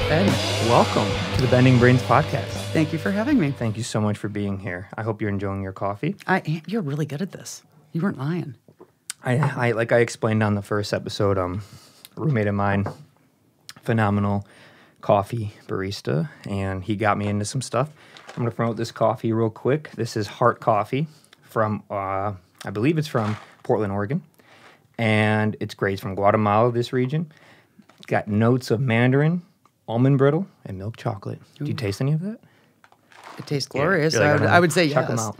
Ben. Welcome to the Bending Brains podcast. Thank you for having me. Thank you so much for being here. I hope you're enjoying your coffee. You're really good at this. You weren't lying. I like I explained on the first episode, a roommate of mine, phenomenal coffee barista, and he got me into some stuff. I'm going to promote this coffee real quick. This is Heart Coffee from, I believe it's from Portland, Oregon, and it's great. It's from Guatemala, this region. It's got notes of mandarin, almond brittle, and milk chocolate. Ooh. Do you taste any of that? It tastes glorious. You're like, I would say check yes. them out.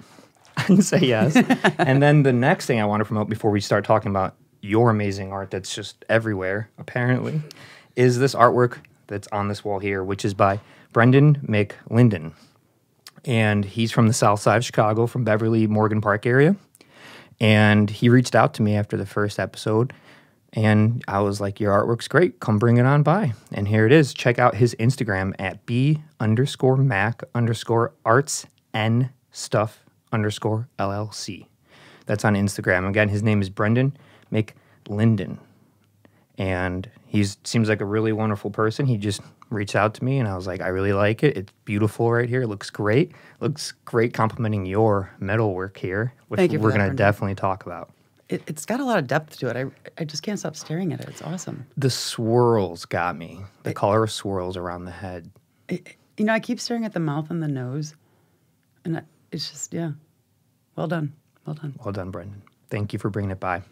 I'd say yes. And then the next thing I want to promote before we start talking about your amazing art that's just everywhere, apparently, is this artwork that's on this wall here, which is by Brendan McLinden. And he's from the south side of Chicago, from Beverly, Morgan Park area. And he reached out to me after the first episode, and I was like, your artwork's great. Come bring it on by. And here it is. Check out his Instagram at B_Mac_arts_N_stuff_LLC. That's on Instagram. Again, his name is Brendan McLinden. And he seems like a really wonderful person. He just reached out to me, and I was like, I really like it. It's beautiful right here. It looks great. Looks great complimenting your metalwork here, which Thank you for we're that, going to Brendan. definitely talk about. It's got a lot of depth to it. I just can't stop staring at it. It's awesome. The swirls got me. The color of swirls around the head. I keep staring at the mouth and the nose, and it's just, yeah. Well done. Well done. Well done, Brendan. Thank you for bringing it by.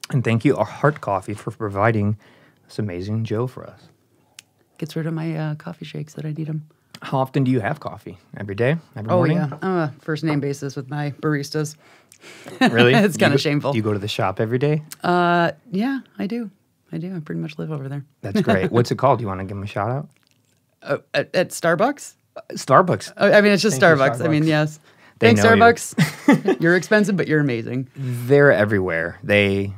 And thank you, our Heart Coffee, for providing this amazing Joe for us. Gets rid of my coffee shakes that I need them. How often do you have coffee? Every day? Every morning? Yeah. I'm a first name basis with my baristas. Really? It's kind of shameful. Do you go to the shop every day? Yeah, I do. I pretty much live over there. That's great. What's it called? Do you want to give them a shout out? At Starbucks? Starbucks. I mean, it's just Thank you, Starbucks. I mean, yes. They Thanks, know you. Starbucks. You're expensive, but you're amazing. They're everywhere. They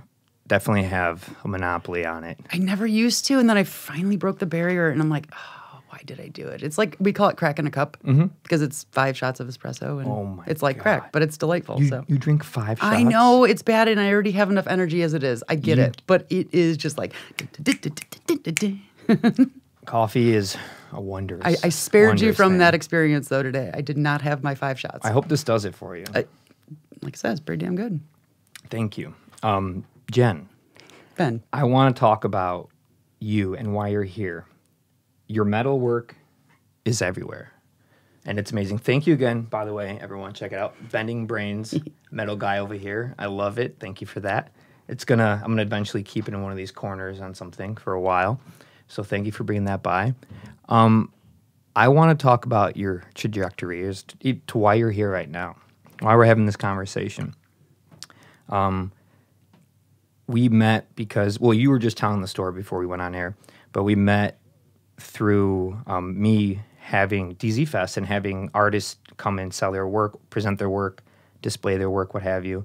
definitely have a monopoly on it. I never used to, and then I finally broke the barrier, and I'm like, oh, why did I do it? It's like, we call it crack in a cup, because it's 5 shots of espresso, and Oh my it's like God. crack, but it's delightful. You drink 5 shots? I know it's bad, and I already have enough energy as it is. I get it, but it is just like... Coffee is a wondrous. I spared you wondrous from thing. that experience, though, today. I did not have my 5 shots. I hope this does it for you. Like I said, it's pretty damn good. Thank you. Jen, Ben. I want to talk about you and why you're here. Your metal work is everywhere, and it's amazing. Thank you again, by the way, everyone. Check it out. Bending Brains, metal guy over here. I love it. Thank you for that. I'm gonna eventually keep it in one of these corners on something for a while. So thank you for bringing that by. I want to talk about your trajectory as to why you're here right now, why we're having this conversation. We met because, well, you were just telling the story before we went on air, but we met through me having DZ Fest and having artists come and sell their work, present their work, display their work, what have you.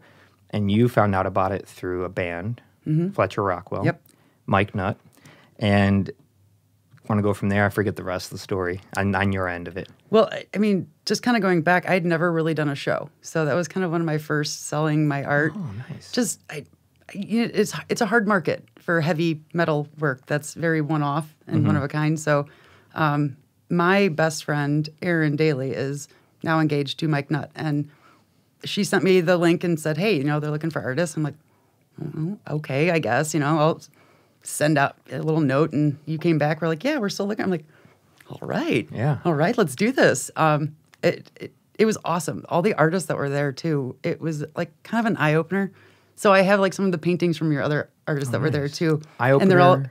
And you found out about it through a band, Fletcher Rockwell, Yep. Mike Nutt, and want to go from there. I forget the rest of the story on your end of it. Well, I mean, just kind of going back, I'd never really done a show. So that was kind of one of my first selling my art. Oh, nice. Just, it's a hard market for heavy metal work that's very one-off and one of a kind. So my best friend, Erin Daly, is now engaged to Mike Nutt. And she sent me the link and said, hey, they're looking for artists. I'm like, okay, I guess, I'll send out a little note. And you came back, we're like, yeah, we're still looking. I'm like, all right. Yeah. All right, let's do this. It was awesome. All the artists that were there, too. It was like kind of an eye-opener. So I have like some of the paintings from your other artists that were there, too. Eye-opener. And they're all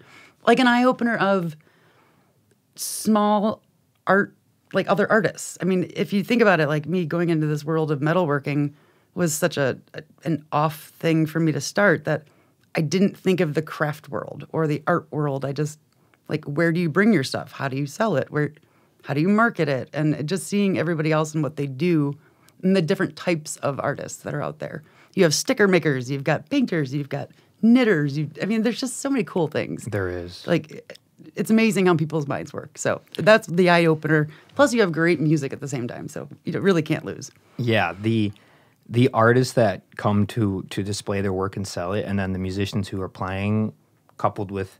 like an eye-opener of small art, like other artists. I mean, if you think about it, like me going into this world of metalworking was such an off thing for me to start that I didn't think of the craft world or the art world. I just, like, where do you bring your stuff? How do you sell it? How do you market it? And just seeing everybody else and what they do and the different types of artists that are out there. You have sticker makers, you've got painters, you've got knitters. There's just so many cool things. There is. Like, it's amazing how people's minds work. So that's the eye-opener. Plus, you have great music at the same time, so you really can't lose. Yeah, the artists that come to display their work and sell it, and then the musicians who are playing, coupled with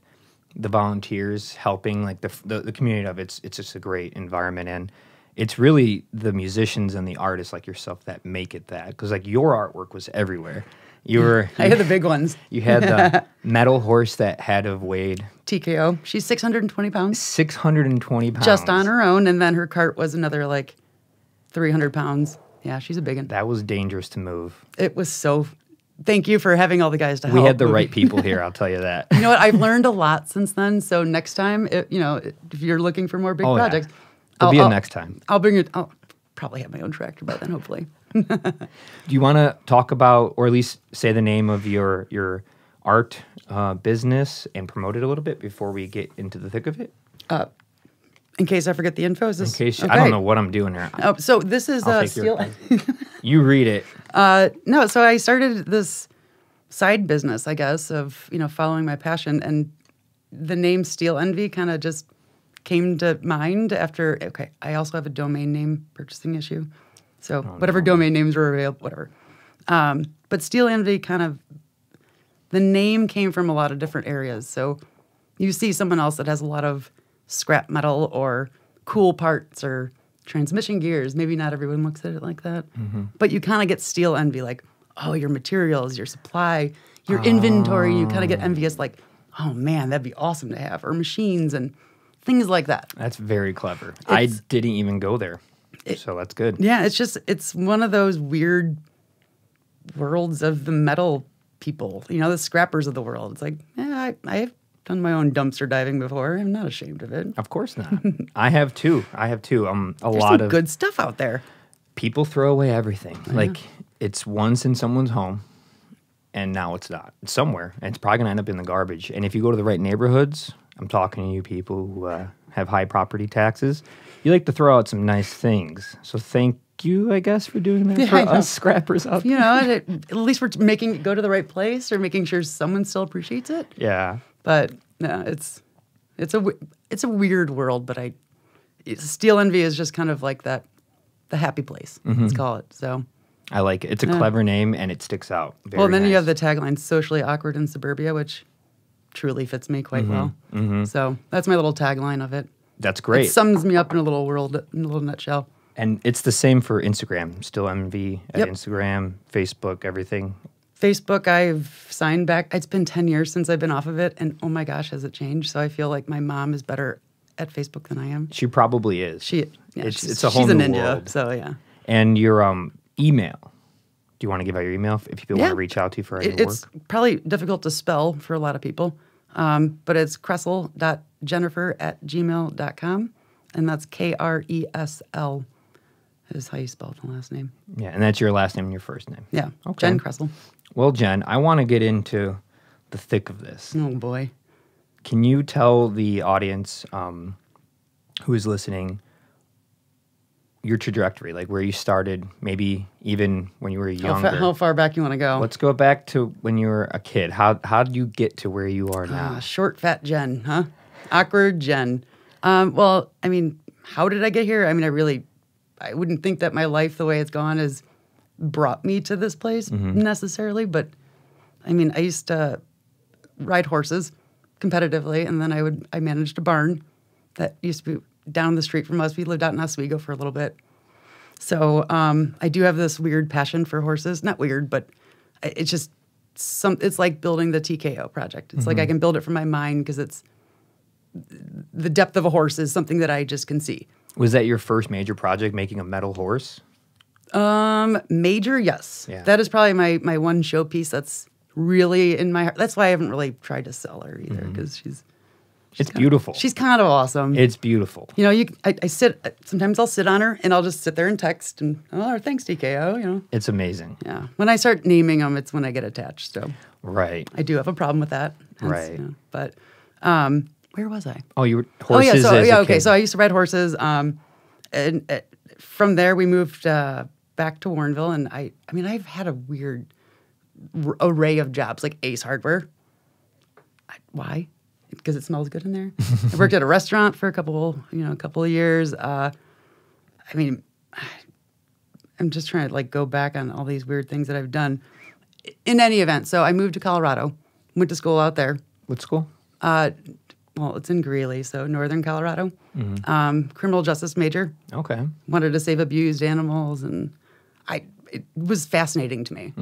the volunteers helping, like the community of it's just a great environment, and it's really the musicians and the artists like yourself that make it that, because like your artwork was everywhere. I had the big ones. You had the metal horse that had to have weighed TKO. She's 620 pounds. 620 pounds. Just on her own, and then her cart was another like 300 pounds. Yeah, she's a big one. That was dangerous to move. It was so... Thank you for having all the guys to help. We had the right people here, I'll tell you that. You know what? I've learned a lot since then. So next time, if you're looking for more big projects... Yeah. There'll be a next time. I'll bring it... I'll probably have my own tractor by then, hopefully. Do you want to talk about, or at least say the name of your art business and promote it a little bit before we get into the thick of it? In case I forget the info, is this... In case okay. I don't know what I'm doing here. Oh, so this is steel... You read it. No, so I started this side business, I guess, of, following my passion. And the name Steel Envy kind of just came to mind after... Okay, I also have a domain name purchasing issue. So whatever domain names were available, whatever. But Steel Envy kind of... The name came from a lot of different areas. So you see someone else that has a lot of scrap metal or cool parts or transmission gears. Maybe not everyone looks at it like that. Mm-hmm. But you kind of get steel envy, like, oh, your materials, your supply, your inventory. You kind of get envious, like, oh, man, that'd be awesome to have. Or machines and things like that. That's very clever. I didn't even go there, so that's good. Yeah, it's one of those weird worlds of the metal people, the scrappers of the world. It's like, yeah, I've done my own dumpster diving before. I'm not ashamed of it. Of course not. I have too. There's lot some of good stuff out there. People throw away everything. Yeah. Like, it's once in someone's home, and now it's not. It's somewhere, and it's probably going to end up in the garbage. And if you go to the right neighborhoods, I'm talking to you people who have high property taxes, you like to throw out some nice things. So thank you, I guess, for doing that for us scrappers out there. At least we're making it go to the right place or making sure someone still appreciates it. Yeah. But no, it's a weird world. But Steel Envy is just kind of like that, the happy place. Let's call it. So I like it. It's a clever name and it sticks out. Well, then you have the tagline "Socially Awkward in Suburbia," which truly fits me quite well. Mm-hmm. So that's my little tagline of it. That's great. It sums me up in a little nutshell. And it's the same for Instagram. Still MV at Instagram, Facebook, everything. Facebook, I've signed back. It's been 10 years since I've been off of it, and oh my gosh, has it changed? So I feel like my mom is better at Facebook than I am. She probably is. It's a whole she's a new ninja, world. so yeah. And your email. Do you want to give out your email if people want to reach out to you for any work? It's probably difficult to spell for a lot of people, but it's kresl.jennifer@gmail.com, and that's Kresl is how you spell the last name. Yeah, and that's your last name and your first name. Yeah, okay. Jen Kresl. Well, Jen, I want to get into the thick of this. Oh, boy. Can you tell the audience who is listening your trajectory, like where you started, maybe even when you were younger? How far back you want to go? Let's go back to when you were a kid. How did you get to where you are now? Short, fat Jen, huh? Awkward Jen. Well, I mean, how did I get here? I mean, I wouldn't think that my life, the way it's gone, has brought me to this place necessarily. But, I mean, I used to ride horses competitively, and then I managed a barn that used to be down the street from us. We lived out in Oswego for a little bit. So I do have this weird passion for horses. Not weird, but it's just it's like building the TKO project. It's like I can build it from my mind because it's the depth of a horse is something that I just can see. Was that your first major project, making a metal horse? Major, yes. Yeah. That is probably my one showpiece that's really in my heart. That's why I haven't really tried to sell her either, because it's beautiful. She's kind of awesome. It's beautiful. I sit, sometimes I'll sit on her and I'll just sit there and text and, oh, thanks, TKO, It's amazing. Yeah. When I start naming them, it's when I get attached. So right. I do have a problem with that. Right. But where was I? Oh, you were horses. Okay. So I used to ride horses. And from there, we moved back to Warrenville. And I mean, I've had a weird array of jobs, like Ace Hardware. Why? Because it smells good in there. I worked at a restaurant for a couple of years. I mean, I'm just trying to go back on all these weird things that I've done. In any event, so I moved to Colorado, went to school out there. What school? well, it's in Greeley, so northern Colorado. Criminal justice major. Okay. Wanted to save abused animals, and it was fascinating to me.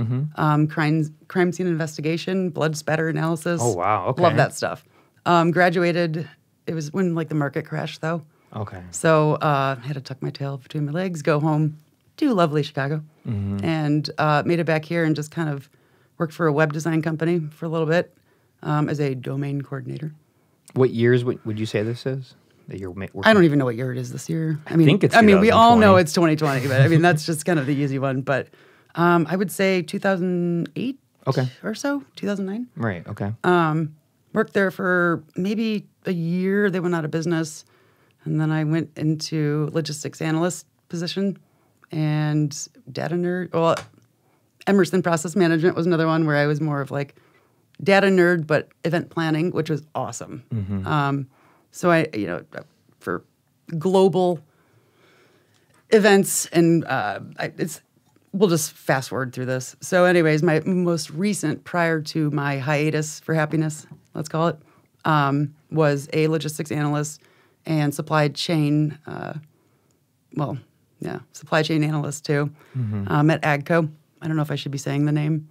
Crime scene investigation, blood spatter analysis. Oh, wow. Okay. Love that stuff. Graduated. It was when like the market crashed, though. Okay. So I had to tuck my tail between my legs, go home to lovely Chicago, and made it back here and just kind of worked for a web design company for a little bit as a domain coordinator. What years would you say this is that you're working? I don't even know what year it is this year. I mean, think it's we all 2020. know it's 2020, but I mean that's just kind of the easy one. But I would say 2008 or so, 2009. Right. Okay. Worked there for maybe a year. They went out of business. And then I went into logistics analyst position and data nerd. Well, Emerson Process Management was another one where I was more of like data nerd, but event planning, which was awesome. So I, for global events and we'll just fast forward through this. So anyways, my most recent prior to my hiatus for happiness, let's call it, was a logistics analyst and supply chain, supply chain analyst too, at AGCO. I don't know if I should be saying the name.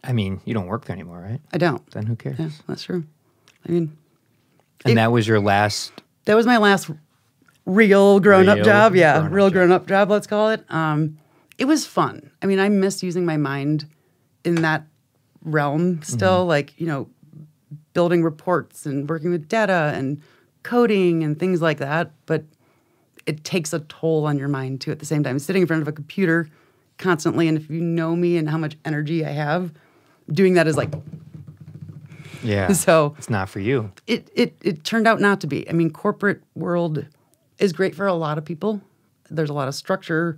I mean, you don't work there anymore, right? I don't. Then who cares? Yeah, that's true. I mean, And that was your last. that was my last real grown-up Real job. Yeah, grown-up real job. grown-up job, let's call it. It was fun. I mean, I miss using my mind in that realm still, like, building reports and working with data and coding and things like that. But it takes a toll on your mind, too, at the same time. Sitting in front of a computer constantly, and if you know me and how much energy I have, doing that is like... Yeah. So it's not for you. It turned out not to be. I mean, corporate world is great for a lot of people. There's a lot of structure,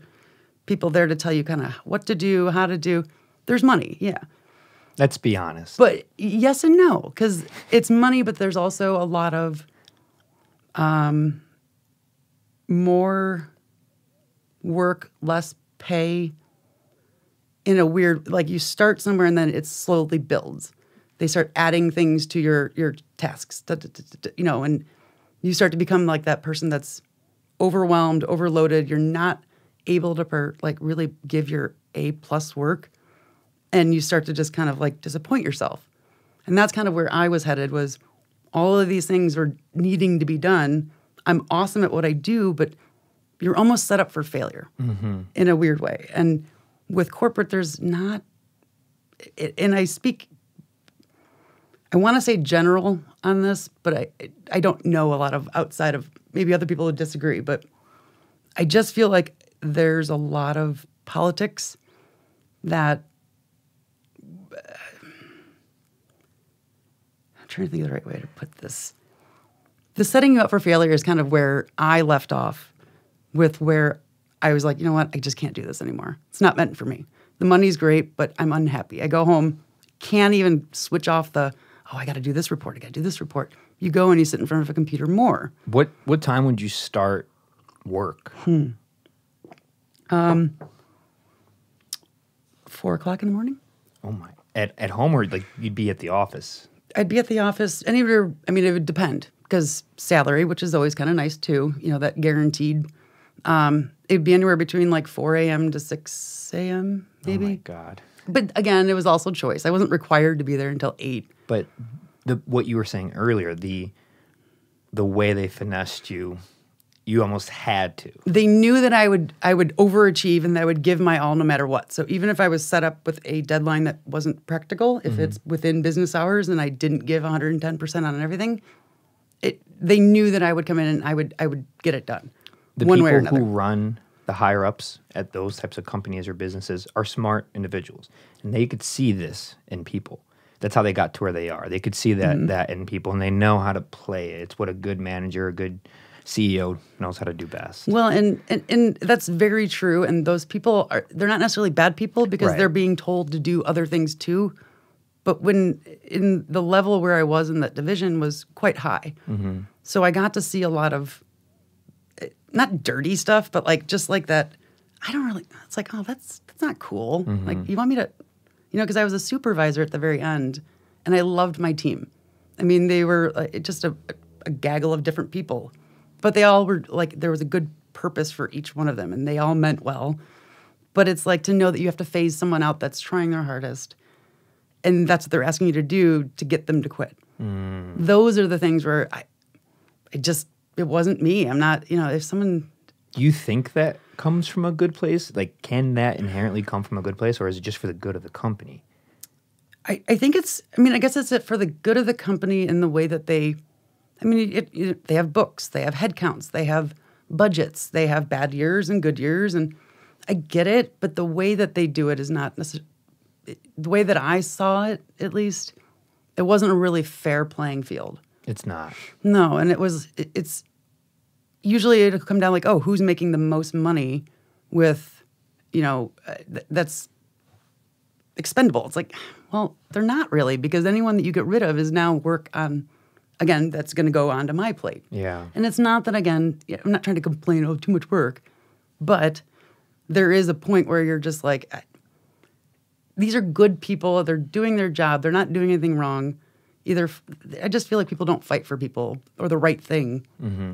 people there to tell you kind of what to do, how to do. There's money, yeah. Let's be honest. But yes and no, because it's money, but there's also a lot of more work, less pay in a weird, like you start somewhere and then it slowly builds. They start adding things to your tasks, and you start to become like that person that's overwhelmed, overloaded. You're not able to really give your A+ work, and you start to just kind of like disappoint yourself. And that's kind of where I was headed, was all of these things were needing to be done. I'm awesome at what I do, but you're almost set up for failure in a weird way. And with corporate, there's not, and I want to say general on this, but I don't know a lot of outside of, maybe other people would disagree, but I just feel like there's a lot of politics that, I'm trying to think of the right way to put this. The setting you up for failure is kind of where I left off, with where I was like, you know what, I just can't do this anymore. It's not meant for me. The money's great, but I'm unhappy. I go home, can't even switch off I got to do this report. I got to do this report. You go and you sit in front of a computer more. What time would you start work? 4 o'clock in the morning. Oh my! At home, or like you'd be at the office? I'd be at the office. It would depend, because salary, which is always kind of nice too, that guaranteed. It'd be anywhere between like 4 a.m. to 6 a.m. maybe. Oh my God. But again, it was also choice. I wasn't required to be there until 8. But what you were saying earlier, the way they finessed you, you almost had to. They knew that I would overachieve and that I would give my all no matter what. So even if I was set up with a deadline that wasn't practical, if it's within business hours and I didn't give 110% on everything, they knew that I would come in and I would get it done. The one way or people another. who run the higher ups at those types of companies or businesses are smart individuals, and they could see this in people. That's how they got to where they are. They could see that in people, and they know how to play it. It's what a good manager, a good CEO knows how to do best. Well, and that's very true. And those people they're not necessarily bad people, because Right. they're being told to do other things too. But when in the level where I was in that division was quite high. So I got to see a lot of, not dirty stuff, but like just like that. I don't really. It's like, oh, that's not cool. Like, you want me to, because I was a supervisor at the very end, and I loved my team. I mean, they were just a gaggle of different people. But they all were like, there was a good purpose for each one of them, and they all meant well. But it's like to know that you have to phase someone out that's trying their hardest, and that's what they're asking you to do to get them to quit. Those are the things where it wasn't me. I'm not, if someone... Do you think that comes from a good place? Like, can that inherently come from a good place, or is it just for the good of the company? I think I guess it's for the good of the company in the way that they have books, they have head counts, they have budgets, they have bad years and good years, and I get it, but the way that they do it is not necessarily, the way that I saw it, at least, it wasn't a really fair playing field. It's not. No, and it's usually it'll come down like, oh, who's making the most money with, that's expendable. It's like, well, they're not really, because anyone that you get rid of is now work on, again, that's going to go onto my plate. Yeah. And it's not that, again, I'm not trying to complain, too much work, but there is a point where you're just like, these are good people. They're doing their job. They're not doing anything wrong. I just feel like people don't fight for people or the right thing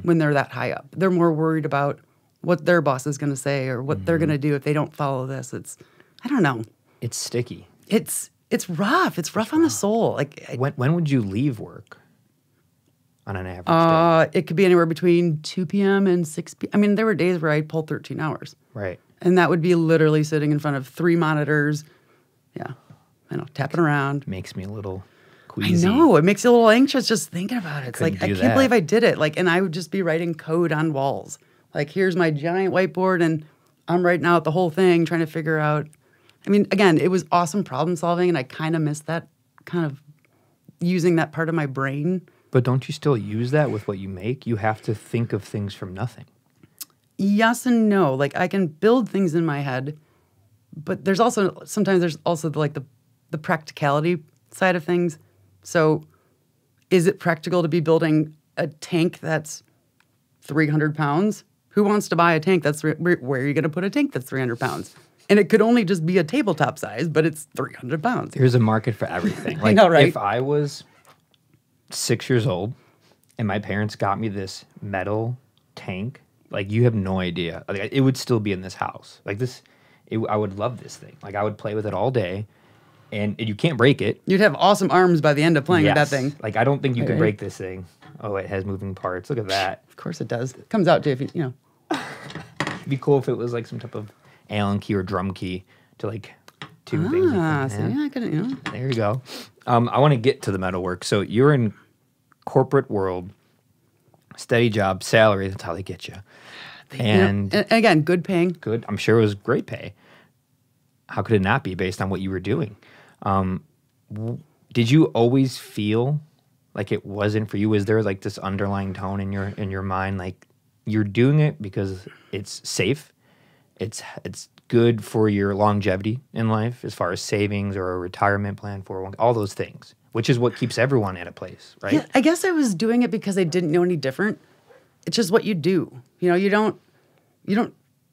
when they're that high up. They're more worried about what their boss is going to say or what they're going to do if they don't follow this. I don't know. It's sticky. It's rough. It's rough on the soul. Like when would you leave work on an average day? It could be anywhere between 2 p.m. and 6 p.m. I mean, there were days where I'd pull 13 hours. Right. And that would be literally sitting in front of 3 monitors. Yeah. I know, tapping around. Makes me a little queasy. I know. It makes you a little anxious just thinking about it. It's like, I do can't that. believe I did it. Like, and I would just be writing code on walls. Like, here's my giant whiteboard, and I'm writing out the whole thing, trying to figure out. I mean, again, it was awesome problem solving, and I kind of missed that, kind of using that part of my brain. But don't you still use that with what you make? You have to think of things from nothing. Yes and no. Like, I can build things in my head, but sometimes there's also the practicality side of things. So is it practical to be building a tank that's 300 pounds? Who wants to buy a tank that's, where are you going to put a tank that's 300 pounds? And it could only just be a tabletop size, but it's 300 pounds. There's a market for everything. Like, I know, right? If I was 6 years old and my parents got me this metal tank, like, you have no idea. Like, it would still be in this house. Like, I would love this thing. Like, I would play with it all day, and you can't break it. You'd have awesome arms by the end of playing with that thing. Like, I don't think you can break this thing. Oh, it has moving parts. Look at that. Of course it does. It comes out to if you know. It'd be cool if it was like some type of Allen key or drum key to like tune things. So yeah, I could, There you go. I want to get to the metalwork. So you're in corporate world, steady job, salary. That's how they get you. And again, good paying. Good. I'm sure it was great pay. How could it not be based on what you were doing? Did you always feel like it wasn't for you? Was there like this underlying tone in your mind, like you're doing it because it's safe, it's good for your longevity in life as far as savings or a retirement plan, 401, all those things, which is what keeps everyone at a place, right? Yeah, I guess I was doing it because I didn't know any different. It's just what you do. You don't.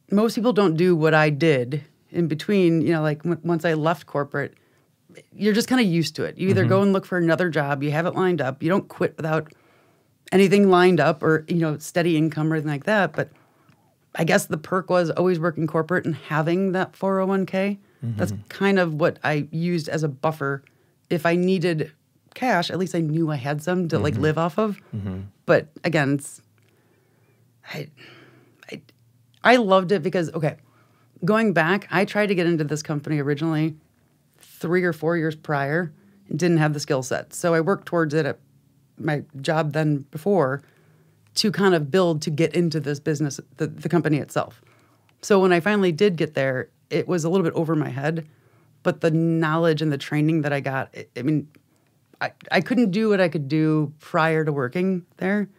Most people don't do what I did in between. Like once I left corporate, you're just kind of used to it. You either go and look for another job, you have it lined up. You don't quit without anything lined up or steady income or anything like that. But I guess the perk was always working corporate and having that 401k. That's kind of what I used as a buffer. If I needed cash, at least I knew I had some to like live off of. But again, I loved it because, going back, I tried to get into this company originally 3 or 4 years prior and didn't have the skill set. So I worked towards it at my job then before to kind of build to get into this business, the company itself. So when I finally did get there, it was a little bit over my head, but the knowledge and the training that I got, I couldn't do what I could do prior to working there.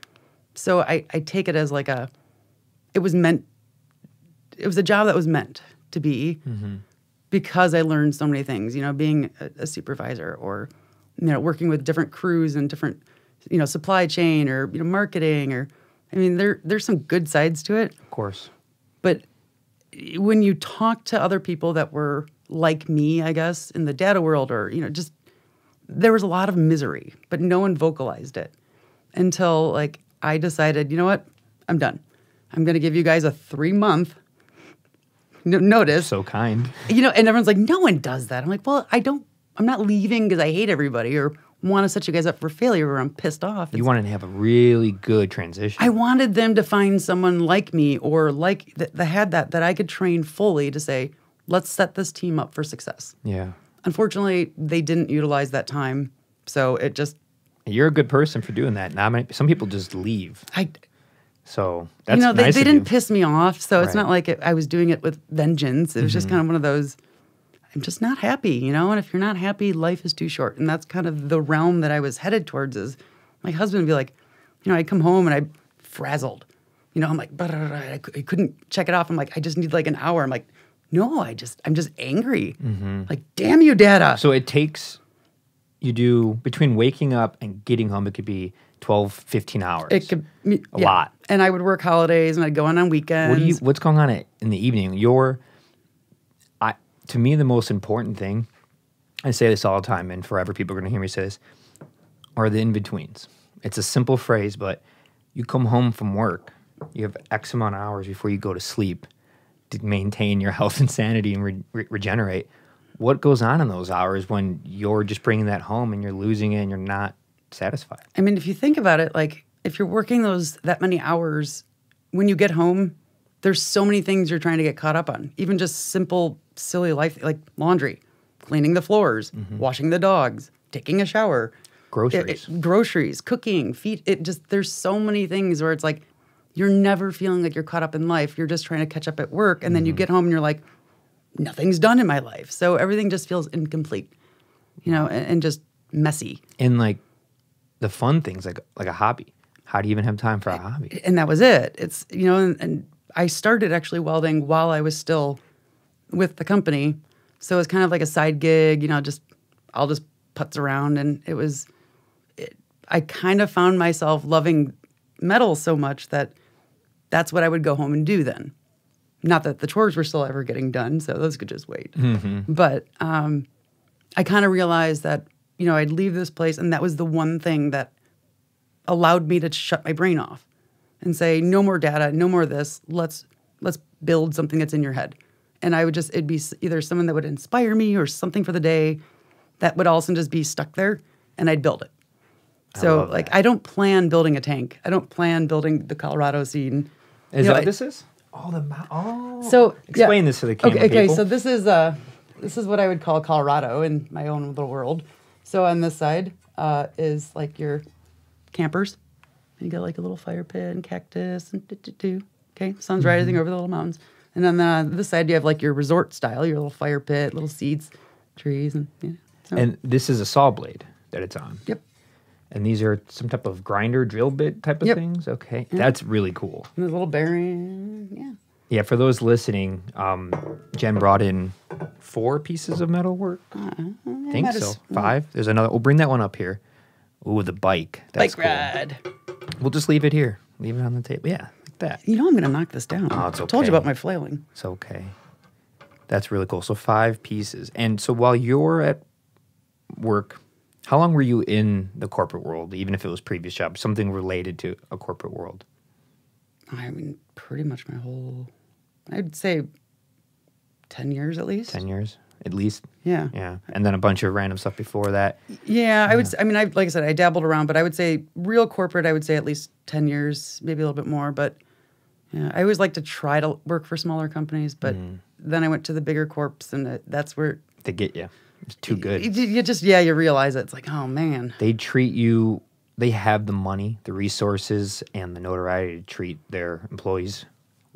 So I take it as like it was a job that was meant to be because I learned so many things, being a supervisor or, working with different crews and different, supply chain or, marketing or, there's some good sides to it. Of course. But when you talk to other people that were like me, I guess, in the data world or, just there was a lot of misery, but no one vocalized it. until like I decided, you know what? I'm done. I'm going to give you guys a 3-month notice. So kind. And everyone's like, no one does that. I'm like, well, I'm not leaving because I hate everybody or want to set you guys up for failure or I'm pissed off. You wanted to have a really good transition. I wanted them to find someone like me or like that had that I could train fully to say, let's set this team up for success. Yeah. Unfortunately, they didn't utilize that time. So it just... You're a good person for doing that. Some people just leave. So that's nice they of didn't you. piss me off. So it's Right. not like I was doing it with vengeance. It was just kind of one of those, I'm just not happy, And if you're not happy, life is too short. And that's kind of the realm that I was headed towards is my husband would be like, I'd come home and I'm frazzled. I'm like, I couldn't check it off. I'm like, I just need like an hour. I'm like, no, I'm just angry. Like, damn you, Dada. So it takes, you do, between waking up and getting home, it could be 12, 15 hours. It could be a lot. And I would work holidays and I'd go on weekends. What's going on in the evening? To me, the most important thing, I say this all the time, and forever people are going to hear me say this, are the in-betweens. It's a simple phrase, but you come home from work, you have X amount of hours before you go to sleep to maintain your health and sanity and regenerate. What goes on in those hours when you're just bringing that home and you're losing it and you're not satisfied? I mean, if you think about it, like if you're working that many hours, when you get home, there's so many things you're trying to get caught up on. Even just simple, silly life, like laundry, cleaning the floors, washing the dogs, taking a shower. Groceries, cooking, there's so many things where it's like, you're never feeling like you're caught up in life. You're just trying to catch up at work. And then you get home and you're like, nothing's done in my life. So everything just feels incomplete, and just messy. And like the fun things, like a hobby. How do you even have time for a hobby? And that was it. It's, and I started actually welding while I was still with the company. So it was kind of like a side gig, I'll just putz around. And I kind of found myself loving metal so much that that's what I would go home and do then. Not that the chores were still ever getting done, so those could just wait. But I kind of realized that, I'd leave this place, and that was the one thing that allowed me to shut my brain off and say, no more data, no more this. Let's build something that's in your head. And it'd be either someone that would inspire me or something for the day that would also just be stuck there, and I'd build it. So, I don't plan building a tank. I don't plan building the Colorado scene. Is that what this is? Oh, So explain this to the camera okay, people. so this is what I would call Colorado in my own little world. So on this side is like your campers. You got like a little fire pit and cactus and okay, sun's rising over the little mountains. And then on this side you have like your resort style, your little fire pit, little seats, trees, and And this is a saw blade that it's on. Yep. And these are some type of grinder, drill bit type of things? Okay. Yeah. That's really cool. And the little bearing, yeah. Yeah, for those listening, Jen brought in 4 pieces of metal work. I think so. 5. There's another. We'll bring that one up here. Ooh, the bike. That's bike ride. Cool. We'll just leave it here. Leave it on the table. Yeah, like that. I'm going to knock this down. Oh, it's okay. I told you about my flailing. It's okay. That's really cool. So 5 pieces. And so while you're at work, how long were you in the corporate world, even if it was previous job, something related to a corporate world? I mean, pretty much my whole, I'd say 10 years at least. 10 years at least? Yeah. Yeah. And then a bunch of random stuff before that? Yeah, I would say, like I said, I dabbled around, but I would say real corporate, I would say at least 10 years, maybe a little bit more. But yeah, I always like to try to work for smaller companies, but then I went to the bigger corps, and that's where... They get you. It's too good. You realize it. It's like, oh, man. They treat you, they have the money, the resources, and the notoriety to treat their employees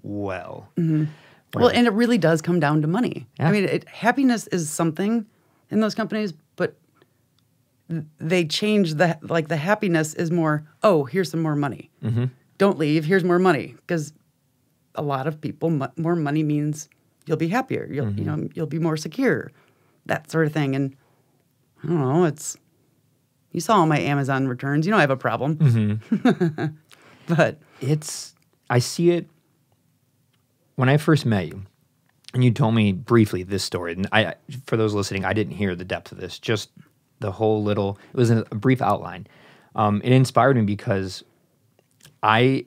well. Well, and it really does come down to money. Yeah. I mean, happiness is something in those companies, but they change the happiness is more, oh, here's some more money. Don't leave, here's more money. Because a lot of people, more money means you'll be happier. You'll be more secure. That sort of thing. And I don't know, you saw all my Amazon returns. I have a problem. But I see it when I first met you, and you told me briefly this story. And for those listening, I didn't hear the depth of this, just the whole it was a brief outline. It inspired me because I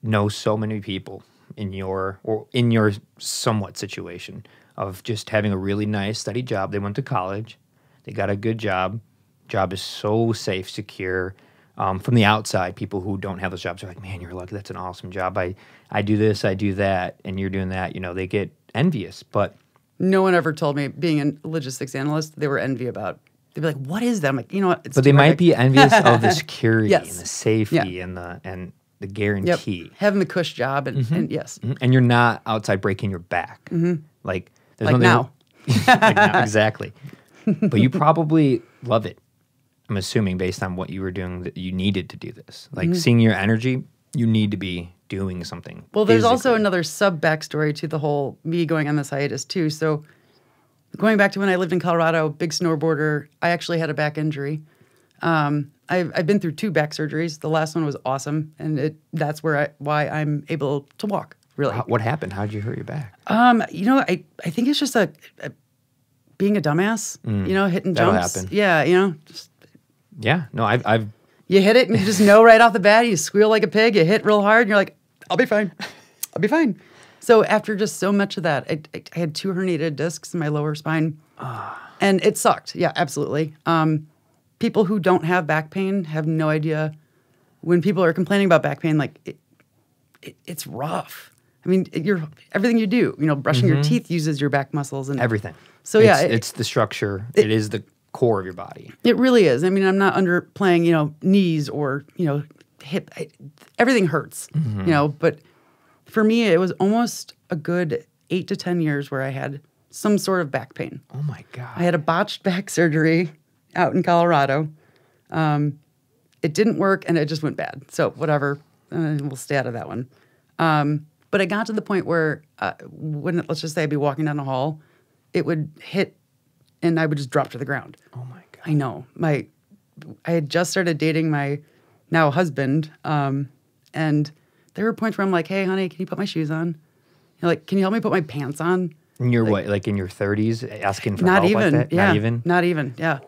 know so many people in your somewhat situation of just having a really nice, steady job. They went to college. They got a good job. Job is so safe, secure. From the outside, people who don't have those jobs are like, man, you're lucky. That's an awesome job. I do this, I do that, and you're doing that. You know, they get envious. But no one ever told me, being a logistics analyst, they were envy about. They'd be like, what is that? I'm like, you know what? It's but they might be envious of the security Yes. and the safety and the guarantee. Yep. Having the cush job and yes. Mhm. And you're not outside breaking your back. Like there's Like nothing now. like now, exactly. But you probably love it. I'm assuming based on what you were doing that you needed to do this. Like seeing your energy, you need to be doing something. Well, there's also physically. another sub backstory to the whole me going on this hiatus too. So going back to when I lived in Colorado, big snowboarder, I actually had a back injury. I've been through 2 back surgeries. The last one was awesome, and that's why I'm able to walk. Really, What happened? How did you hurt your back? you know, I think it's just a being a dumbass. You know, hitting That'll jumps. happen. Yeah, you know, just Yeah, no, I've you hit it and you just know right off the bat. You squeal like a pig. You hit real hard, and you're like, I'll be fine. I'll be fine. So after just so much of that, I had 2 herniated discs in my lower spine, and it sucked. Yeah, absolutely. People who don't have back pain have no idea. When people are complaining about back pain, like it's rough. I mean, everything you do, you know, brushing your teeth uses your back muscles and everything. So yeah, it's the structure. It is the core of your body. It really is. I mean, I'm not underplaying, you know, knees or, you know, hip. Everything hurts, you know, but for me, it was almost a good 8 to 10 years where I had some sort of back pain. Oh my God. I had a botched back surgery out in Colorado. It didn't work and it just went bad. So whatever, we'll stay out of that one. But it got to the point where when, let's just say I'd be walking down the hall, it would hit and I would just drop to the ground. Oh my God. I know. I had just started dating my now husband, and there were points where I'm like, "Hey, honey, can you put my shoes on?" You're like, "Can you help me put my pants on?" And you're what, like in your 30s, asking for Not help even. like that? Yeah. Not even? Not even. Yeah.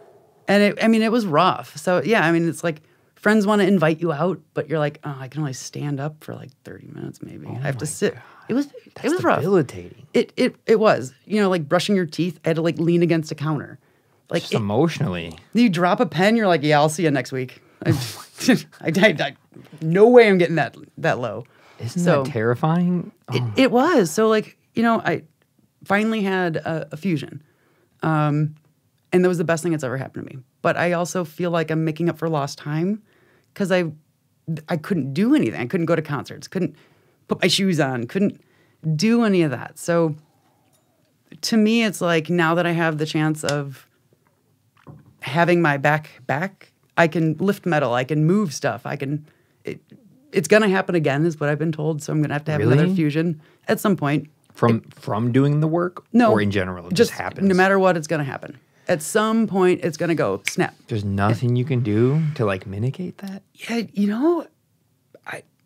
And it was rough. So yeah, I mean, it's like friends want to invite you out, but you're like, "Oh, I can only stand up for like 30 minutes, maybe. I have to sit." God. It was rough. Debilitating. It was. You know, like brushing your teeth, I had to like lean against a counter. Like Just emotionally. you drop a pen, you're like, yeah, I'll see you next week. I no way I'm getting that low. Isn't that terrifying? It was. So like, you know, I finally had a fusion. And that was the best thing that's ever happened to me. But I also feel like I'm making up for lost time because I couldn't do anything. I couldn't go to concerts, couldn't put my shoes on, couldn't do any of that. So to me, it's like now that I have the chance of having my back, I can lift metal, I can move stuff, it's going to happen again is what I've been told. So I'm going to have Really? another fusion at some point. From doing the work? No. Or in general? It just happens? No matter what, it's going to happen. At some point, it's going to go snap. There's nothing you can do to like mitigate that? Yeah, you know,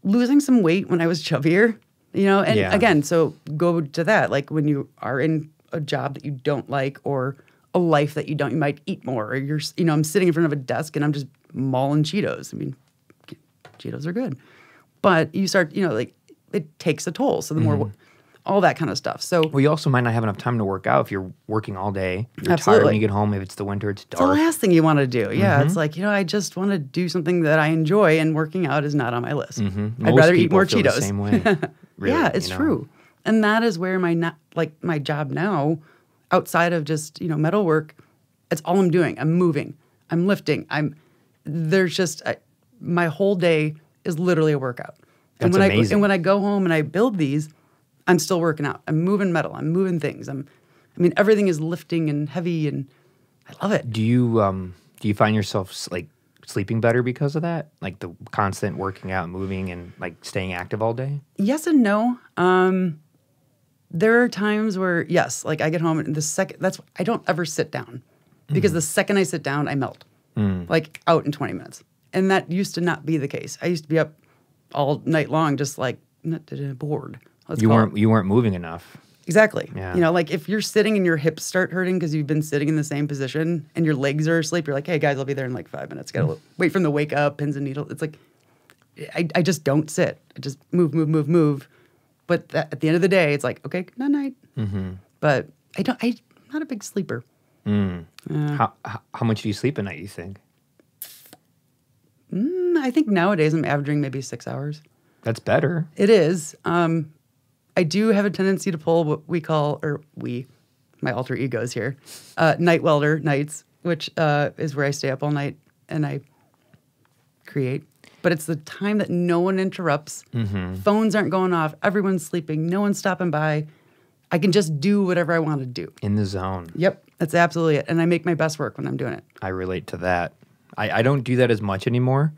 losing some weight when I was chubbier, you know, and Yeah. again, so go to that. Like when you are in a job that you don't like or a life that you don't, you might eat more or you're, you know, I'm sitting in front of a desk and I'm just mauling Cheetos. I mean, Cheetos are good. But you start, you know, like it takes a toll. So the more, all that kind of stuff. So Well, you also might not have enough time to work out if you're working all day. You're tired Absolutely. when you get home. If it's the winter, it's it's the dark. last thing you want to do. Yeah, it's like, you know, I just want to do something that I enjoy and working out is not on my list. I'd Most rather eat people more feel Cheetos. the same way. Really, Yeah, it's you know? true. And that is where my job now, outside of just, you know, metal work, it's all I'm doing. I'm moving. I'm lifting. There's just, my whole day is literally a workout. That's and amazing. when I go home and I build these, I'm still working out. I'm moving metal. I'm moving things. I mean, everything is lifting and heavy and I love it. Do you find yourself like sleeping better because of that? Like the constant working out, moving, and like staying active all day? Yes and no. There are times where, yes, like I get home and I don't ever sit down because the second I sit down, I melt, like out in 20 minutes. And that used to not be the case. I used to be up all night long, just like bored. You weren't moving enough. Exactly. Yeah. You know, like if you're sitting and your hips start hurting because you've been sitting in the same position and your legs are asleep, you're like, hey guys, I'll be there in like 5 minutes. Gotta wait for them to wake up, pins and needles. It's like, I just don't sit. I just move. But at the end of the day, it's like, okay, good night. But I'm not a big sleeper. How much do you sleep a night, you think? I think nowadays I'm averaging maybe 6 hours. That's better. It is. I do have a tendency to pull what we call, my alter egos here, night welder nights, which is where I stay up all night and I create. But it's the time that no one interrupts. Phones aren't going off. Everyone's sleeping. No one's stopping by. I can just do whatever I want to do. In the zone. Yep, that's absolutely it. And I make my best work when I'm doing it. I relate to that. I don't do that as much anymore,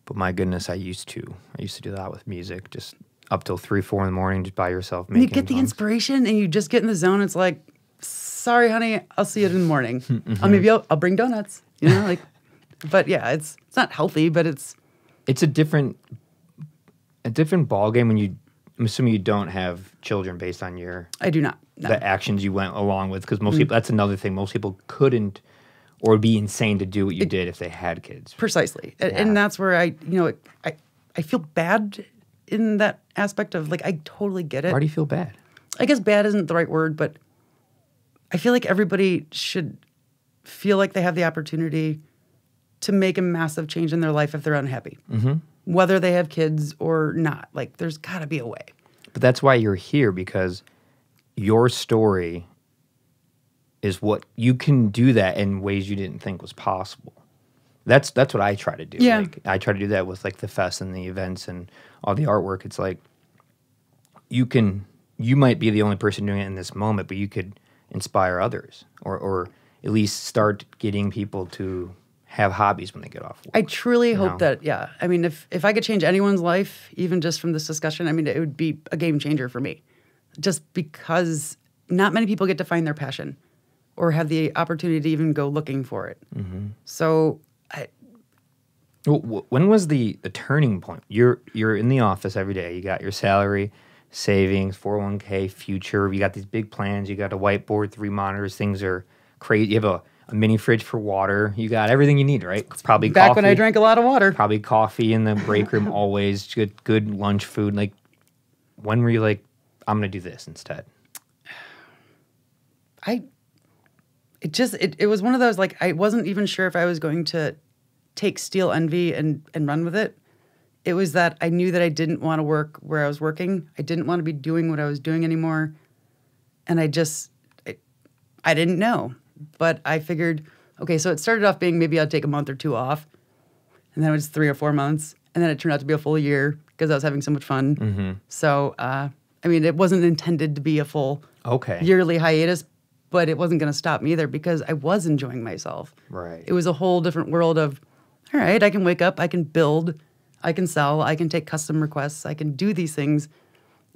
but my goodness, I used to. I used to do that with music, just up till 3, 4 in the morning, just by yourself making You get the inspiration and you just get in the zone. It's like, sorry, honey, I'll see you in the morning. I'll bring donuts. You know, like, but yeah, it's not healthy, but it's a different ball game when I'm assuming you don't have children based on I do not. No. the actions you went along with, because most people, that's another thing, most people couldn't or would be insane to do what you did if they had kids. Precisely. And that's where I feel bad in that aspect of like, I totally get it. Why do you feel bad? I guess bad isn't the right word, but I feel like everybody should feel like they have the opportunity to make a massive change in their life if they're unhappy, whether they have kids or not. Like, there's got to be a way. But that's why you're here, because your story is what you can do that in ways you didn't think was possible. That's what I try to do. Yeah. Like, I try to do that with like the fest and the events and all the artwork. It's like you might be the only person doing it in this moment, but you could inspire others or at least start getting people to have hobbies when they get off work. I truly hope that, yeah. I mean, if I could change anyone's life, even just from this discussion, I mean, it would be a game changer for me. Just because not many people get to find their passion or have the opportunity to even go looking for it. So when was the turning point? You're in the office every day. You got your salary, savings, 401k, future. You got these big plans. You got a whiteboard, 3 monitors. Things are crazy. You have a mini fridge for water. You got everything you need, right? Probably back coffee. when I drank a lot of water. Probably coffee in the break room always. Good lunch food. Like, when were you like, I'm going to do this instead? It was one of those, like, I wasn't even sure if I was going to take Steel Envy and run with it. It was that I knew that I didn't want to work where I was working. I didn't want to be doing what I was doing anymore. And I didn't know. But I figured, okay, so it started off being maybe I'd take a month or 2 off. And then it was 3 or 4 months. And then it turned out to be a full year because I was having so much fun. So, I mean, it wasn't intended to be a full yearly hiatus, but it wasn't going to stop me either because I was enjoying myself. Right. It was a whole different world of, all right, I can wake up, I can build, I can sell, I can take custom requests, I can do these things.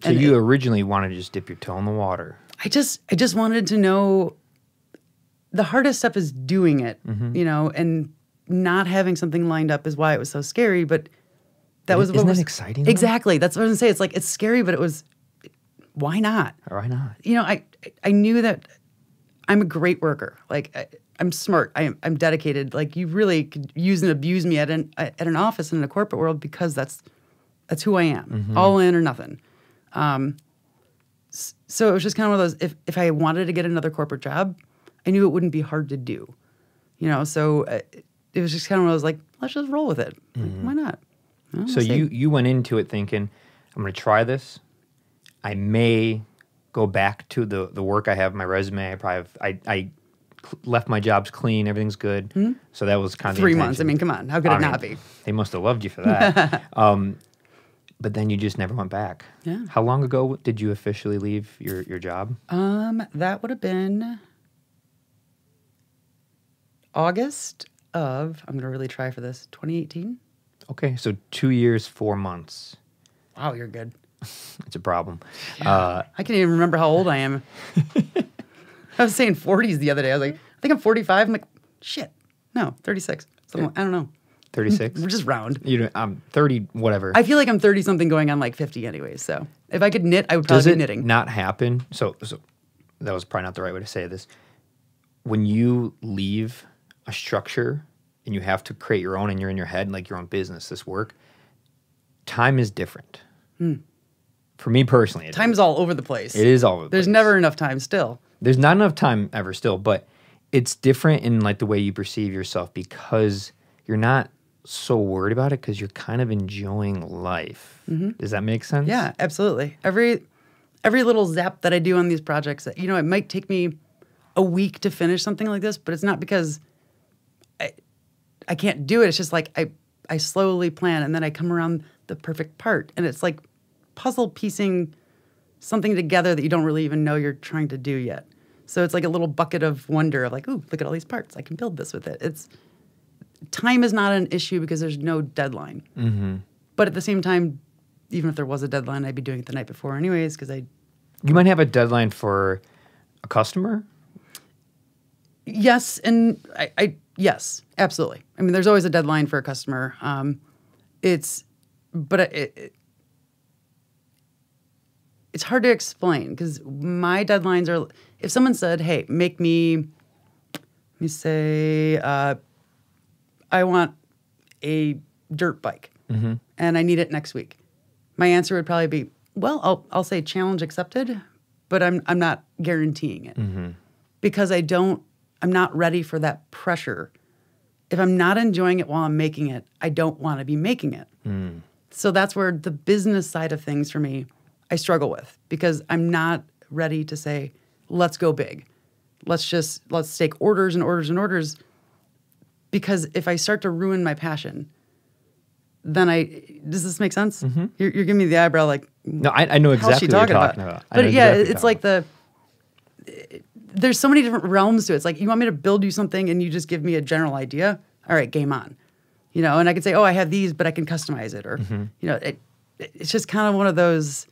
So you originally wanted to just dip your toe in the water. I just wanted to know. The hardest step is doing it, you know, and not having something lined up is why it was so scary. But that was Isn't that exciting? Exactly. That's what I was gonna say. It's like it's scary, but it was. Why not? Why not? You know, I knew that I'm a great worker. Like I'm smart. I'm dedicated. Like you really could use and abuse me at an office in the corporate world because that's who I am. All in or nothing. So it was just kind of one of those. If I wanted to get another corporate job, I knew it wouldn't be hard to do, you know. So it was just kind of one of those like, let's just roll with it. Like, why not? Well, So you went into it thinking, I'm going to try this. I may go back to the work I have in my resume. I left my jobs clean. Everything's good. So that was kind of 3 months. I mean, come on. How could it not be? They must have loved you for that. But then you just never went back. Yeah. How long ago did you officially leave your job? That would have been August of, I'm going to really try for this, 2018. Okay, so 2 years, 4 months. Wow, you're good. It's a problem. I can't even remember how old I am. I was saying 40s the other day. I was like, I think I'm 45. I'm like, shit. No, 36. So I don't know. 36? We're just round. I'm 30, whatever. I feel like I'm 30 something going on like 50 anyways. So if I could knit, I would probably be knitting. Does it not happen? So that was probably not the right way to say this. When you leave a structure and you have to create your own and you're in your head, like your own business, this work, time is different. For me personally. Time's all over the place. It is all over the place. There's never enough time still. There's not enough time ever still, but it's different in like the way you perceive yourself because you're not so worried about it because you're kind of enjoying life. Does that make sense? Yeah, absolutely. Every little zap that I do on these projects, it might take me a week to finish something like this, but it's not because I can't do it. It's just like I slowly plan and then I come around the perfect part. And it's like puzzle piecing something together that you don't really even know you're trying to do yet. So it's like a little bucket of wonder of like, ooh, look at all these parts. I can build this with it. Time is not an issue because there's no deadline. But at the same time, even if there was a deadline, I'd be doing it the night before anyways because You might have a deadline for a customer? Yes, and yes, absolutely. I mean, there's always a deadline for a customer. It's hard to explain because my deadlines are. If someone said, "Hey, make me," let me say, I want a dirt bike, and I need it next week. My answer would probably be, "Well, I'll say challenge accepted, but I'm not guaranteeing it because I'm not ready for that pressure. If I'm not enjoying it while I'm making it, I don't want to be making it. So that's where the business side of things for me, I struggle with because I'm not ready to say, let's go big. Let's take orders and orders and orders because if I start to ruin my passion, then does this make sense? You're giving me the eyebrow like, no, I know exactly what you're talking about. But yeah, it's like there's so many different realms to it. It's like, you want me to build you something and you just give me a general idea? All right, game on. And I could say, oh, I have these, but I can customize it. Or, it's just kind of one of those,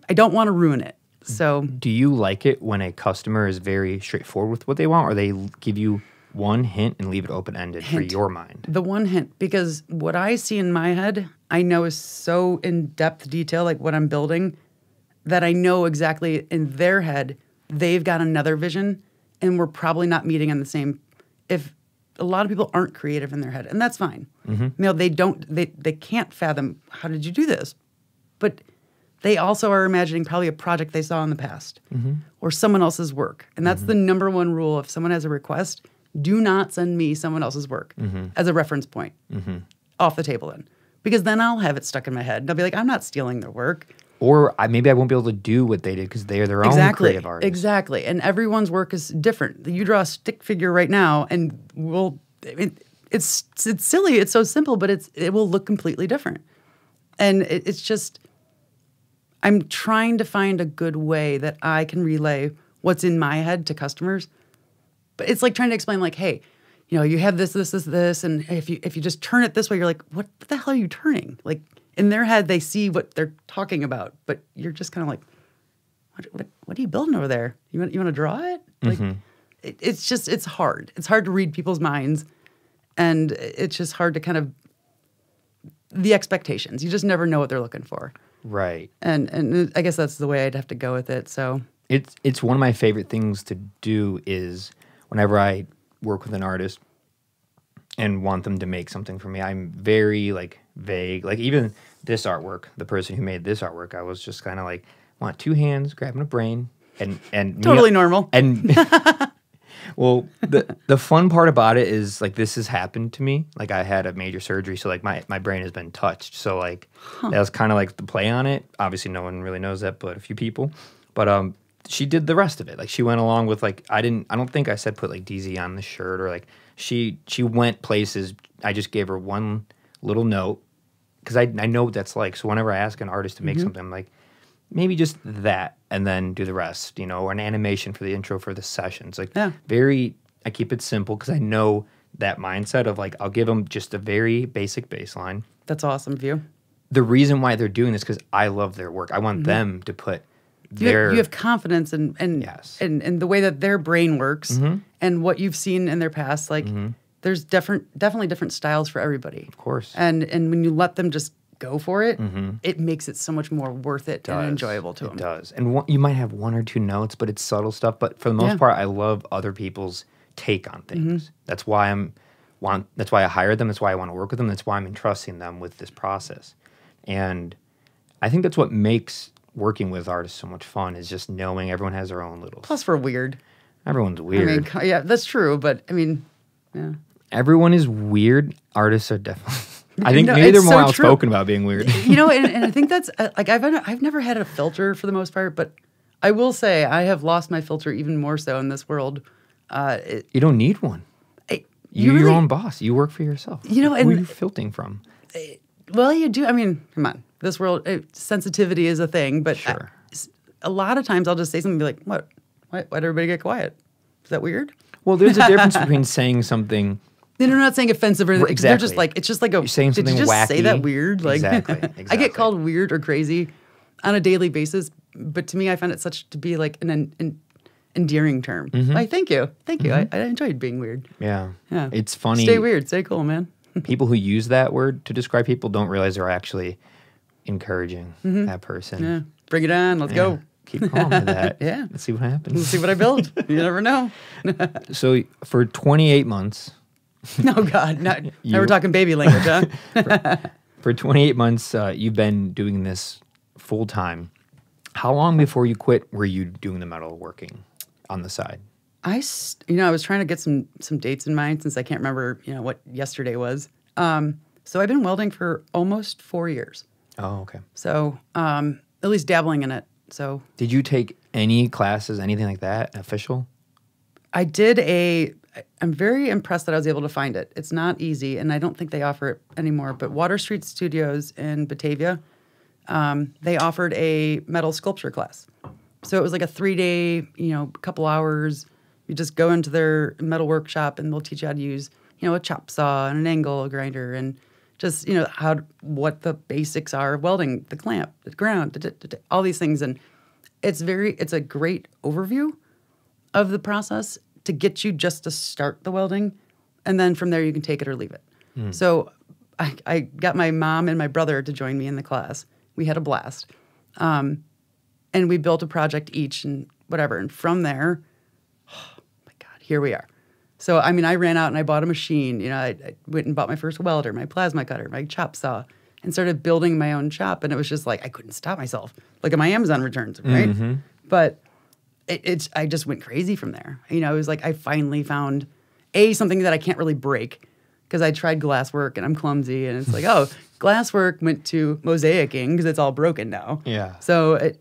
I don't want to ruin it. So do you like it when a customer is very straightforward with what they want or they give you one hint and leave it open-ended for your mind? The one hint, because what I see in my head, I know is so in-depth detail, like what I'm building, that I know exactly in their head, they've got another vision, and we're probably not meeting on the same. If a lot of people aren't creative in their head, and that's fine. They can't fathom, how did you do this? But they also are imagining probably a project they saw in the past or someone else's work. And that's the number one rule. If someone has a request, do not send me someone else's work as a reference point off the table then. Because then I'll have it stuck in my head. And I'll be like, I'm not stealing their work. Or maybe I won't be able to do what they did because they are their own creative artists. Exactly. And everyone's work is different. You draw a stick figure right now and it's silly. It's so simple, but it will look completely different. And it's just, I'm trying to find a good way that I can relay what's in my head to customers. But it's like trying to explain like, hey, you have this, and if you just turn it this way, you're like, what the hell are you turning? Like, in their head, they see what they're talking about, but you're just kind of like, what are you building over there? You want to draw it? Like, it's hard. It's hard to read people's minds, and it's just hard to kind of the expectations. You just never know what they're looking for, right? And I guess that's the way I'd have to go with it. So it's one of my favorite things to do is whenever I work with an artist and want them to make something for me, I'm very like vague. Like even this artwork, the person who made this artwork, I was just kind of like, want two hands, grabbing a brain, and totally normal. And well, the fun part about it is like this has happened to me. Like I had a major surgery, so like my brain has been touched. So like that was kind of like the play on it. Obviously, no one really knows that, but a few people. But she did the rest of it. Like she went along with like I don't think I said put like DZ on the shirt or like she went places. I just gave her one little note because I know what that's like. So whenever I ask an artist to make something, I'm like, maybe just that and then do the rest, or an animation for the intro for the sessions. Like I keep it simple because I know that mindset of like, I'll give them just a very basic baseline. That's awesome of you. The reason why they're doing this because I love their work. I want them to put their... You have confidence in yes. in the way that their brain works and what you've seen in their past. Like there's definitely different styles for everybody. Of course. And when you let them just go for it, it makes it so much more worth it and enjoyable to them. It does. And you might have one or two notes, but it's subtle stuff. But for the most part, I love other people's take on things. That's why that's why I hired them. That's why I want to work with them. That's why I'm entrusting them with this process. And I think that's what makes working with artists so much fun, is just knowing everyone has their own little... Plus, we're weird. Everyone's weird. I mean, yeah, that's true. But, I mean, yeah. Everyone is weird. Artists are definitely... I think maybe they're more outspoken about being weird. And I think that's... like, I've never had a filter for the most part, but I will say I have lost my filter even more so in this world. You don't need one. You're your own boss. You work for yourself. Who are you filtering from? Well, you do. I mean, come on. This world, sensitivity is a thing, but sure. A lot of times I'll just say something and be like, what? Why'd everybody get quiet? Is that weird? Well, there's a difference between saying something... They're not saying offensive or anything. Exactly. They're just like, it's just like a... You're saying something did you just wacky. say that weird? Like, exactly. I get called weird or crazy on a daily basis, but to me, I find it such to be like an endearing term. Like, thank you. Thank you. I enjoyed being weird. Yeah. Yeah. It's funny. Stay weird. Stay cool, man. People who use that word to describe people don't realize they're actually encouraging that person. Yeah. Bring it on. Let's go. Keep calling with that. Yeah. Let's see what happens. Let's see what I build. You never know. So for 28 months... Oh, God. Now we're talking baby language, huh? For 28 months, you've been doing this full time. How long before you quit were you doing the metal working on the side? I was trying to get some dates in mind since I can't remember, what yesterday was. So I've been welding for almost 4 years. Oh, okay. So at least dabbling in it. So did you take any classes, anything like that, official? I did I'm very impressed that I was able to find it. It's not easy, and I don't think they offer it anymore. But Water Street Studios in Batavia, they offered a metal sculpture class. So it was like a 3-day, couple hours. You just go into their metal workshop, and they'll teach you how to use, a chop saw and an angle grinder, and just what the basics are of welding, the clamp, the ground, all these things. And it's a great overview of the process to get you just to start the welding, and then from there you can take it or leave it. So I got my mom and my brother to join me in the class. We had a blast. And we built a project each and whatever. And from there, oh my God, here we are. So, I mean, I ran out and I bought a machine. I went and bought my first welder, my plasma cutter, my chop saw, and started building my own shop. And it was just like, I couldn't stop myself. Look at my Amazon returns, right? But I just went crazy from there. It was like I finally found something that I can't really break, because I tried glass work and I'm clumsy, and it's like, oh, glass work went to mosaicing because it's all broken now. Yeah. So, it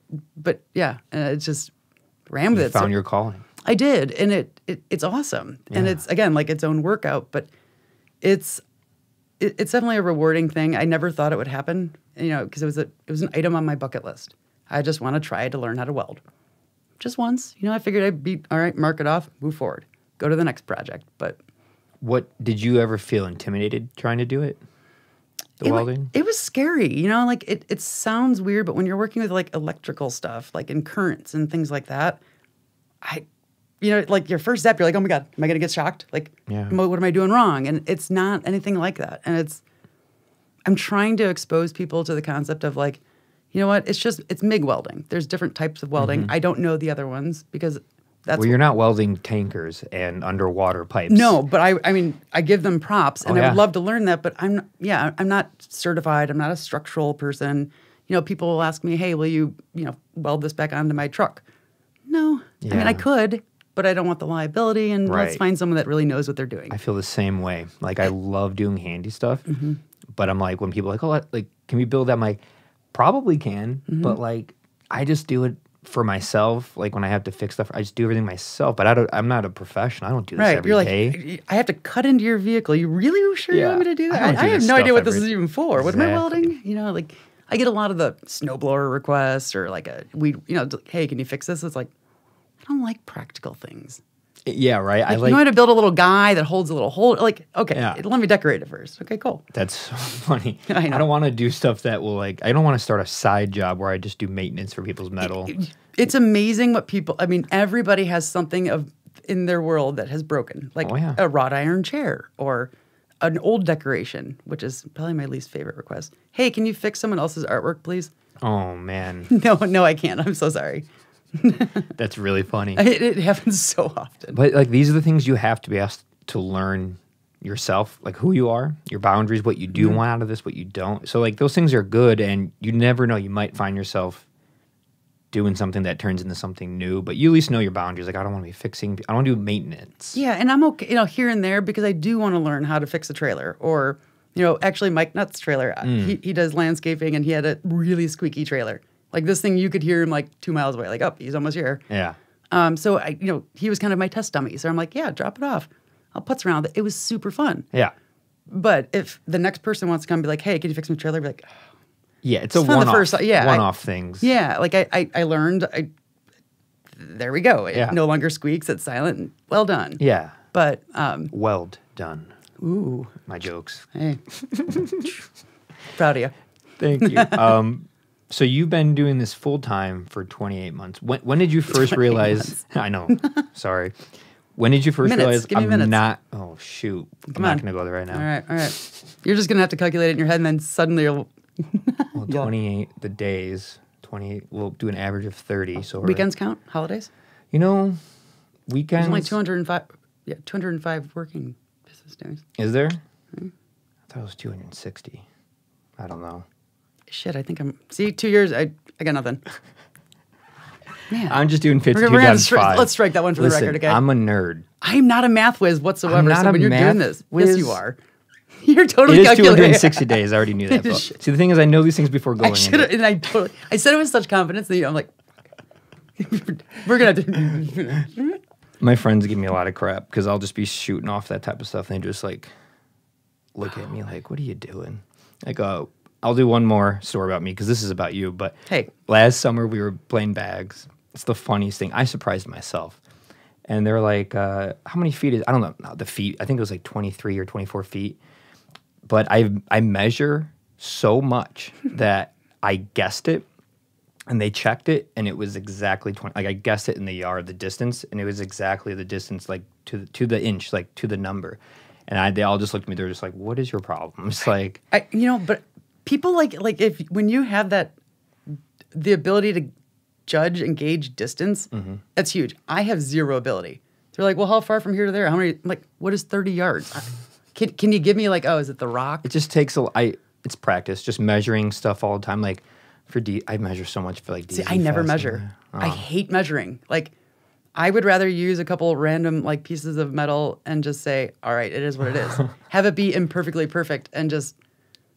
just ran with it. Found your calling. I did, and it's awesome, and it's again like its own workout, but it's definitely a rewarding thing. I never thought it would happen, because it was an item on my bucket list. I just want to try to learn how to weld. Just once, I figured I'd be all right, mark it off, move forward, go to the next project. But what did you ever feel intimidated trying to do it? The welding? It was scary, like it sounds weird, but when you're working with like electrical stuff, like in currents and things like that, like your first step, you're like, oh my God, am I gonna get shocked? Like, what am I doing wrong? And it's not anything like that. And I'm trying to expose people to the concept of like, you know what? It's MIG welding. There's different types of welding. I don't know the other ones because that's... Well, you're not welding tankers and underwater pipes. No, but I give them props, and I would love to learn that, but I'm not certified. I'm not a structural person. People will ask me, hey, will you, weld this back onto my truck? No. Yeah. I mean, I could, but I don't want the liability, and let's find someone that really knows what they're doing. I feel the same way. Like, I love doing handy stuff, but I'm like, when people are like, oh, can we build that? I'm like, probably can, but like I just do it for myself. Like when I have to fix stuff, I just do everything myself. But I'm not a professional. I don't do this every day. I have to cut into your vehicle. You really sure you want me to do that? I have no idea what this is even for. What am I welding? Like I get a lot of the snowblower requests or like hey, can you fix this? It's like, I don't like practical things. Yeah, right. Like, you want to build a little guy that holds a little hole. Like, okay, let me decorate it first. Okay, cool. That's so funny. I don't want to do stuff that will I don't want to start a side job where I just do maintenance for people's metal. It's amazing what everybody has something of in their world that has broken, like Oh, yeah. a wrought iron chair or an old decoration, which is probably my least favorite request. Hey, can you fix someone else's artwork, please? Oh, man. No, I can't. I'm so sorry. That's really funny. It happens so often. But like these are the things you have to be asked to learn yourself, like who you are, your boundaries, what you do want out of this, what you don't. So like those things are good, and you never know. You might find yourself doing something that turns into something new, but you at least know your boundaries. Like I don't want to be fixing. I don't want to do maintenance. Yeah, and I'm okay, here and there because I do want to learn how to fix a trailer or, actually Mike Nutt's trailer. He does landscaping and he had a really squeaky trailer. Like this thing, you could hear him like 2 miles away. Like, oh, he's almost here. Yeah. So he was kind of my test dummy. So I'm like, yeah, drop it off. I'll putz around with it. It was super fun. Yeah. But if the next person wants to come and be like, hey, can you fix my trailer? I'd be like, oh. Yeah, it's a one-off. Yeah, one-off things. Yeah, like I learned. There we go. It Yeah. no longer squeaks. It's silent. And well done. Yeah. But Well done. ooh, My jokes. hey, proud of you. Thank you. So you've been doing this full time for 28 months. When did you first realize? I know. Sorry. When did you first Minutes. realize Give me I'm minutes. not? Oh shoot! I'm not on. going to go there right now. All right. You're just gonna have to calculate it in your head, and then suddenly you'll. Well, 28 the days. 28. We'll do an average of 30. So Weekends count? Holidays? weekends. There's only 205. Yeah, 205 working business days. Is there? I thought it was 260. I don't know. Shit, I think I'm. See, 2 years. I got nothing. Man, I'm just doing 52 we're gonna times 5. let's strike that one for Listen, the record, okay? I'm a nerd. I'm not a math whiz whatsoever. I'm not so a when you're math doing this, whiz. yes, you are. You're totally It is calculating. 260 days. I already knew that. But see, the thing is, I know these things before going I should have, in. and I said it with such confidence that I'm like, we're gonna have to. My friends give me a lot of crap because I'll just be shooting off that type of stuff, and they just like look at me like, "What are you doing?" Like, I'll do one more story about me because this is about you. But Hey. last summer we were playing bags. It's the funniest thing. I surprised myself, and they're like, "How many feet is?" I don't know. No, the feet. I think it was like 23 or 24 feet. But I measure so much that I guessed it, and they checked it, and it was exactly 20. Like I guessed it in the yard, the distance, and it was exactly the distance, like to the inch, like to the number. And they all just looked at me. They're just like, "What is your problem?" It's like, But people like if when you have the ability to judge and gauge distance, that's huge. I have zero ability. They're like, well, how far from here to there? How many? I'm like, what is 30 yards? Can you give me like, oh, is it the rock? it just takes it's practice, just measuring stuff all the time. Like I measure so much for like See, DZ I never Fest. measure. Oh. I hate measuring. Like, I would rather use a couple random like pieces of metal and just say, all right, it is what it is. Have it be imperfectly perfect and just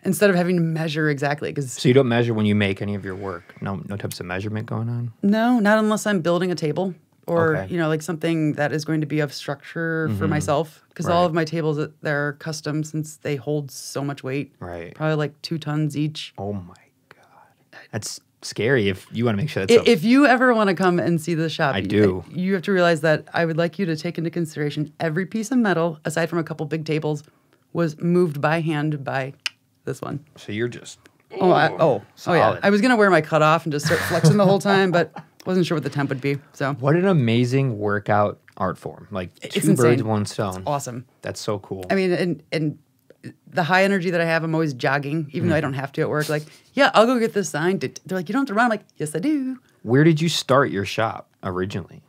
instead of having to measure exactly. Because So you don't measure when you make any of your work? No types of measurement going on? no, not unless I'm building a table or Okay. like something that is going to be of structure for myself. Because all Right. of my tables they're custom since they hold so much weight. Right. Probably like 2 tons each. Oh my God. That's scary if you want to make sure that's If you ever want to come and see the shop, I do. You have to realize that I would like you to take into consideration every piece of metal, aside from a couple big tables, was moved by hand by this one. So you're just Oh yeah. solid. I was gonna wear my cutoff and just start flexing the whole time, but wasn't sure what the temp would be. So What an amazing workout art form. Like It's two birds, insane. one stone. awesome. That's so cool. I mean, and the high energy that I have, I'm always jogging, even though I don't have to at work. Like, yeah, I'll go get this sign. They're like, you don't have to run. I'm like, yes, I do. Where did you start your shop originally?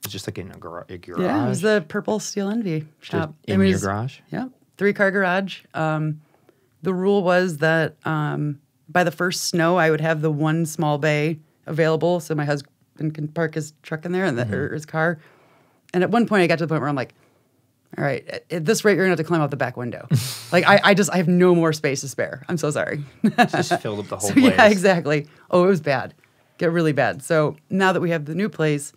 It's just like in a garage. Yeah, it was the Purple Steel Envy shop. in It your was- garage? Yeah, 3-car garage. The rule was that by the first snow, I would have the one small bay available, so my husband can park his truck in there and or his car. And at one point, I got to the point where I'm like, all right, at this rate, you're gonna have to climb out the back window. Like I have no more space to spare. I'm so sorry. Just filled up the whole So, place. yeah, exactly. Oh, it was bad. Get really bad. So now that we have the new place,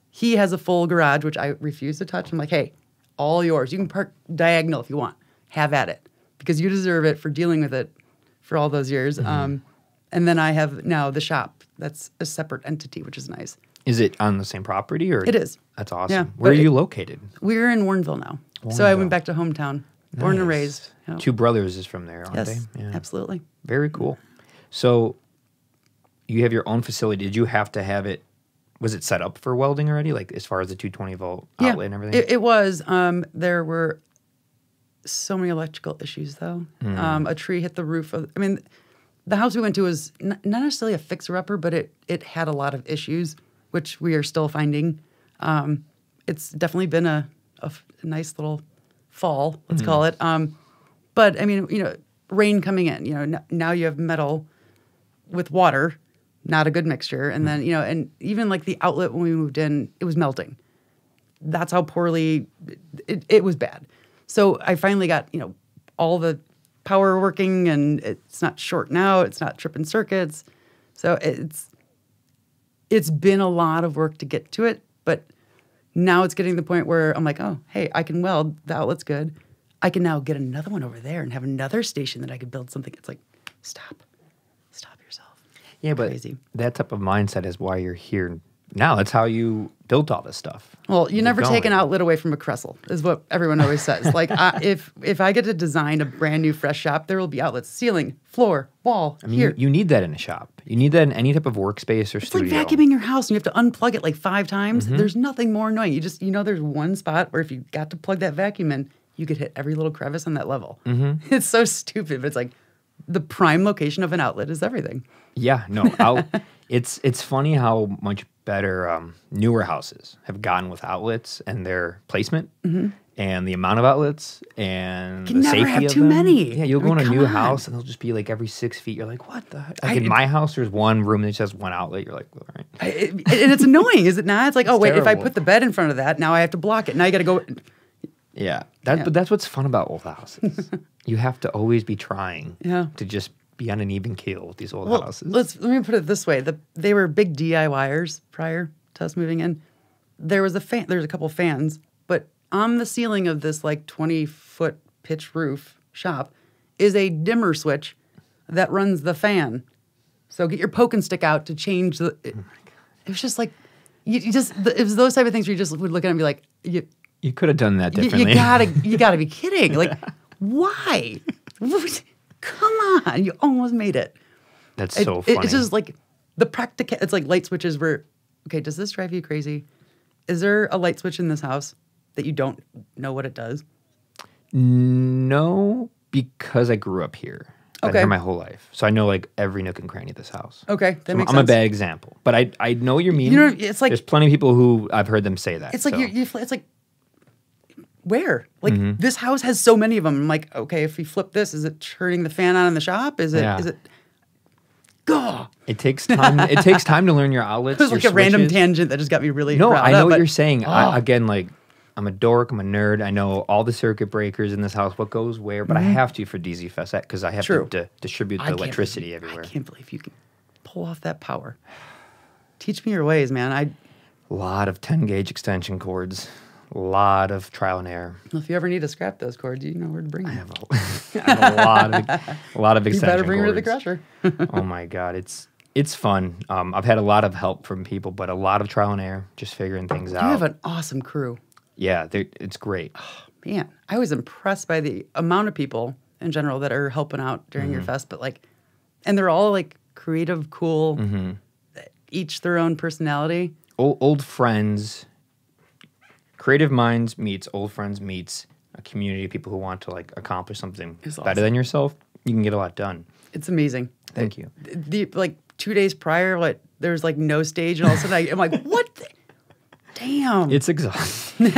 he has a full garage, which I refuse to touch. I'm like, hey, all yours. You can park diagonal if you want. Have at it. Because you deserve it for dealing with it for all those years. And then I have now the shop. That's a separate entity, which is nice. Is it on the same property or? It is. That's awesome. Yeah, Where are but you located? We're in Warrenville now. So I Warrenville. went back to hometown. Born and Nice. raised. Yeah. Two Brothers is from there, aren't Yes, they? Yeah. absolutely. Very cool. So you have your own facility. Did you have to have it was it set up for welding already? Like as far as the 220 volt outlet and everything? It was. There were so many electrical issues though. A tree hit the roof of, I mean, the house we went to was not necessarily a fixer-upper, but it had a lot of issues, which we are still finding. It's definitely been a nice little fall, let's call it. But I mean, rain coming in, now you have metal with water, not a good mixture. And then, and even like the outlet when we moved in, it was melting. That's how poorly, it was bad. So I finally got, all the power working, and it's not shorting out, it's not tripping circuits. So it's been a lot of work to get to it, but now it's getting to the point where I'm like, oh, hey, I can weld, the outlet's good. I can now get another one over there and have another station that I could build something. It's like, stop yourself. Yeah, but Crazy. That type of mindset is why you're here now. That's how you built all this stuff. Well, you never take an outlet away from a Kresl, is what everyone always says. Like, if I get to design a brand new fresh shop, there will be outlets, ceiling, floor, wall, I mean, here. you need that in a shop. You need that in any type of workspace or It's studio. like vacuuming your house and you have to unplug it like 5 times. There's nothing more annoying. You just, there's one spot where if you got to plug that vacuum in, you could hit every little crevice on that level. It's so stupid, but it's like the prime location of an outlet is everything. Yeah, no. It's funny how much better newer houses have gotten with outlets and their placement and the amount of outlets and You can the never safety have of too them. many. Yeah, you'll I go in mean, a new come house and they'll just be like every 6 feet. You're like, what the heck? Like in my house, there's one room that just has one outlet. You're like, all right. And it's annoying, is it not? It's like, oh, wait, if I terrible. put the bed in front of that, now I have to block it. Now you got to go. Yeah, but that's what's fun about old houses. You have to always be trying to just be on an even keel with these old houses. Let me put it this way: they were big DIYers prior to us moving in. There was a couple fans, but on the ceiling of this like 20-foot pitch roof shop is a dimmer switch that runs the fan. So get your poke and stick out to change the. It was just like it was those type of things where you just would look at it and be like, You could have done that differently. you gotta be kidding! Like, why? Come on, you almost made it. That's so funny. It's just like the practical. It's like light switches where, okay, does this drive you crazy? Is there a light switch in this house that you don't know what it does? No, because I grew up here. I've been Okay. here my whole life. So I know like every nook and cranny of this house. Okay, that makes I'm a sense. bad example. But I know what you mean. It's like There's plenty of people who I've heard them say that. it's like so. it's like where? Like this house has so many of them. I'm like, okay, if we flip this, is it turning the fan on in the shop? Is it? Yeah. Is it? Go. It takes time. It takes time to learn your outlets. It was like your a random switches. tangent that just got me really. No, riled I know up, what but- you're saying. Oh. Again, like I'm a dork. I'm a nerd. I know all the circuit breakers in this house, what goes where, but I have to for DZ Fest because I have True. to distribute the electricity everywhere. I can't believe you can pull off that power. Teach me your ways, man. A lot of 10 gauge extension cords. A lot of trial and error. If you ever need to scrap those cords, you know where to bring them. I have a lot of You extension better bring her to the cords. crusher. Oh my god, it's fun. I've had a lot of help from people, but a lot of trial and error, just figuring things out. You have an awesome crew. Yeah, it's great. Man, I was impressed by the amount of people in general that are helping out during your fest, but and they're all like creative, cool, each their own personality. Old friends, creative minds meets old friends meets a community of people who want to like accomplish something It's better awesome. than yourself. You can get a lot done. It's amazing. Thank you. The 2 days prior, there's I'm like, what? The? Damn. It's exhausting.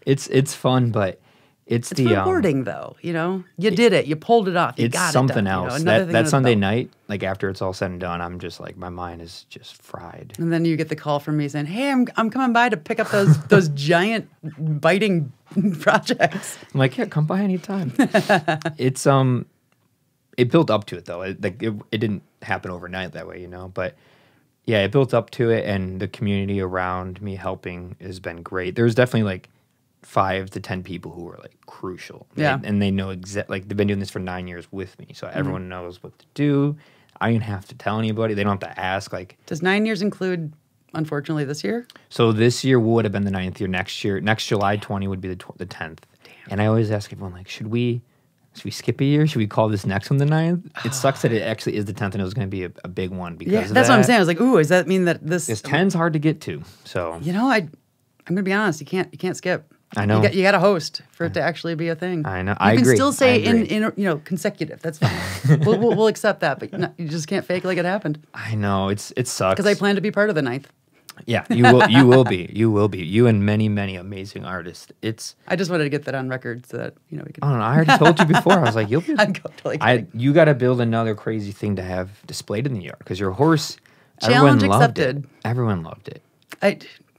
it's fun, but it's It's rewarding though. You did it. You pulled it off. You it's got something it done, else. another thing That under the Sunday belt. night, like after it's all said and done, I'm just like my mind is just fried. And then you get the call from me saying, "Hey, I'm coming by to pick up those giant biting projects." I'm like, yeah, come by anytime. It's it built up to it though. It didn't happen overnight that way, But yeah, it built up to it, and the community around me helping has been great. There's definitely 5 to 10 people who are crucial. Yeah. And they know they've been doing this for 9 years with me, so everyone knows what to do. I didn't have to tell anybody. They don't have to ask. Does 9 years include, unfortunately, this year? So this year would have been the 9th year. Next July 20 would be the 10th. Damn. And I always ask everyone, should we Should we skip a year? Should we call this next one the 9th? It sucks that it actually is the 10th and it was going to be a big one because Yeah, of that's that. what I'm saying. I was like, ooh, does that mean that this? This 10's hard to get to. So You know, I'm gonna be honest. You can't skip. I know. You got to host for it to actually be a thing. I know. You I can agree. still say I agree. in consecutive. That's fine. we'll accept that, but you just can't fake like it happened. I know it sucks Because I plan to be part of the 9th. Yeah, you will. You will be. You will be. You and many, many amazing artists. I just wanted to get that on record so that we can. I don't know. I already told you before. I was like, you'll be. I'm totally kidding. You got to build another crazy thing to have displayed in the yard because your horse. Challenge everyone loved accepted. It. Everyone loved it.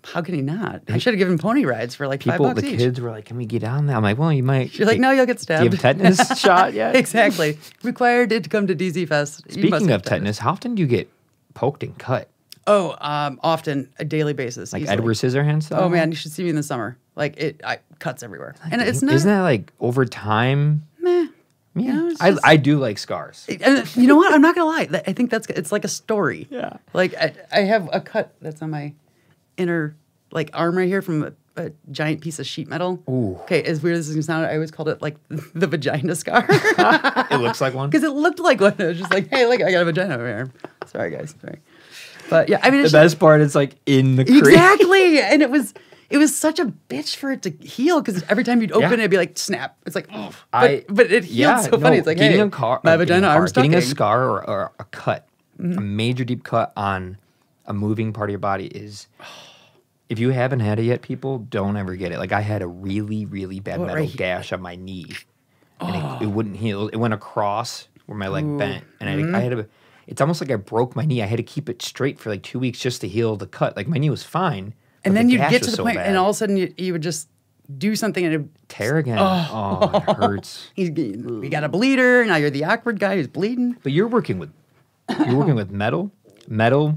How can he not? I should have given pony rides for like People, $5 the each. kids were like, "Can we get on that?" I'm like, "Well, you might." You're like, no, you'll get Do you have stabbed. a tetanus shot yet? Exactly. Required to come to DZ Fest. You must Speaking have of tetanus, how often do you get poked and cut? Oh, often, a daily basis. Like easily. Edward Scissorhands style? Oh man, you should see me in the summer. Like cuts everywhere, and it's not. Isn't that like over time? Meh. Yeah, know, it's I do like scars. And you know what? I'm not gonna lie. I think it's like a story. Yeah. Like I have a cut that's on my inner like arm right here from a giant piece of sheet metal. Ooh. Okay, as weird as this can sound, I always called it like the vagina scar It looks like one. because it looked like one. It was just like, hey, look, I got a vagina over here. Sorry, guys. Sorry. But yeah, I mean, The it's best part is like in the crease. exactly, and it was such a bitch for it to heal because every time you'd open it, it'd be like snap. It's like, oh, but it healed so funny. It's like, getting hey, my vagina arm's getting a tucking. scar or a cut, a major deep cut on a moving part of your body is. If you haven't had it yet, people don't ever get it. Like I had a really, really bad metal right here? gash on my knee, and it wouldn't heal. It went across where my leg bent, and I had to. It's almost like I broke my knee. I had to keep it straight for like 2 weeks just to heal the cut. Like my knee was fine, but And then the you'd gash get to was the so point, bad. and all of a sudden you would just do something, and it'd, tear again. Oh, it hurts. you got a bleeder. Now you're the awkward guy who's bleeding. But you're working with metal. Metal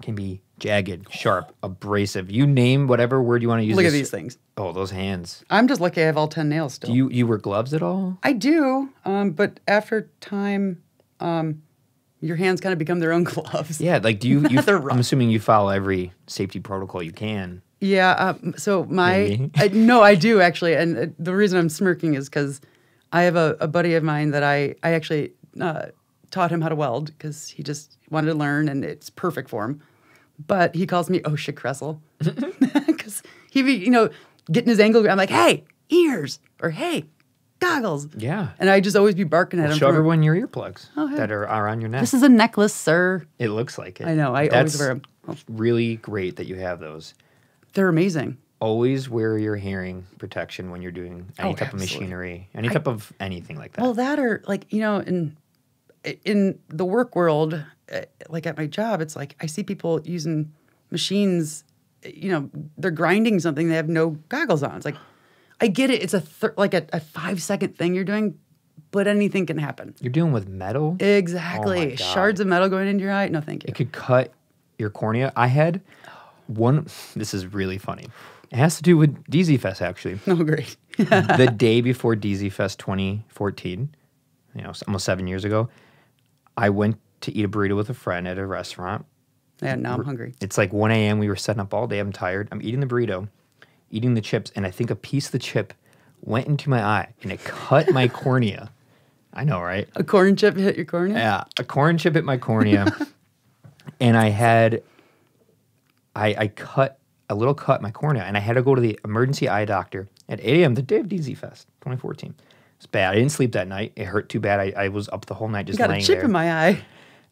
can be jagged, sharp, abrasive. You name whatever word you want to use. Look at these things. Oh, those hands. I'm just lucky I have all 10 nails still. Do you wear gloves at all? I do, but after time, your hands kind of become their own gloves. Yeah, like do you They're rough. I'm assuming you follow every safety protocol you can. Yeah. So Maybe. no, I do actually, and the reason I'm smirking is because I have a buddy of mine that I actually taught him how to weld because he just wanted to learn, and it's perfect for him. But he calls me OSHA Kresl because he be getting his angle. I'm like, hey, ears, or hey, goggles. Yeah. And I just always be barking at him. Show from- everyone your earplugs hey. that are on your neck. This is a necklace, sir. It looks like it. I know. I always wear them. Really great that you have those. They're amazing. Always wear your hearing protection when you're doing any type of absolutely. machinery, any type of anything like that. Well, that or like in the work world, like at my job, it's like I see people using machines. They're grinding something. They have no goggles on. It's like I get it. It's a 5-second thing you're doing, but anything can happen. You're dealing with metal. Exactly. Oh my God. Shards of metal going into your eye. No, thank you. It could cut your cornea. I had one. This is really funny. It has to do with DZ Fest actually. Oh, great. The day before DZ Fest 2014, almost 7 years ago, I went to eat a burrito with a friend at a restaurant. Yeah, now I'm hungry. It's like 1 a.m. We were setting up all day. I'm tired. I'm eating the burrito, eating the chips, and I think a piece of the chip went into my eye, and it cut my cornea. I know, right? A corn chip hit your cornea? Yeah, a corn chip hit my cornea, and I cut a little cut in my cornea, and I had to go to the emergency eye doctor at 8 a.m. the day of DZ Fest 2014. It's bad. I didn't sleep that night. It hurt too bad. I was up the whole night just Got laying a chip there. in my eye.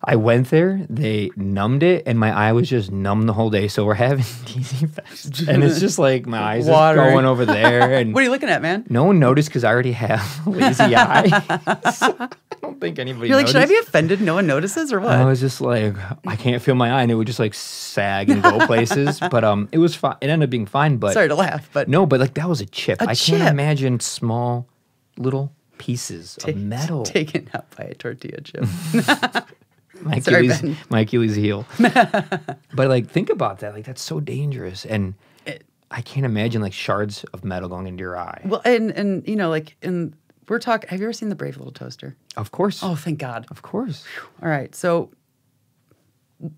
I went there, they numbed it, and my eye was just numb the whole day. So we're having DZ Fest. And it's just like my eyes just Watering. going over there. And What are you looking at, man? no one noticed because I already have a lazy eye. So I don't think anybody You're like, noticed. should I be offended no one notices or what? I was just like, I can't feel my eye. And it would just like sag and go places. But it was fine. It ended up being fine. But Sorry to laugh, but no, but like that was a chip. I chip. can't imagine small little pieces of metal. taken out by a tortilla chip. My Sorry, Achilles, Ben. my Achilles heel. But like, think about that. Like, that's so dangerous, and I can't imagine like shards of metal going into your eye. Well, and like we're talking. Have you ever seen the Brave Little Toaster? Of course. Oh, thank God. Of course. All right, so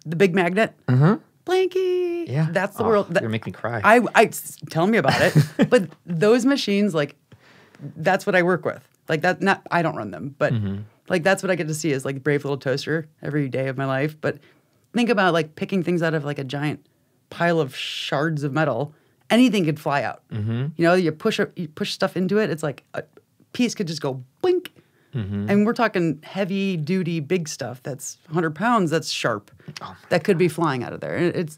the big magnet, Blanky. Yeah. that's the Oh, world. You're gonna make me cry. I tell me about it. But those machines, like, that's what I work with. Like that, not, I don't run them, but like that's what I get to see is like brave little toaster every day of my life. But think about like picking things out of like a giant pile of shards of metal. Anything could fly out. You know, you push stuff into it. It's like a piece could just go blink. And we're talking heavy duty, big stuff that's 100 pounds. That's sharp. That could be flying out of there. And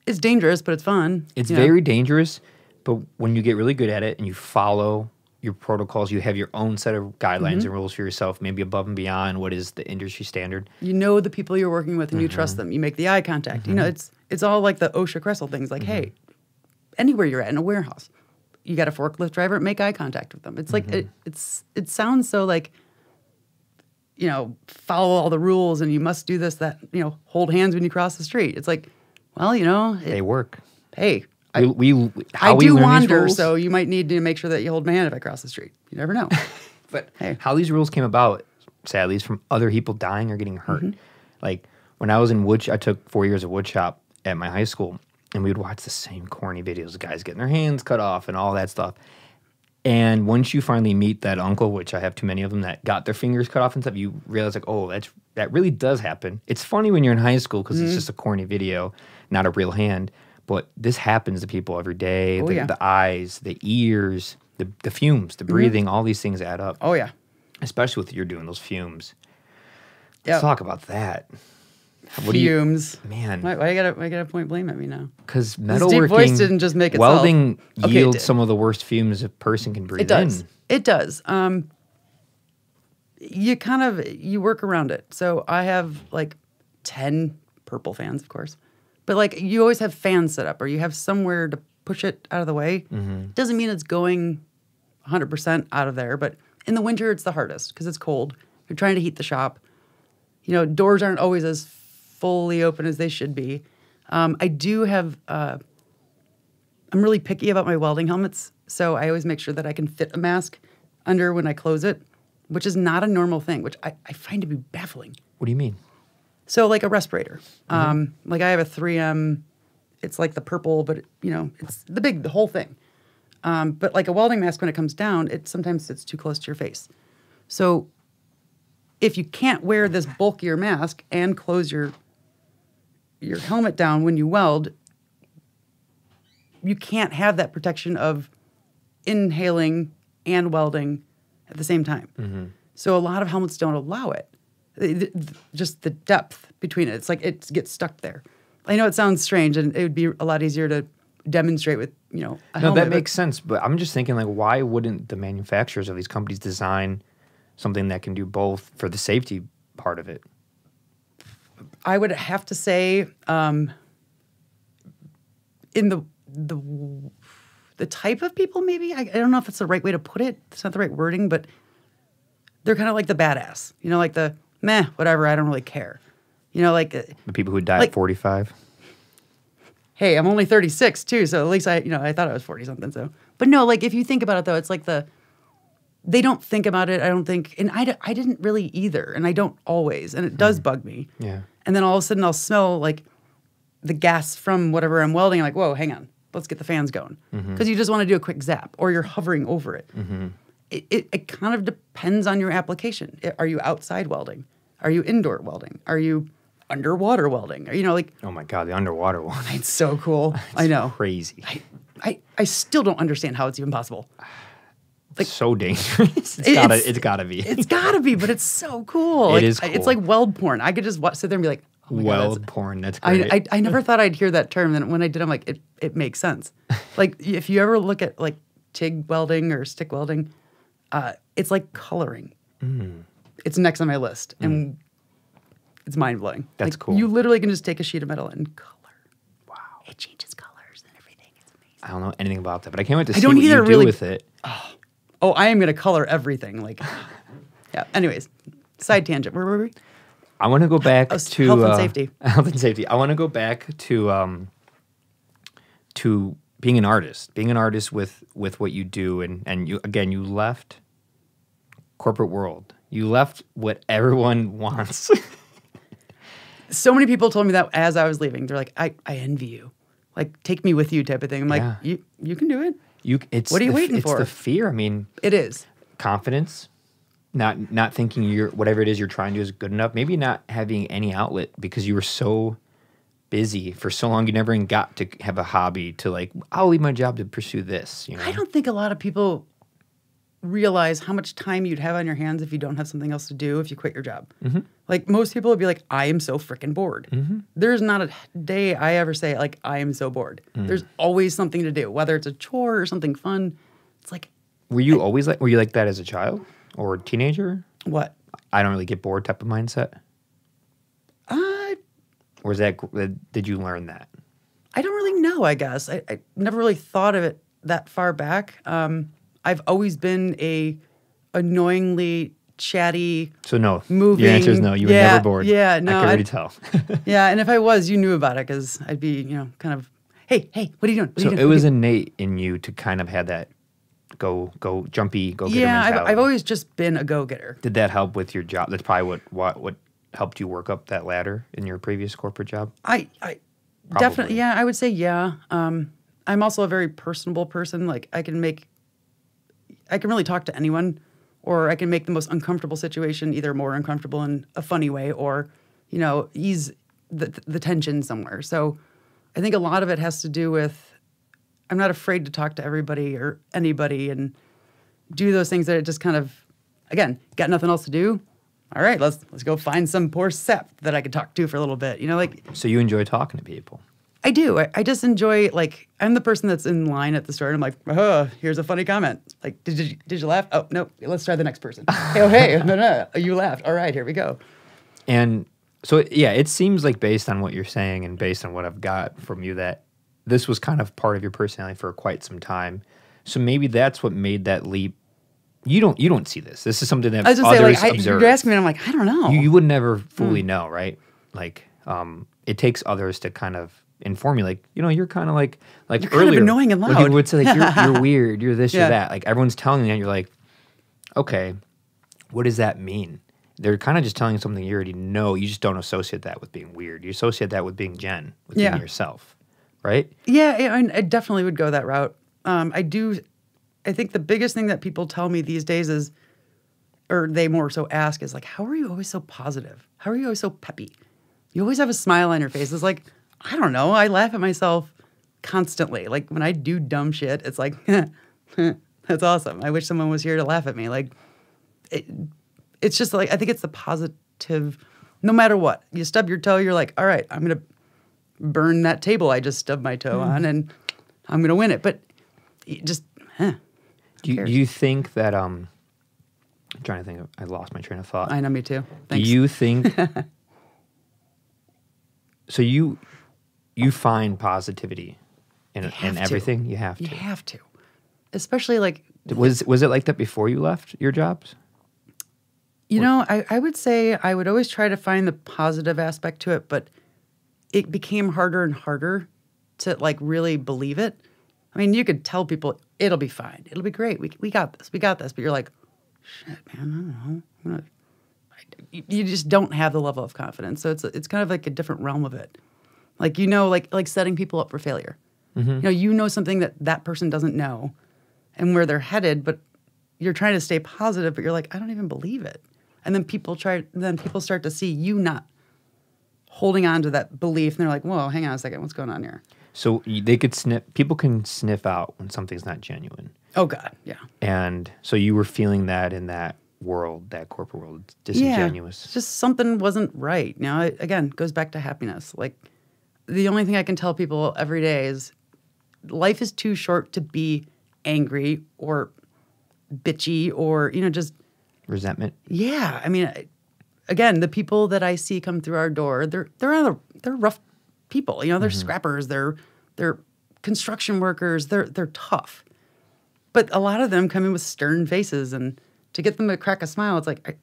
it's dangerous, but it's fun. It's very dangerous, but when you get really good at it and you follow your protocols, you have your own set of guidelines and rules for yourself, maybe above and beyond what is the industry standard. You know the people you're working with and you trust them. You make the eye contact. You know, it's all like the OSHA Kresl things. Like, hey, anywhere you're at in a warehouse, you got a forklift driver, make eye contact with them. It's like it sounds so like, you know, follow all the rules and you must do this, that, you know, hold hands when you cross the street. It's like, well, you know, They work. Hey, I do wander, so you might need to make sure that you hold my hand if I cross the street. You never know. But hey, how these rules came about, sadly, is from other people dying or getting hurt. Like when I was in I took 4 years of wood shop at my high school, and we would watch the same corny videos of guys getting their hands cut off and all that stuff. And once you finally meet that uncle, which I have too many of them, that got their fingers cut off and stuff, you realize like, oh, that really does happen. It's funny when you're in high school because it's just a corny video, not a real hand. But this happens to people every day. The eyes, the ears, the fumes, the breathing, all these things add up. Oh, yeah. Especially with you're doing those fumes. Let's talk about that. Fumes. Man. Why you gotta point blame at me now? Because This deep voice didn't just make itself. Welding Okay, yields some of the worst fumes a person can breathe in. It does. You work around it. So I have like 10 purple fans, of course. But like you always have fans set up or you have somewhere to push it out of the way. Doesn't mean it's going 100% out of there. But in the winter, it's the hardest because it's cold. You're trying to heat the shop. You know, doors aren't always as fully open as they should be. I do have, I'm really picky about my welding helmets. So I always make sure that I can fit a mask under when I close it, which is not a normal thing, which I find to be baffling. What do you mean? So like a respirator. Like I have a 3M, it's like the purple, but you know, it's the whole thing. But like a welding mask, when it comes down, sometimes sits too close to your face. So if you can't wear this bulkier mask and close your helmet down when you weld, you can't have that protection of inhaling and welding at the same time. So a lot of helmets don't allow it. Just the depth between it. It's like it gets stuck there. I know it sounds strange, and it would be a lot easier to demonstrate with, you know, a helmet. No, that makes sense, but I'm just thinking, like, why wouldn't the manufacturers of these companies design something that can do both for the safety part of it? I would have to say in the type of people, maybe. I don't know if it's the right way to put it. It's not the right wording, but they're kind of like the badass. You know, like the meh, whatever, I don't really care. You know, like the people who die at 45. Hey, I'm only 36 too, so at least I thought I was 40 something. So, but no, like if you think about it though, it's like they don't think about it. I don't think, and I didn't really either, and I don't always, and it does bug me. Yeah. And then all of a sudden I'll smell like the gas from whatever I'm welding. I'm like, whoa, hang on, let's get the fans going, because you just want to do a quick zap, or you're hovering over it. It kind of depends on your application. Are you outside welding? Are you indoor welding? Are you underwater welding? Or, you know, like, oh my God, the underwater one. It's so cool. I know. Crazy. I still don't understand how it's even possible. Like, so dangerous. It's gotta be. It's gotta be, but it's so cool. It is cool. It's like weld porn. I could just sit there and be like, oh my weld God, porn. That's great. I never thought I'd hear that term. Then when I did, I'm like, it makes sense. Like if you ever look at like TIG welding or stick welding, it's like coloring. It's next on my list, and it's mind blowing. That's like, cool. You literally can just take a sheet of metal and color. Wow. It changes colors and everything. It's amazing. I don't know anything about that, but I can't wait to see what you do with it. Oh, I am going to color everything. Like, yeah. Anyways, side tangent. Where were we? I want to go back to health and safety. Health and safety. I want to go back to being an artist. Being an artist with what you do, and you left corporate world. You left what everyone wants. So many people told me that as I was leaving. They're like, I envy you. Like, take me with you type of thing. I'm like, you can do it. What are you waiting for? It's the fear. I mean, it is. confidence, not thinking whatever it is you're trying to do is good enough. Maybe not having any outlet because you were so busy for so long, you never even got to have a hobby to like, I'll leave my job to pursue this. You know? I don't think a lot of people realize how much time you'd have on your hands if you don't have something else to do if you quit your job. Mm-hmm. Like most people would be like, I am so freaking bored. Mm-hmm. There's not a day I ever say like, I am so bored. Mm. There's always something to do, whether it's a chore or something fun. It's like, were you like that as a child or a teenager? What? I don't really get bored type of mindset. Or is that, did you learn that? I don't really know, I guess. I never really thought of it that far back. I've always been a annoyingly chatty, So no, moving. your answer is no. You were never bored. Yeah, no. I can already tell. Yeah, and if I was, you knew about it because I'd be, kind of, hey, what are you doing? What are So you doing? it was innate in you to kind of have that go jumpy, go getter Yeah, mentality. I've always just been a go-getter. Did that help with your job? That's probably what helped you work up that ladder in your previous corporate job? I definitely, yeah, I would say yeah. I'm also a very personable person. Like I can really talk to anyone, or I can make the most uncomfortable situation either more uncomfortable in a funny way, or ease the tension somewhere. So I think a lot of it has to do with I'm not afraid to talk to everybody or anybody and do those things that it just kind of, again, got nothing else to do. All right, let's go find some poor sap that I could talk to for a little bit. So you enjoy talking to people? I do. I just enjoy, like, I'm the person that's in line at the store, and I'm like, oh, here's a funny comment. Like, did you laugh? Oh, no, let's try the next person. Hey, no, you laughed. All right, here we go. And so, yeah, it seems like based on what you're saying and based on what I've got from you that this was kind of part of your personality for quite some time. So maybe that's what made that leap. You don't see this. This is something that I was just others say, like, observe. you're asking me, and I'm like, I don't know. You would never fully know, right? Like, it takes others to kind of inform you. Like, you're kind of like You're earlier. kind of annoying and when loud. people would say, like, you're weird, you're this, Yeah. you're that. Like, everyone's telling you, and you're like, okay, what does that mean? They're kind of just telling you something you already know. You just don't associate that with being weird. You associate that with being Jen, with being yourself, right? Yeah, I definitely would go that route. I think the biggest thing that people tell me these days is, or they more so ask, is like, how are you always so positive? How are you always so peppy? You always have a smile on your face. It's like, I don't know. I laugh at myself constantly. Like when I do dumb shit, it's like, that's awesome. I wish someone was here to laugh at me. Like, it's just like, I think it's the positive, no matter what. You stub your toe, you're like, all right, I'm going to burn that table I just stubbed my toe on, and I'm going to win it. But just, Do you think that, I'm trying to think, I lost my train of thought. I know, me too. Thanks. Do you think, so you find positivity in everything? You have to. You have to. Especially like... Was it like that before you left your jobs? I would say I would always try to find the positive aspect to it, but it became harder and harder to like really believe it. I mean, you could tell people it'll be fine. It'll be great. We got this. We got this. But you're like, shit, man, I don't know. You just don't have the level of confidence. So it's kind of like a different realm of it. Like, like setting people up for failure. Mm-hmm. You know something that person doesn't know and where they're headed, but you're trying to stay positive, but you're like, I don't even believe it. And then people start to see you not holding on to that belief, and they're like, whoa, hang on a second, what's going on here? So people can sniff out when something's not genuine. Oh, God, yeah. And so you were feeling that in that world, that corporate world, disingenuous. Yeah, just something wasn't right. Now, again, goes back to happiness. Like, the only thing I can tell people every day is life is too short to be angry or bitchy or, just... Resentment. Yeah, I mean, again, the people that I see come through our door, they're rough people. They're scrappers, they're construction workers, they're tough. But a lot of them come in with stern faces, and to get them to crack a smile, it's like,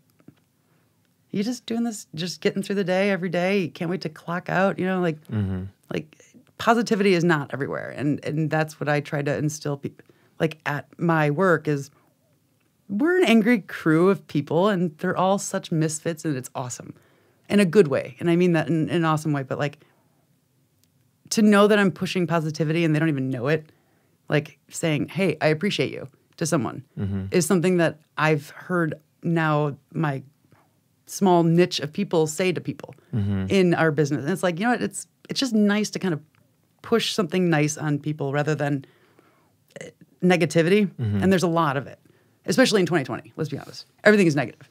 you just doing this, just getting through the day every day. You can't wait to clock out. Like positivity is not everywhere, and that's what I try to instill. Like at my work is. We're an angry crew of people, and they're all such misfits, and it's awesome. In a good way. And I mean that in an awesome way. But, like, to know that I'm pushing positivity and they don't even know it, like saying, hey, I appreciate you. to someone is something that I've heard now my small niche of people say to people in our business. And it's like, you know what, it's just nice to kind of push something nice on people rather than negativity. And there's a lot of it, especially in 2020, let's be honest. Everything is negative.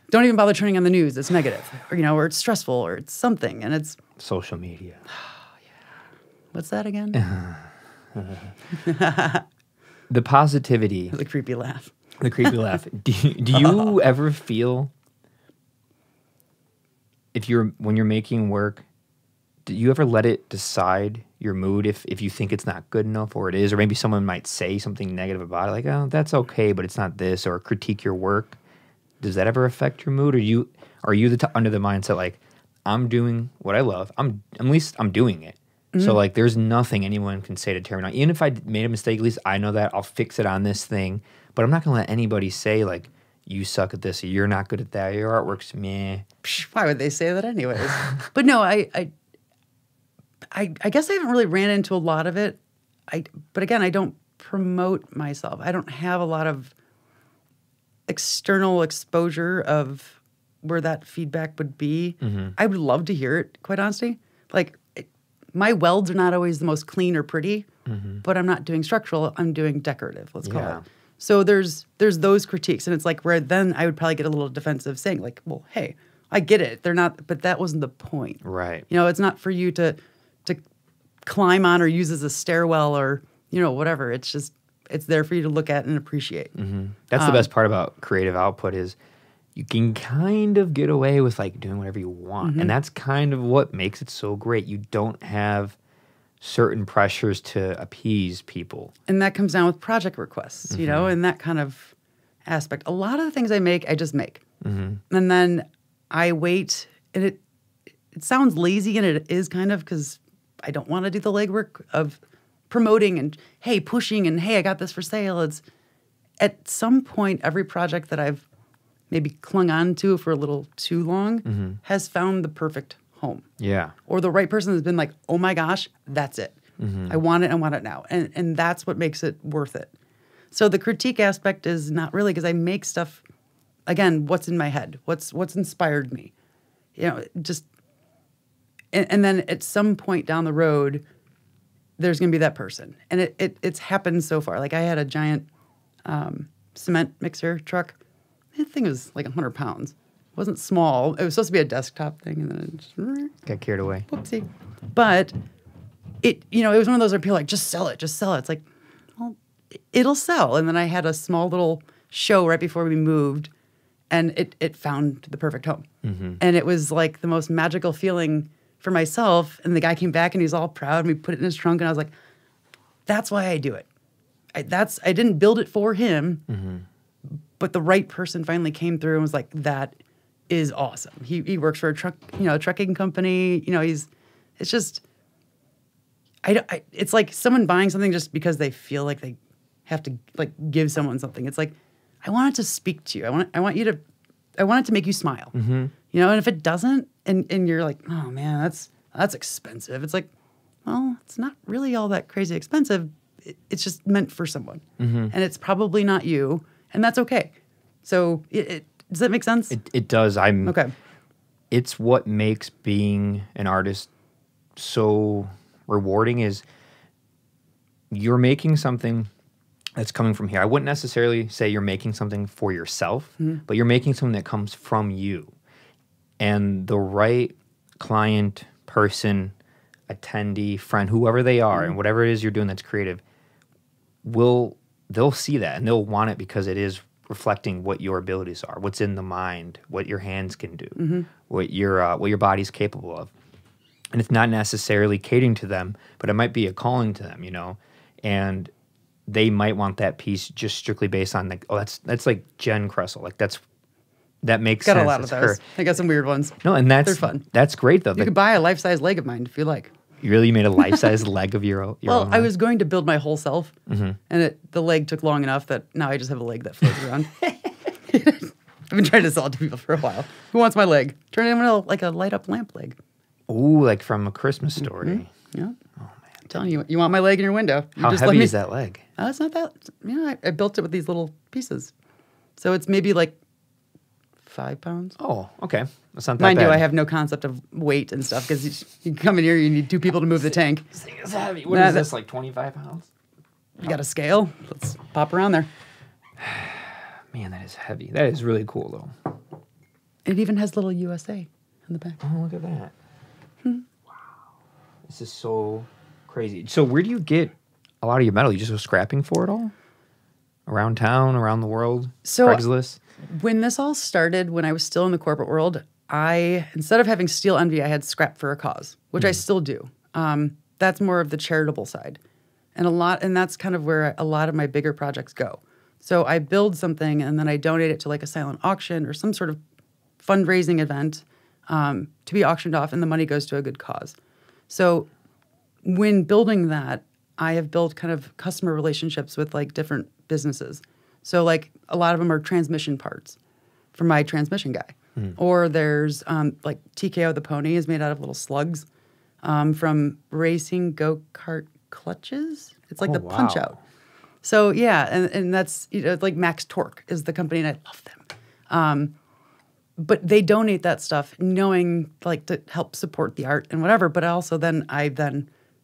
Don't even bother turning on the news. It's negative, or, you know, or it's stressful, or it's something, and it's social media. What's that again? The positivity. The creepy laugh. The creepy laugh. Do you ever feel when you're making work, do you ever let it decide your mood if you think it's not good enough or it is, or maybe someone might say something negative about it, like, oh, that's okay, but it's not this, or critique your work? Does that ever affect your mood? Or are you under the mindset like, I'm doing what I love. At least I'm doing it. So like, there's nothing anyone can say to tear me down. Even if I made a mistake, at least I know that I'll fix it on this thing. But I'm not gonna let anybody say like, you suck at this, or you're not good at that, your artwork's meh. Why would they say that anyways? But no, I guess I haven't really ran into a lot of it. But again, I don't promote myself. I don't have a lot of external exposure of where that feedback would be. I would love to hear it, quite honestly. Like, my welds are not always the most clean or pretty, but I'm not doing structural. I'm doing decorative, let's call it. So there's those critiques, and it's like where then I would probably get a little defensive, saying like, well, hey, I get it. They're not, but that wasn't the point. Right. You know, it's not for you to climb on or use as a stairwell or, you know, whatever. It's just, it's there for you to look at and appreciate. That's the best part about creative output is you can kind of get away with like doing whatever you want. And that's kind of what makes it so great. You don't have certain pressures to appease people. And that comes down with project requests, you know, and that kind of aspect. A lot of the things I make, I just make. And then I wait, and it sounds lazy, and it is kind of, because I don't want to do the legwork of promoting and, hey, pushing, and, hey, I got this for sale. It's at some point, every project that I've maybe clung on to for a little too long has found the perfect home. Yeah. Or the right person has been like, oh my gosh, that's it. I want it now. And that's what makes it worth it. So the critique aspect is not really, because I make stuff, again, what's in my head, what's inspired me. You know, just, and then at some point down the road, there's going to be that person. And it's happened so far. Like, I had a giant cement mixer truck. That thing was like 100 pounds. It wasn't small. It was supposed to be a desktop thing, and then it just got carried away. Whoopsie. But it was one of those where people are like, just sell it, just sell it. It's like, well, it'll sell. And then I had a small little show right before we moved, and it found the perfect home. And it was like the most magical feeling for myself. And the guy came back, and he's all proud, and we put it in his trunk, and I was like, that's why I do it. I didn't build it for him. But the right person finally came through and was like, that is awesome. He works for a trucking company. You know, it's just, it's like someone buying something just because they feel like they have to like give someone something. It's like, I want it to speak to you. I want it to make you smile. You know, and if it doesn't, and you're like, oh man, that's expensive. It's like, well, it's not really all that crazy expensive. It's just meant for someone. And it's probably not you. And that's okay. So does that make sense? It does. Okay. It's what makes being an artist so rewarding is you're making something that's coming from here. I wouldn't necessarily say you're making something for yourself, but you're making something that comes from you. And the right client, person, attendee, friend, whoever they are, and whatever it is you're doing that's creative, they'll see that and they'll want it because it is reflecting what your abilities are, what's in the mind, what your hands can do, what your body's capable of. And it's not necessarily catering to them, but it might be a calling to them, you know. And they might want that piece just strictly based on like, oh, that's like Jen Kresl, like that makes sense. Got a lot of those. I got some weird ones. No, and they're fun. That's great though. You could buy a life-size leg of mine if you like. You really made a life-size leg of your own? Well, I was going to build my whole self, and the leg took long enough that now I just have a leg that floats around. I've been trying to sell it to people for a while. Who wants my leg? Turn it into like a light-up lamp leg. Ooh, like from A Christmas Story. Yeah. Oh, man. telling you, you want my leg in your window. You How just heavy is that leg? It's not that. I built it with these little pieces. So it's maybe like 5 pounds. Oh, okay. That's not that Mind bad. you, I have no concept of weight and stuff because you come in here, you need 2 people to move the tank. This thing is heavy. What is this, like 25 pounds? You got a scale? Let's pop around there. Man, that is heavy. That is really cool, though. It even has little USA in the back. Oh, look at that. Wow. This is so crazy. So where do you get a lot of your metal? You just go scrapping for it all? Around town, around the world? So Craigslist? when this all started, when I was still in the corporate world, instead of having steel envy, I had scrap for a cause, which I still do. That's more of the charitable side. And that's kind of where a lot of my bigger projects go. So I build something and then I donate it to like a silent auction or some sort of fundraising event to be auctioned off, and the money goes to a good cause. So when building that, I have built kind of customer relationships with like different businesses. So like a lot of them are transmission parts for my transmission guy. Or there's like TKO the pony is made out of little slugs from racing go-kart clutches. It's like the punch out. So yeah, and that's like Max Torque is the company, and I love them. But they donate that stuff knowing like to help support the art and whatever. But also I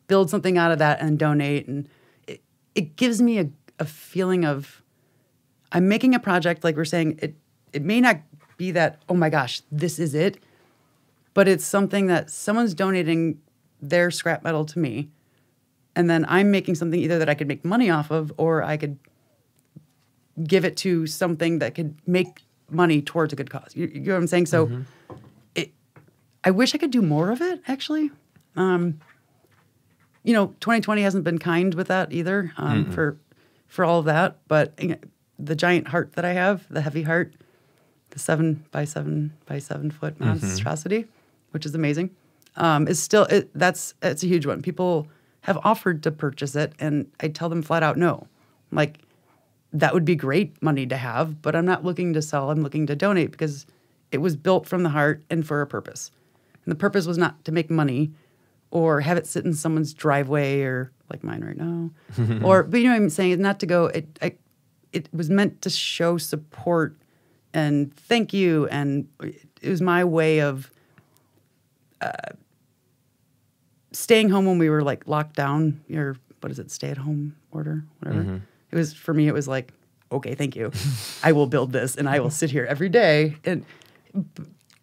build something out of that and donate, and it gives me a feeling of I'm making a project. Like we're saying, it may not be that, oh my gosh, this is it, but it's something that someone's donating their scrap metal to me, and then I'm making something either that I could make money off of, or I could give it to something that could make money towards a good cause. You know what I'm saying? So I wish I could do more of it, actually. 2020 hasn't been kind with that either for all of that. But the giant heart that I have, the heavy heart, the 7 by 7 by 7 foot monstrosity, which is amazing, is still it's a huge one. People have offered to purchase it, and I tell them flat out no. Like, that would be great money to have, but I'm not looking to sell. I'm looking to donate because it was built from the heart and for a purpose. And the purpose was not to make money or have it sit in someone's driveway or like mine right now. But you know what I'm saying? It's not to go. It was meant to show support and thank you. And it was my way of staying home when we were like locked down. Stay at home order, whatever. It was, for me, it was like, okay, thank you. I will build this and I will sit here every day.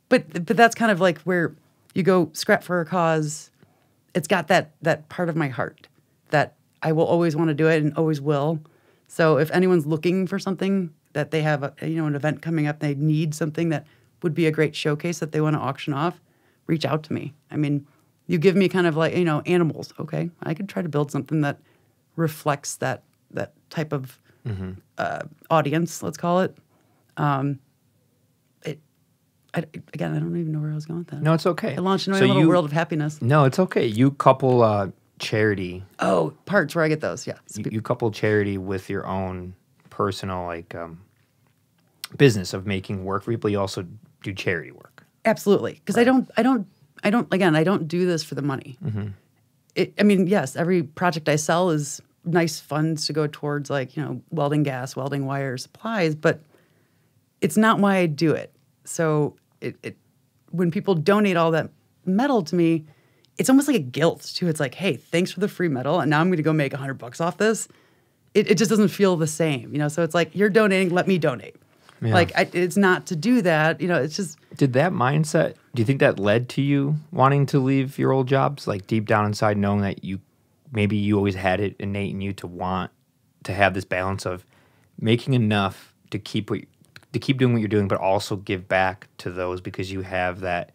But that's kind of like where you go scrap for a cause. It's got that part of my heart that I will always want to do it and always will. So if anyone's looking for something that they have, an event coming up, they need something that would be a great showcase that they want to auction off, reach out to me. I mean, you give me kind of like, animals. Okay, I could try to build something that reflects that type of audience, let's call it. I don't even know where I was going with that. No, it's okay. I launched into my little world of happiness. No, it's okay. You couple charity. Oh, parts where I get those, yeah. You couple charity with your own personal business of making work for people. You also do charity work. Absolutely, because right. I don't do this for the money. Yes, every project I sell is nice funds to go towards welding gas, welding wire, supplies, but it's not why I do it. So when people donate all that metal to me, it's almost like a guilt too. It's like, hey, thanks for the free metal, and now I'm going to go make $100 off this. It just doesn't feel the same, So it's like, you're donating, let me donate. Yeah. It's not to do that, It's just. Did that mindset? Do you think that led to you wanting to leave your old jobs, like deep down inside, knowing that maybe you always had it innate in you to want to have this balance of making enough to keep doing what you're doing, but also give back to those because you have that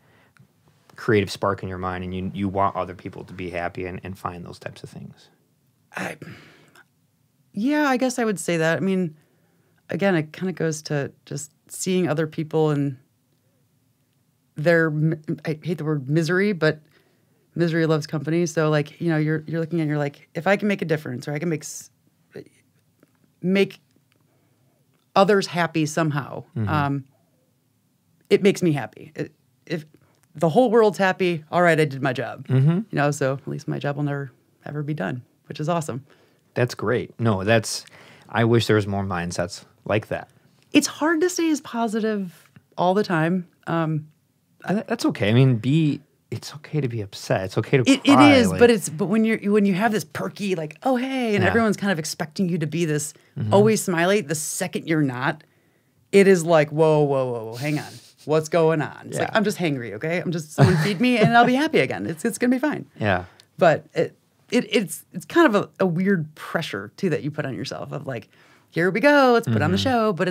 creative spark in your mind and you want other people to be happy and find those types of things? Yeah, I guess I would say that. I mean, again, it kind of goes to just seeing other people and I hate the word misery, but misery loves company. So you're looking at, you're like, if I can make a difference or I can make others happy somehow, it makes me happy. If the whole world's happy, all right, I did my job. So at least my job will never ever be done, which is awesome. That's great. No, I wish there was more mindsets like that. It's hard to stay as positive all the time. That's okay. I mean, it's okay to be upset. It's okay to It cry. is, like, but when you have this perky, like, oh hey, and Yeah. everyone's kind of expecting you to be this always smiley, the second you're not, it is like, whoa, hang on. What's going on? It's like, Yeah. I'm just hangry, okay? I'm just, someone feed me and I'll be happy again. It's gonna be fine. Yeah. But it's kind of a weird pressure too that you put on yourself of like, here we go, let's put on the show. But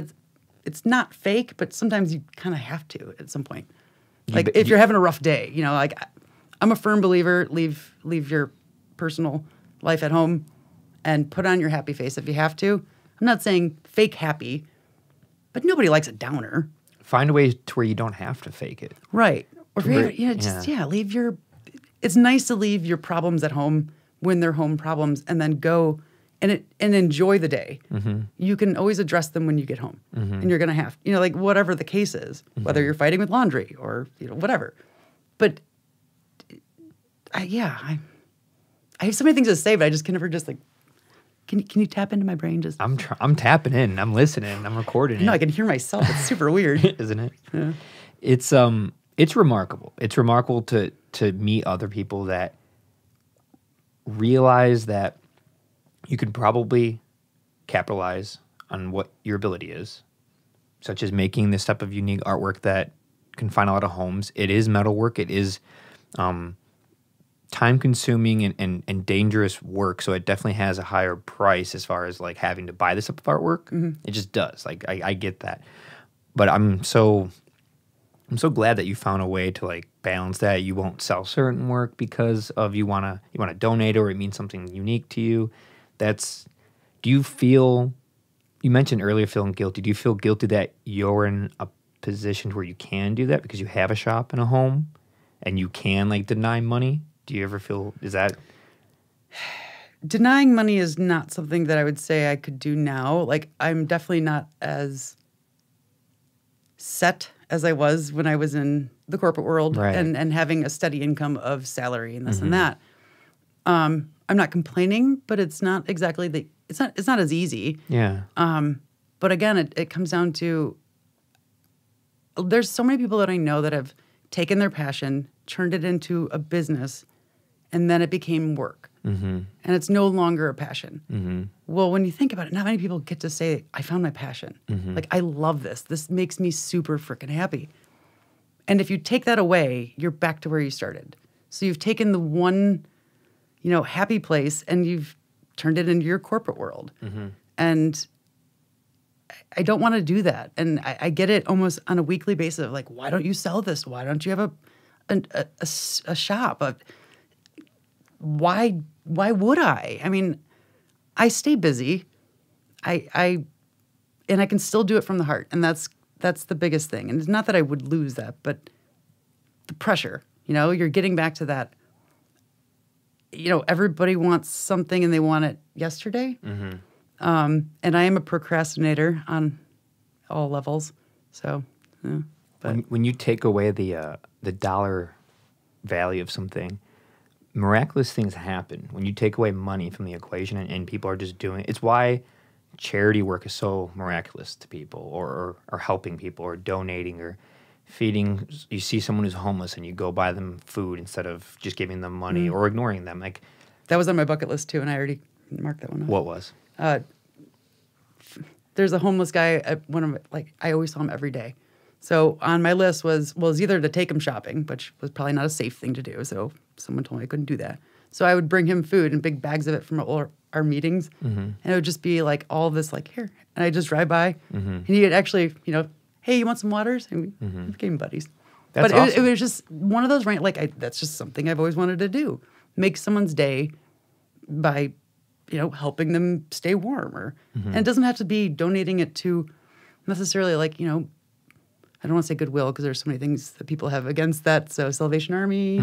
it's not fake, but sometimes you kind of have to at some point. Like if you're having a rough day, you know, like I'm a firm believer, leave your personal life at home and put on your happy face if you have to. I'm not saying fake happy, but nobody likes a downer. Find a way to where you don't have to fake it. Right. Or Right. leave your, it's nice to leave your problems at home when they're home problems and then go and enjoy the day. You can always address them when you get home. And you're going to have, you know, like whatever the case is, whether you're fighting with laundry or, you know, whatever. But I have so many things to say, but I just can never just like, can you tap into my brain? Just I'm tapping in. I'm listening. I'm recording it. I can hear myself. It's super weird. Isn't it? Yeah. It's remarkable. It's remarkable to meet other people that realize that you could probably capitalize on what your ability is, such as making this type of unique artwork that can find a lot of homes. It is metalwork. It is time-consuming and dangerous work, so it definitely has a higher price as far as like having to buy this type of artwork. It just does. Like I get that, but I'm so glad that you found a way to like balance that. You won't sell certain work because of you wanna donate or it means something unique to you. Do you feel? You mentioned earlier feeling guilty. Do you feel guilty that you're in a position where you can do that because you have a shop and a home, and you can like deny money? Do you ever feel, is that? Denying money is not something that I would say I could do now. Like, I'm definitely not as set as I was when I was in the corporate world Right. and having a steady income of salary and this and that. I'm not complaining, but it's not exactly it's not as easy. Yeah. But again, it comes down to there's so many people that I know that have taken their passion, turned it into a business, and then it became work. And it's no longer a passion. Well, when you think about it, not many people get to say, I found my passion. Like, I love this. This makes me super freaking happy. And if you take that away, you're back to where you started. So you've taken the one, you know, happy place and you've turned it into your corporate world. And I don't want to do that. And I get it almost on a weekly basis of like, why don't you sell this? Why don't you have a shop? Why would I? I mean, I stay busy. And I can still do it from the heart. And that's the biggest thing. And it's not that I would lose that, but the pressure, you know, you're getting back to that. You know, everybody wants something and they want it yesterday. And I am a procrastinator on all levels. So, yeah, but When you take away the dollar value of something, miraculous things happen. When you take away money from the equation and people are just doing it, it's why charity work is so miraculous to people, or helping people, or donating, or feeding. You see someone who's homeless and you go buy them food instead of just giving them money or ignoring them. Like, that was on my bucket list too, and I already marked that one off. what was? There's a homeless guy at one of I always saw him every day. So on my list was either to take him shopping, which was probably not a safe thing to do. So someone told me I couldn't do that. So I would bring him food and big bags of it from our meetings, and it would just be like all this like here, and I just drive by, and he would actually, you know, hey, you want some waters? And we became buddies. That's but awesome. it was just one of those that's just something I've always wanted to do, make someone's day by, you know, helping them stay warm, and it doesn't have to be donating it to necessarily like, you know, I don't want to say Goodwill because there's so many things that people have against that. So Salvation Army,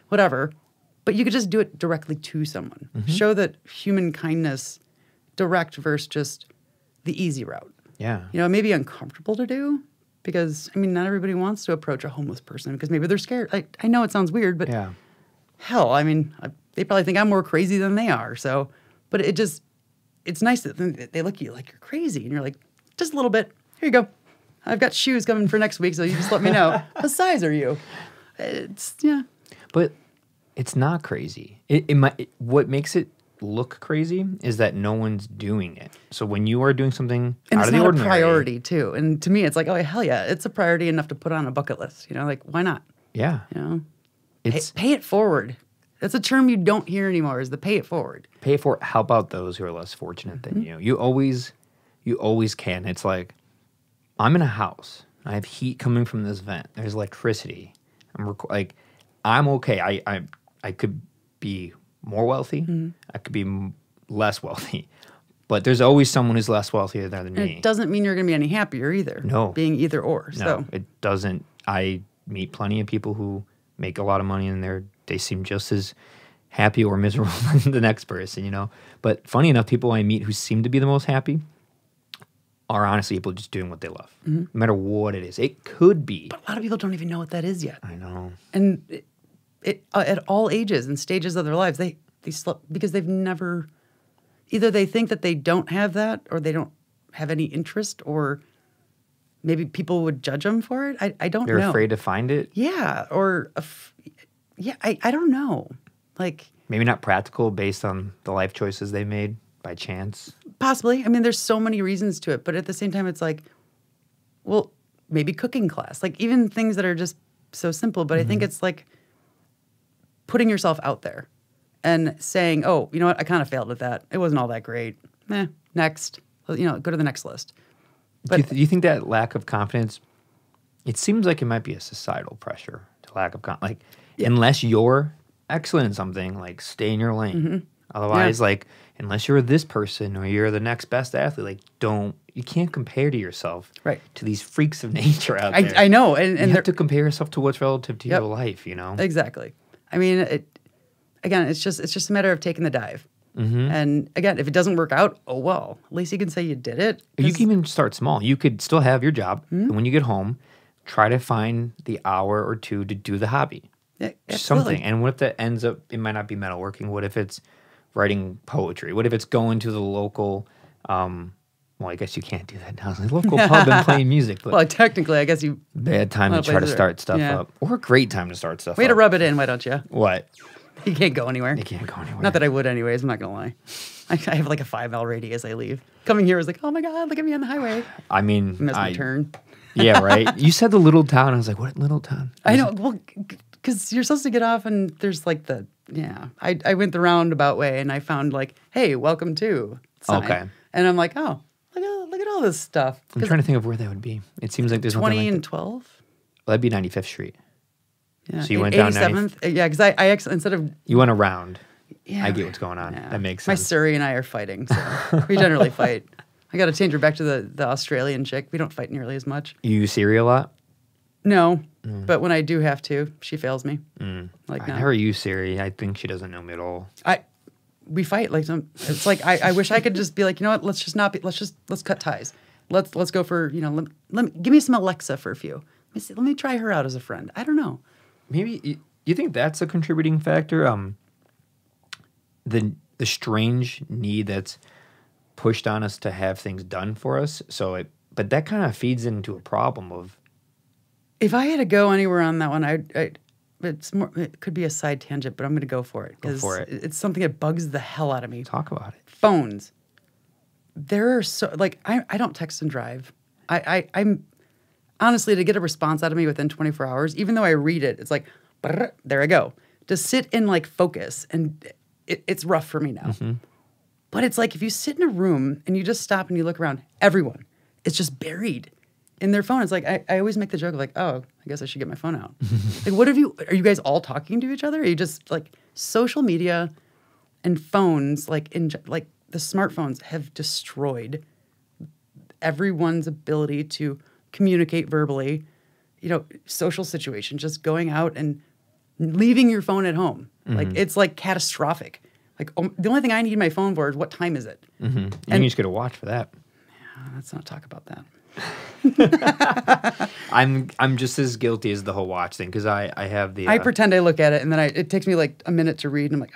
whatever. But you could just do it directly to someone. Show that human kindness direct versus just the easy route. Yeah. You know, it may be uncomfortable to do because, I mean, not everybody wants to approach a homeless person because maybe they're scared. I know it sounds weird, but Yeah. hell, I mean, they probably think I'm more crazy than they are. So, but it's nice that they look at you like you're crazy. And you're like, just a little bit. Here you go. I've got shoes coming for next week, so you just let me know. What size are you? Yeah. But it's not crazy. What makes it look crazy is that no one's doing it. So when you are doing something out of the ordinary, it's not a priority too. And to me, it's like, oh hell yeah, it's a priority enough to put on a bucket list. Like why not? Yeah. Pay it forward. That's a term you don't hear anymore. Is the pay it forward. Pay it forward. Help out those who are less fortunate than you. You always can. It's like I'm in a house. I have heat coming from this vent. There's electricity. I'm okay. I could be more wealthy. I could be less wealthy. But there's always someone who's less wealthy than me. It doesn't mean you're going to be any happier either. No. Being either or. No, it doesn't. I meet plenty of people who make a lot of money and they seem just as happy or miserable than the next person, But funny enough, people I meet who seem to be the most happy are honestly people just doing what they love, no matter what it is. It could be. But a lot of people don't even know what that is yet. I know. And it at all ages and stages of their lives, they slip because they've never, either they think that they don't have that or they don't have any interest, or maybe people would judge them for it. I don't know. They're afraid to find it? Yeah. Or, I don't know. Maybe not practical based on the life choices they made by chance. Possibly. I mean, there's so many reasons to it, but at the same time, it's like, well, maybe cooking class, even things that are just so simple. But I think it's like putting yourself out there and saying, oh, you know what? I kind of failed at that. It wasn't all that great. Next. Go to the next list. But do you think that lack of confidence, it seems like it might be a societal pressure to lack of confidence. Unless you're excellent in something, stay in your lane. Otherwise, unless you're this person or you're the next best athlete, you can't compare to yourself to these freaks of nature out there. I know. And you have to compare yourself to what's relative to your life, Exactly. I mean, it's just a matter of taking the dive. And again, if it doesn't work out, oh well. At least you can say you did it. You can even start small. You could still have your job, and when you get home, try to find the hour or two to do the hobby. Yeah, something. And what if that ends up, it might not be metalworking. What if it's writing poetry? What if it's going to the local, well, I guess you can't do that now. The local pub and playing music. But well, technically, I guess you... bad time to try to start stuff up. Or a great time to start stuff up. Way to rub it in, why don't you? What? You can't go anywhere. You can't go anywhere. Not that I would anyways, I'm not going to lie. I have a 5-mile radius I leave. Coming here was like, oh my God, look at me on the highway. I mean... Missed my turn. Yeah, right? You said the little town. I was like, what little town? I know. Well, because you're supposed to get off and there's I went the roundabout way and I found hey, welcome to sign. Okay. And I'm like, oh, look at all this stuff. I'm trying to think of where that would be. It seems like there's 20 and 12? Well, that'd be 95th Street. Yeah. So you went down 87th? Yeah, because I instead of... You went around. Yeah. I get what's going on. Yeah. That makes sense. My Surrey and I are fighting, so we generally fight. I got to change her back to the Australian chick. We don't fight nearly as much. You use Siri a lot? No, but when I do have to, she fails me. I never use Siri. I think she doesn't know me at all. We fight it's like I wish I could just be like, you know what? Let's cut ties. Let's go for give me some Alexa for a few. Let me try her out as a friend. I don't know. Maybe you think that's a contributing factor? The strange need that's pushed on us to have things done for us. But that kind of feeds into a problem of. If I had to go anywhere on that one, it could be a side tangent, but I'm going to go for it because it's something that bugs the hell out of me. Talk about it. Phones. There are so I don't text and drive. I'm honestly, to get a response out of me within 24 hours, even though I read it, it's like there I go. To sit and focus, and it's rough for me now. But it's like if you sit in a room and you just stop and you look around, everyone is just buried in their phone. It's like I always make the joke of oh, I guess I should get my phone out. Are you guys all talking to each other? Are you just social media and phones the smartphones have destroyed everyone's ability to communicate verbally, social situation, just going out and leaving your phone at home. It's catastrophic. The only thing I need my phone for is what time is it? And you just get a watch for that. Yeah, let's not talk about that. I'm just as guilty as the whole watch thing because I have the. I pretend I look at it and then it takes me a minute to read and I'm like,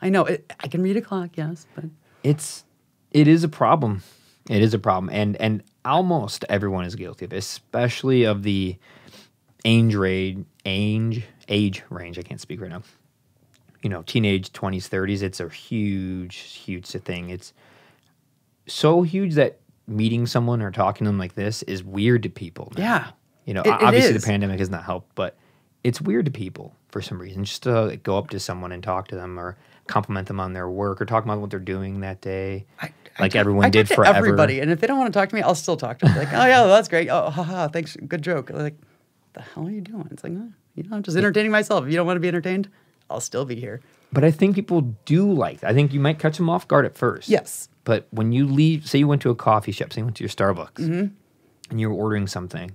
I know. I can read a clock, yes, but it is a problem. It is a problem, and almost everyone is guilty of it, especially of the age range. I can't speak right now. You know, teenage 20s, 30s. It's a huge thing. It's so huge that meeting someone or talking to them like this is weird to people now. yeah. You know, It obviously is. the pandemic has not helped, but it's weird to people for some reason. Just to like, go up to someone and talk to them or compliment them on their work or talk about what they're doing that day, everyone did talk to forever. everybody, and if they don't want to talk to me, I'll still talk to them. Like, oh yeah, that's great. Oh, haha, thanks, good joke. Like, the hell are you doing? It's like, I'm just entertaining myself. If you don't want to be entertained, I'll still be here. But I think people do like that. I think you might catch them off guard at first. Yes. But when you leave, say you went to a coffee shop, say you went to your Starbucks, and you were ordering something,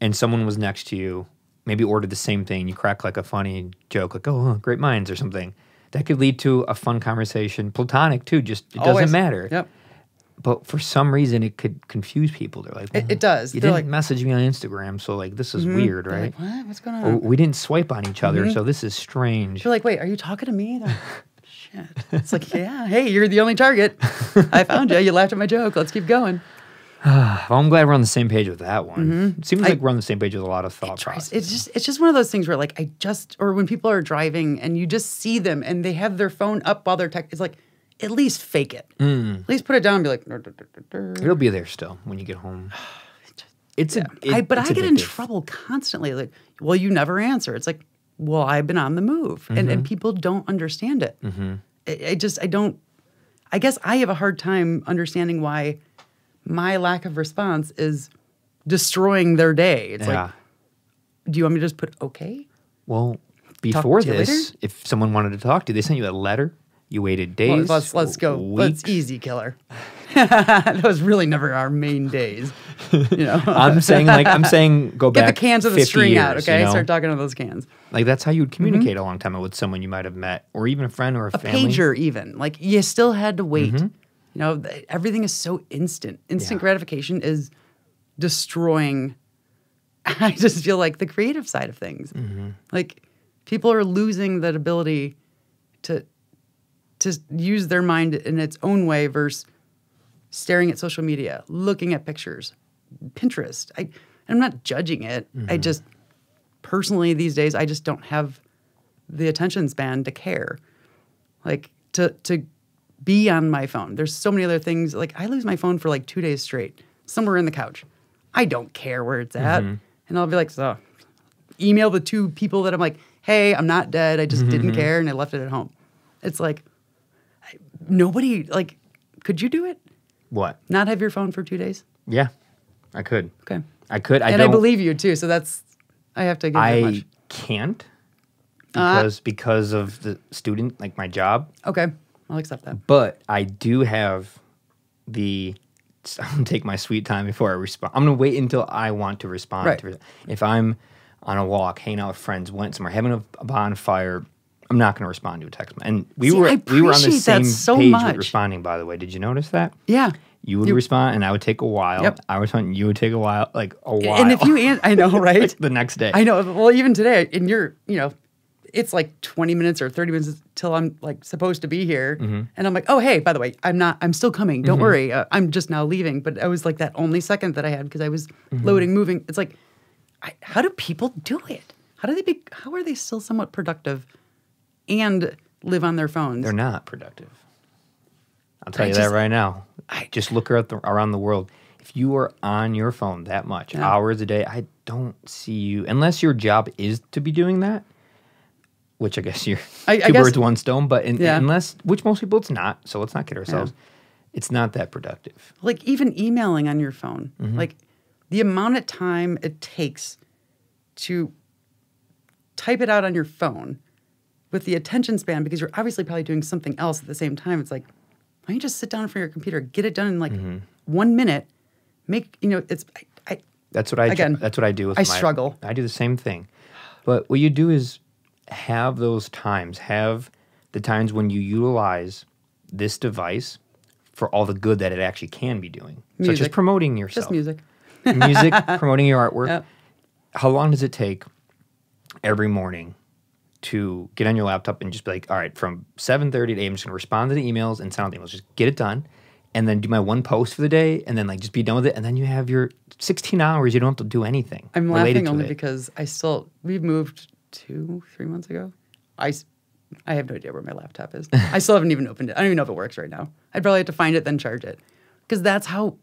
and someone was next to you, maybe ordered the same thing, you crack like a funny joke, like, oh, great minds or something. That could lead to a fun conversation, platonic too, just it Always. doesn't matter. Yep. But for some reason, it could confuse people. They're like, It does. You They're didn't like, message me on Instagram, so like this is weird, they're right? like, what? What's going Or on? we didn't swipe on each other, so this is strange. You're like, wait, are you talking to me? They're like, shit. It's like, yeah, hey, you're the only target. I found you. You laughed at my joke. Let's keep going. Well, I'm glad we're on the same page with that one. It seems like we're on the same page with a lot of thought process. It's just one of those things where like or when people are driving and you just see them and they have their phone up while they're it's like, at least fake it. At least put it down and be like, "Dur, dur, dur, dur, dur." It'll be there still when you get home. It's But I get in addictive. trouble constantly. Like, well, you never answer. It's like, well, I've been on the move, and people don't understand it. I guess I have a hard time understanding why my lack of response is destroying their day. It's like, do you want me to just put okay? Well, before to you this, later? if someone wanted to talk to you, they sent you a letter. You waited days. Well, let's go. Weeks. Let's easy killer. That was really never our main days. You know, I'm saying go get back. the cans of the 50 string years, out. Okay, you know? start talking to those cans. Like that's how you would communicate a long time ago with someone you might have met, or even a friend or a family. Pager even, like you still had to wait. You know, everything is so instant. Instant gratification is destroying. I just feel like the creative side of things. Like people are losing that ability to use their mind in its own way versus staring at social media, looking at pictures, Pinterest. I'm not judging it. I just personally these days I just don't have the attention span to care. Like to be on my phone. There's so many other things. Like I lose my phone for like 2 days straight, somewhere in the couch. I don't care where it's at. And I'll be like, so email the 2 people that I'm like, hey, I'm not dead. I just didn't care and I left it at home. It's like, nobody, like, could you do it? What? Not have your phone for 2 days? Yeah, I could. Okay. I could. I believe you too. So I have to give that much. I can't because of the student, like my job. Okay. I'll accept that. But I do have I'm going to take my sweet time before I respond. I'm going to wait until I want to respond. Right. If I'm on a walk, hanging out with friends, went somewhere, having a bonfire, I'm not going to respond to a text. And we were on the appreciate same that so page much. with responding, by the way. Did you notice that? Yeah. You would respond, and I would take a while. Yep. I would respond, you would take a while, like a while. And if you I know, right? like the next day. I know. Well, even today, and it's like 20 minutes or 30 minutes till I'm like supposed to be here. And I'm like, oh, hey, by the way, I'm still coming. Don't worry. I'm just now leaving. But I was like that only second that I had because I was loading, moving. It's like, how do people do it? How are they still somewhat productive and live on their phones? They're not productive. I'll tell you that right now. Just look around the world. If you are on your phone that much, hours a day, I don't see you, unless your job is to be doing that, which I guess you're two birds, one stone, but unless, which most people it's not, so let's not kid ourselves. It's not that productive. Like even emailing on your phone, like the amount of time it takes to type it out on your phone with the attention span, because you're obviously probably doing something else at the same time. It's like, why don't you just sit down in front of your computer, get it done in like 1 minute, That's what I do with I struggle. I do the same thing. But what you do is have those times, have the times when you utilize this device for all the good that it actually can be doing. Music. Such as promoting yourself. Just music. Music, promoting your artwork. Yep. How long does it take every morning to get on your laptop and just be like, all right, from 7:30 to 8, I'm just going to respond to the emails and send out the emails. Just get it done. And then do my one post for the day and then like just be done with it. And then you have your 16 hours. You don't have to do anything. I'm laughing only because we moved 2-3 months ago. I have no idea where my laptop is. I still haven't even opened it. I don't even know if it works right now. I'd probably have to find it, then charge it. Because that's how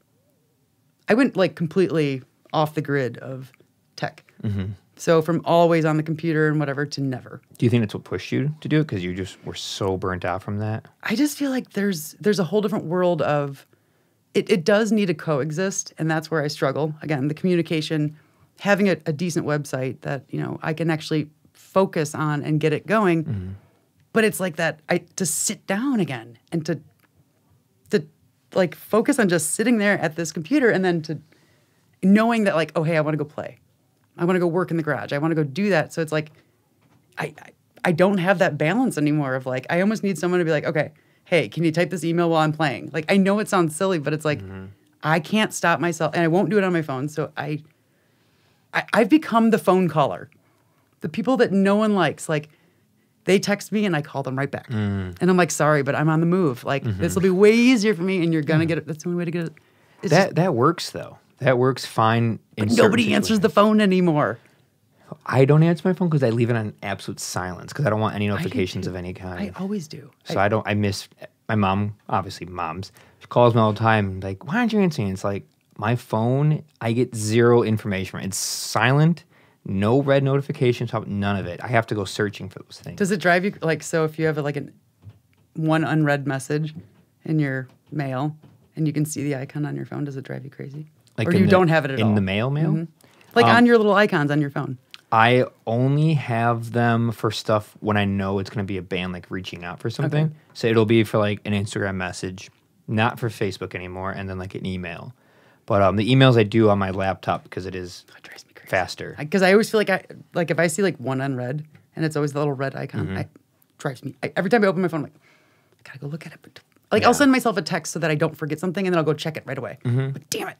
I went like completely off the grid of tech. Mm-hmm. So from always on the computer and whatever to never. Do you think that's what pushed you to do it? Because you just were so burnt out from that? I just feel like there's a whole different world of, it does need to coexist, and that's where I struggle. Again, the communication, having a decent website that, I can actually focus on and get it going. Mm-hmm. But it's like that, to sit down again and to like focus on just sitting there at this computer and then to knowing that like, oh, hey, I want to go play. I want to go work in the garage. I want to go do that. So it's like, I don't have that balance anymore of like, I almost need someone to be like, okay, hey, can you type this email while I'm playing? Like, I know it sounds silly, but it's like, I can't stop myself and I won't do it on my phone. So I've become the phone caller. The people that no one likes, like they text me and I call them right back. And I'm like, sorry, but I'm on the move. Like this will be way easier for me and you're going to get it. That's the only way to get it. That works though. That works fine. But nobody answers the phone anymore. I don't answer my phone because I leave it on absolute silence because I don't want any notifications of any kind. I always do. So I miss my mom, obviously moms. She calls me all the time like, why aren't you answering? It's like my phone, I get zero information from it. It's silent, no red notifications, none of it. I have to go searching for those things. Does it drive you, like, so if you have one unread message in your mail and you can see the icon on your phone, does it drive you crazy? Like or you don't have it at all? In the mail? Mm-hmm. Like on your little icons on your phone? I only have them for stuff when I know it's going to be a band, like reaching out for something. Okay. So it'll be for like an Instagram message, not for Facebook anymore, and then like an email. But the emails I do on my laptop because it is faster. Because I always feel like if I see like one unread and it's always the little red icon, it drives me. Every time I open my phone, I'm like, I got to go look at it. But I'll send myself a text so that I don't forget something, and then I'll go check it right away. But damn it.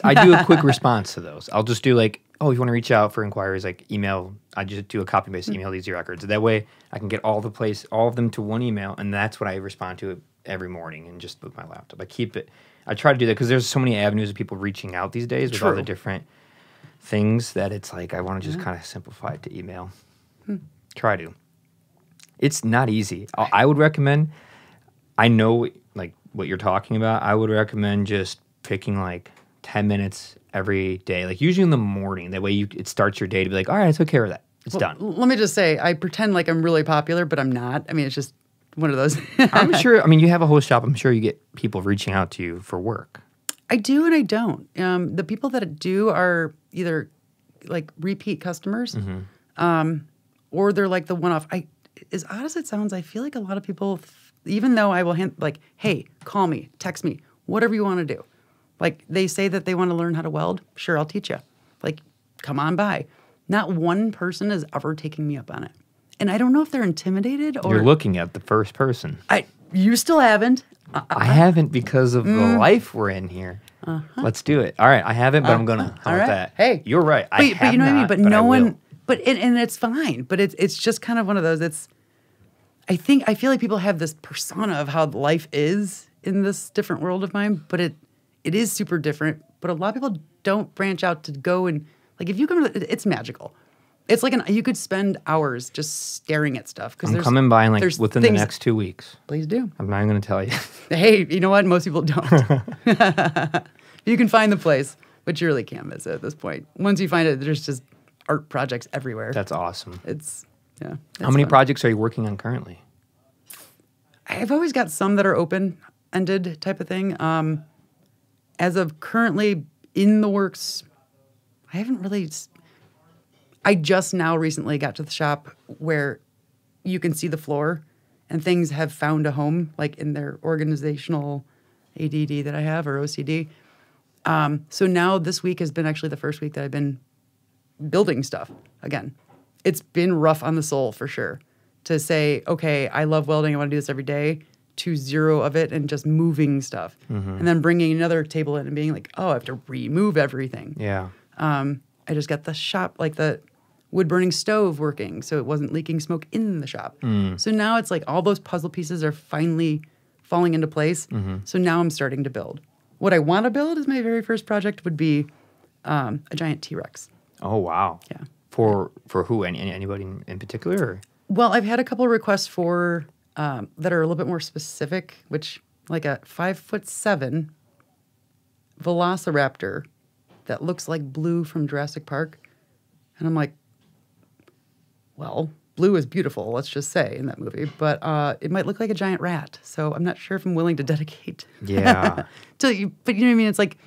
I do a quick response to those. I'll just do like, oh, if you want to reach out for inquiries, like email, I just do a copy and paste email these records. That way I can get all of them to one email, and that's what I respond to every morning and just with my laptop. I try to do that because there's so many avenues of people reaching out these days with all the different things that it's like I want to just kind of simplify it to email. Try to. It's not easy. I would recommend, I know like what you're talking about, I would recommend just picking like 10 minutes every day, like usually in the morning. That way it starts your day to be like, all right, I took care of that. It's done. Let me just say, I pretend like I'm really popular, but I'm not. I mean, it's just one of those. I'm sure, I mean, you have a whole shop. I'm sure you get people reaching out to you for work. I do and I don't. The people that do are either like repeat customers or they're like the one-off. As odd as it sounds, I feel like a lot of people, even though I will like, hey, call me, text me, whatever you want to do. Like, they say that they want to learn how to weld. Sure, I'll teach you. Like, come on by. Not one person is ever taking me up on it. And I don't know if they're intimidated or... You're looking at the first person. You still haven't. I haven't because of the life we're in here. Let's do it. All right, I haven't, but I'm going to. How about that? Hey. You're right. But you know what I mean? But no one... And it's fine. But it's just kind of one of those... I feel like people have this persona of how life is in this different world of mine, but it is super different, but a lot of people don't branch out to go and, like, if you come to, it's magical. It's like you could spend hours just staring at stuff. I'm coming by within the next 2 weeks. Please do. I'm not going to tell you. Hey, you know what? Most people don't. You can find the place, but you really can't miss it at this point. Once you find it, there's just art projects everywhere. That's awesome. How many projects are you working on currently? I've always got some that are open-ended type of thing. As of currently in the works, I haven't really... I just now recently got to the shop where you can see the floor and things have found a home, like in their organizational ADD that I have, or OCD. So now this week has been actually the first week that I've been building stuff again. It's been rough on the soul for sure to say, okay, I love welding, I want to do this every day, to zero of it and just moving stuff. And then bringing another table in and being like, oh, I have to remove everything. Yeah. I just got the shop, like the wood-burning stove working so it wasn't leaking smoke in the shop. So now it's like all those puzzle pieces are finally falling into place. So now I'm starting to build. What I want to build is my very first project would be a giant T-Rex. Oh, wow. Yeah. For who? Anybody in particular? Or? Well, I've had a couple of requests for that are a little bit more specific, which like a 5'7" velociraptor that looks like Blue from Jurassic Park. And I'm like, well, Blue is beautiful, let's just say, in that movie. But it might look like a giant rat. So I'm not sure if I'm willing to dedicate. Yeah. But you know what I mean? It's like,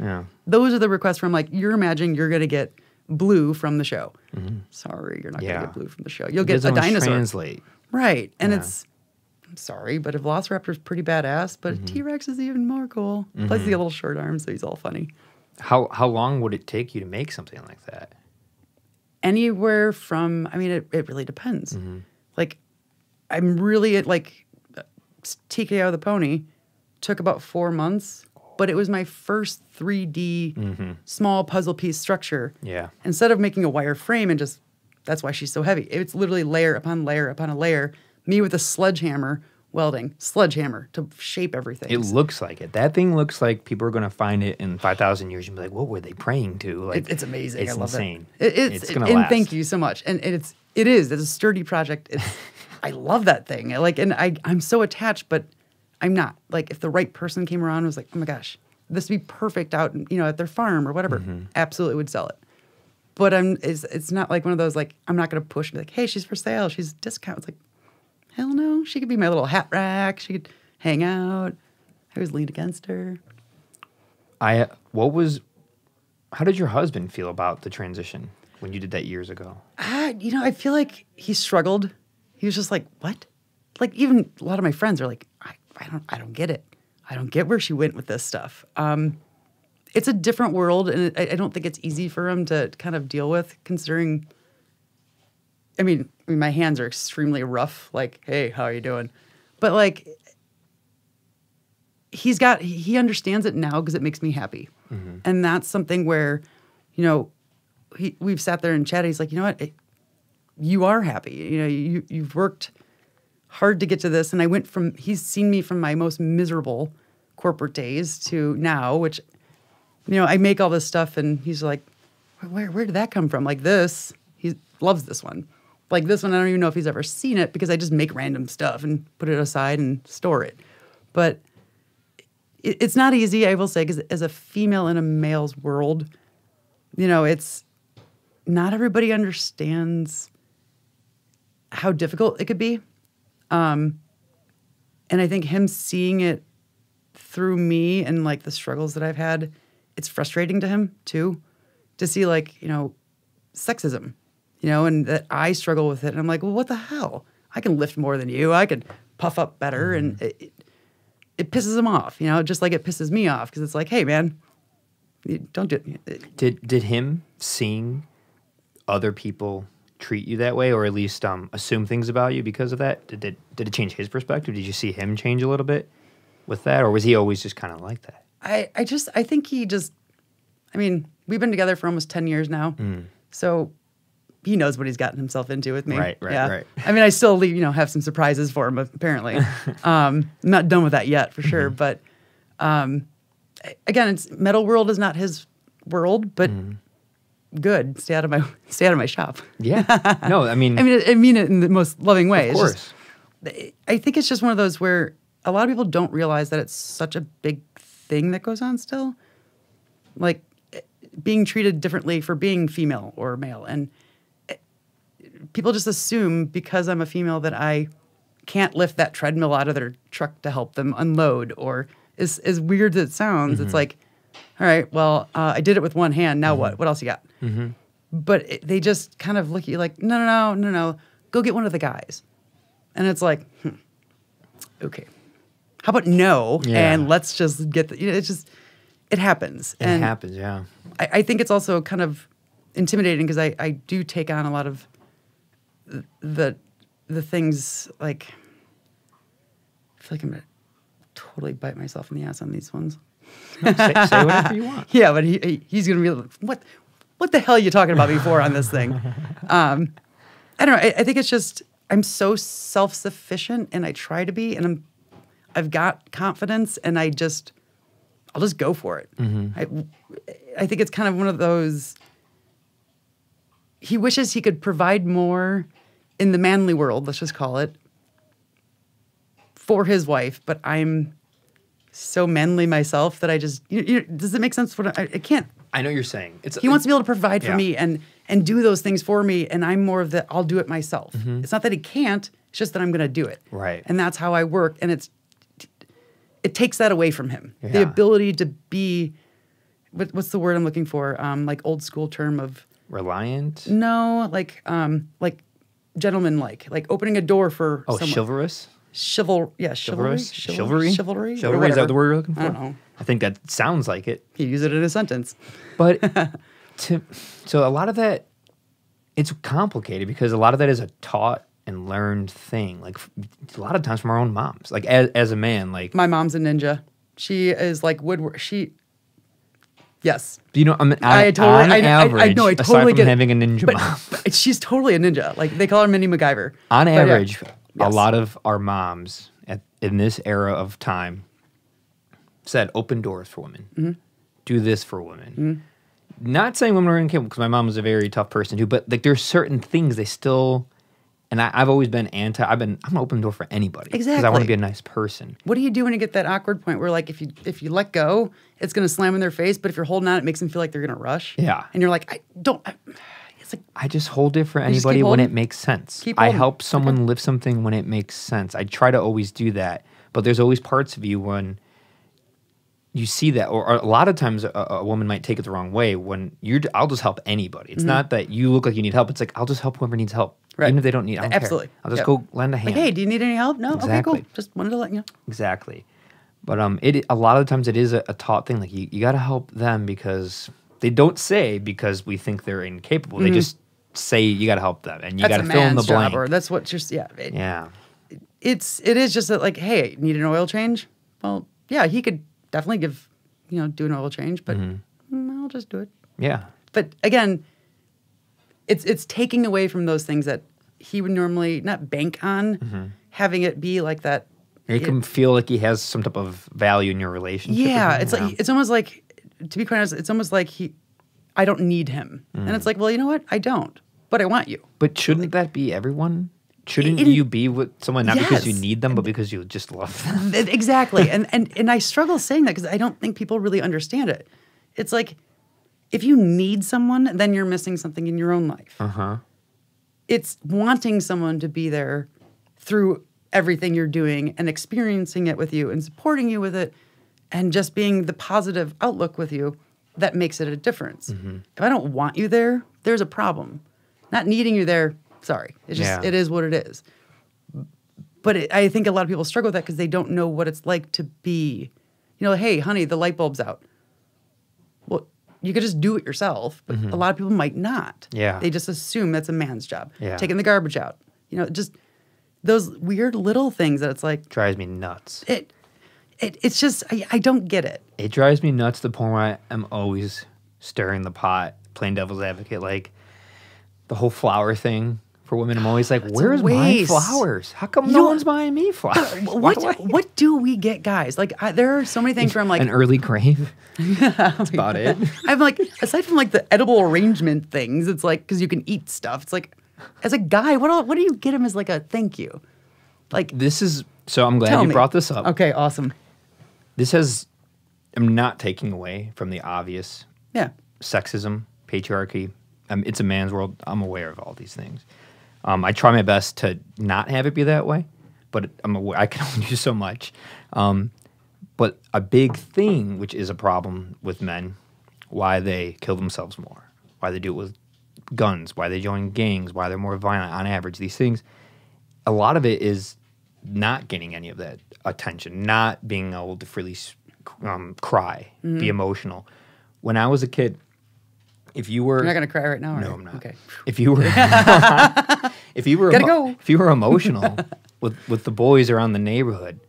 those are the requests where I'm like, you're imagining you're going to get Blue from the show. Sorry, you're not going to get Blue from the show. You'll get a dinosaur. Translate. Right. And I'm sorry, but a velociraptor's pretty badass, but a T-Rex is even more cool. Plus, he's got little short arms, so he's all funny. How long would it take you to make something like that? Anywhere from, I mean, it really depends. Like, I'm really like, TK out of the Pony took about 4 months, but it was my first 3D small puzzle piece structure. Yeah. Instead of making a wire frame and just, that's why she's so heavy. It's literally layer upon layer upon a layer. Me with a sledgehammer welding, sledgehammer to shape everything. It looks like it. That thing looks like people are going to find it in 5,000 years and be like, what were they praying to? Like, it's amazing. It's I love insane. It's going to last. Thank you so much. And it's a sturdy project. I love that thing. I'm so attached, but I'm not. Like, if the right person came around and was like, oh my gosh, this would be perfect out, at their farm or whatever, absolutely would sell it. But it's not like one of those, like, I'm not going to push and be like, hey, she's for sale. She's discount. It's like, hell no. She could be my little hat rack. She could hang out. I always leaned against her. How did your husband feel about the transition when you did that years ago? I feel like he struggled. He was just like, what? Like, even a lot of my friends are like, I don't get it. I don't get where she went with this stuff. It's a different world, and I don't think it's easy for him to kind of deal with, considering, I mean, my hands are extremely rough. Like, hey, how are you doing? But like, he understands it now because it makes me happy. And that's something where, we've sat there and chatted. He's like, you know what? You are happy. You've worked hard to get to this. And he's seen me from my most miserable corporate days to now, which, I make all this stuff, and he's like, where did that come from? Like this, he loves this one. Like this one, I don't even know if he's ever seen it because I just make random stuff and put it aside and store it. But it's not easy, I will say, because as a female in a male's world, it's not everybody understands how difficult it could be. And I think him seeing it through me and like the struggles that I've had, it's frustrating to him too, to see like, sexism, and that I struggle with it. And I'm like, well, what the hell? I can lift more than you. I can puff up better. And it pisses him off, just like it pisses me off. Because it's like, hey, man, you don't do it. Did him seeing other people treat you that way, or at least assume things about you because of that, did it change his perspective? Did you see him change a little bit with that? Or was he always just kind of like that? I think he just, we've been together for almost 10 years now. So he knows what he's gotten himself into with me. Right. I still have some surprises for him, apparently. I'm not done with that yet, for sure. But again, metal world is not his world, but good. Stay out of my shop. Yeah. No, I mean it in the most loving way. Of course. I think it's just one of those where a lot of people don't realize that it's such a big thing that goes on still. Like, being treated differently for being female or male. And people just assume because I'm a female that I can't lift that treadmill out of their truck to help them unload. Or as weird as it sounds, it's like, all right, well, I did it with one hand. Now what? What else you got? But they just kind of look at you like, no. Go get one of the guys. And it's like, okay. How about no? Yeah. And let's just get it happens. It happens, yeah. I think it's also kind of intimidating because I do take on a lot of the things, like, I feel like I'm going to totally bite myself in the ass on these ones. No, say whatever you want. Yeah, but he's going to be like, what? what the hell are you talking about before on this thing? I don't know. I think it's just I'm so self-sufficient, and I try to be, and I've got confidence, and I'll just go for it. I think it's kind of one of those. He wishes he could provide more in the manly world, let's just call it, for his wife, but I'm so manly myself that I just. Does it make sense? I can't. I know what you're saying. He wants to be able to provide for me and do those things for me, and I'm more of the I'll do it myself. It's not that he can't; it's just that I'm going to do it. Right. And that's how I work, and it takes that away from him. The ability to be, what's the word I'm looking for? Like old school term of reliant. No, like gentleman-like, like opening a door for. Oh, someone. Chivalrous. Chivalry. Chivalry. Is that the word you're looking for? I don't know. I think that sounds like it. You use it in a sentence. But so a lot of that, it's complicated because a lot of that is a taught and learned thing. Like a lot of times from our own moms. Like as a man, like my mom's a ninja. She is like woodwork. Yes. You know, on average, I know, I aside totally from get having a ninja mom. But she's totally a ninja. Like they call her Mini MacGyver. On average, Yes. a lot of our moms in this era of time said open doors for women. Do this for women. Not saying women are incapable, because my mom was a very tough person too, but like there's certain things they still, and I've always been I'm an open door for anybody. Exactly. Because I want to be a nice person. What do you do when you get that awkward point where like if you let go, it's going to slam in their face, but if you're holding on, it makes them feel like they're going to rush. Yeah. And you're like, it's like, I just hold it for anybody when it makes sense. I help someone live something when it makes sense. I try to always do that, but there's always parts of you when you see that, or a lot of times a woman might take it the wrong way when I'll just help anybody. It's not that you look like you need help. It's like, I'll just help whoever needs help. Right. Even if they don't need, I don't Absolutely. care. I'll just go lend a hand. Like, hey, do you need any help? No? Exactly. Okay, cool. Just wanted to let you know. Exactly. But a lot of times it is a taught thing. Like you got to help them because they don't say because we think they're incapable. They just say you got to help them and you got to fill in the blank. Or that's what just, yeah. It is just that like, hey, need an oil change? Well, yeah, he could definitely do an oil change, but I'll just do it. Yeah. But again, it's taking away from those things that he would normally not bank on, having it be like that. Make him feel like he has some type of value in your relationship. Yeah, it's almost like, to be quite honest, it's almost like I don't need him. And it's like, well, you know what? I don't, but I want you. But shouldn't that be everyone? Shouldn't you be with someone not because you need them, but because you just love them? Exactly. And I struggle saying that because I don't think people really understand it. It's like, if you need someone, then you're missing something in your own life. It's wanting someone to be there through everything you're doing and experiencing it with you and supporting you with it and just being the positive outlook with you that makes it a difference. If I don't want you there, there's a problem. Not needing you there, sorry. It's just, it is what it is. But I think a lot of people struggle with that because they don't know what it's like to be, hey, honey, the light bulb's out. Well, you could just do it yourself, but a lot of people might not. Yeah. They just assume that's a man's job. Yeah. Taking the garbage out. Just those weird little things that it's like. Drives me nuts. It's just, I don't get it. It drives me nuts to the point where I'm always stirring the pot, playing devil's advocate. Like the whole flower thing for women, I'm always like, where's my flowers? How come no one's buying me flowers? What do we get, guys? Like, there are so many things where I'm like. An early grave. That's about it. I'm like, aside from like the edible arrangement things, it's like, because you can eat stuff. It's like, as a guy, what do you get him as like a thank you? Like, this is, so I'm glad you brought this up. Okay, awesome. I'm not taking away from the obvious sexism, patriarchy. It's a man's world. I'm aware of all these things. I try my best to not have it be that way, but I'm aware I can only do so much. But a big thing, which is a problem with men, why they kill themselves more, why they do it with guns, why they join gangs, why they're more violent on average, these things, a lot of it is not getting any of that attention, not being able to freely cry, be emotional. When I was a kid, if you were... You're not going to cry right now, No, I'm not. Okay. If you were... if you were emotional with the boys around the neighborhood,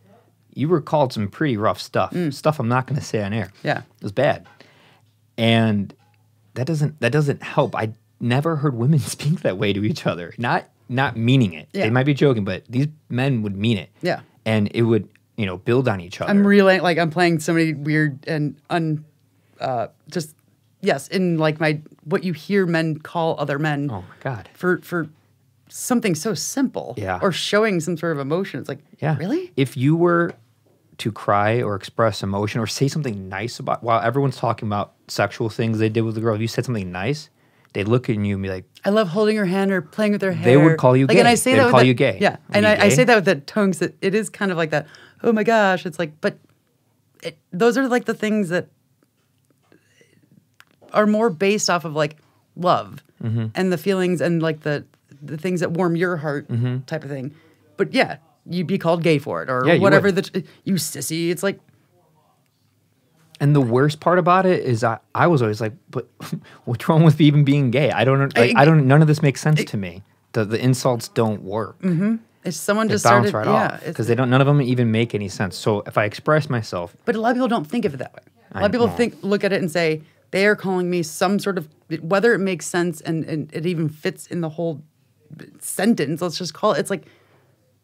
you were called some pretty rough stuff. Stuff I'm not going to say on air. Yeah. It was bad. And that doesn't help. I never heard women speak that way to each other. Not meaning it. Yeah. They might be joking, but these men would mean it. Yeah. And it would, build on each other. I'm playing so many weird and in like what you hear men call other men. Oh my God. For something so simple. Yeah. Or showing some sort of emotion. It's like, Yeah. Really? If you were to cry or express emotion or say something nice while everyone's talking about sexual things they did with the girl, if you said something nice, they'd look at you and be like, I love holding her hand or playing with her hair. They would call you gay. And I say They'd that call you gay. Yeah. And I say that with that tone that it is kind of like that, oh my gosh. It's like, but those are like the things that are more based off of like love and the feelings and like the things that warm your heart type of thing. But yeah, you'd be called gay for it or whatever. You sissy. It's like. And the worst part about it is I was always like, but what's wrong with even being gay? I don't know. None of this makes sense to me. The insults don't work. Mm-hmm. If someone they just bounce started, off because none of them even make any sense. So if I express myself, but a lot of people don't think of it that way. A lot of people look at it and say they are calling me some sort of whether it makes sense and it even fits in the whole sentence. Let's just call it. It's like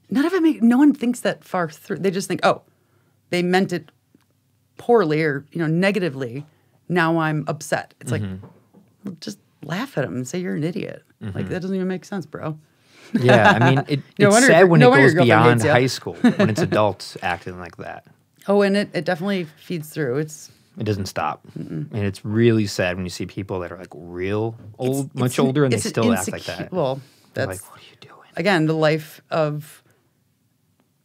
no one thinks that far through. They just think, oh, they meant it poorly or negatively. Now I'm upset. It's like well, just laugh at them and say you're an idiot. Like that doesn't even make sense, bro. Yeah, I mean, it's sad when it goes beyond high school, when it's adults acting like that. Oh, and it definitely feeds through. It doesn't stop. And it's really sad when you see people that are like real old, much older, and they still act like that. Well, that's like, what are you doing? Again, the life of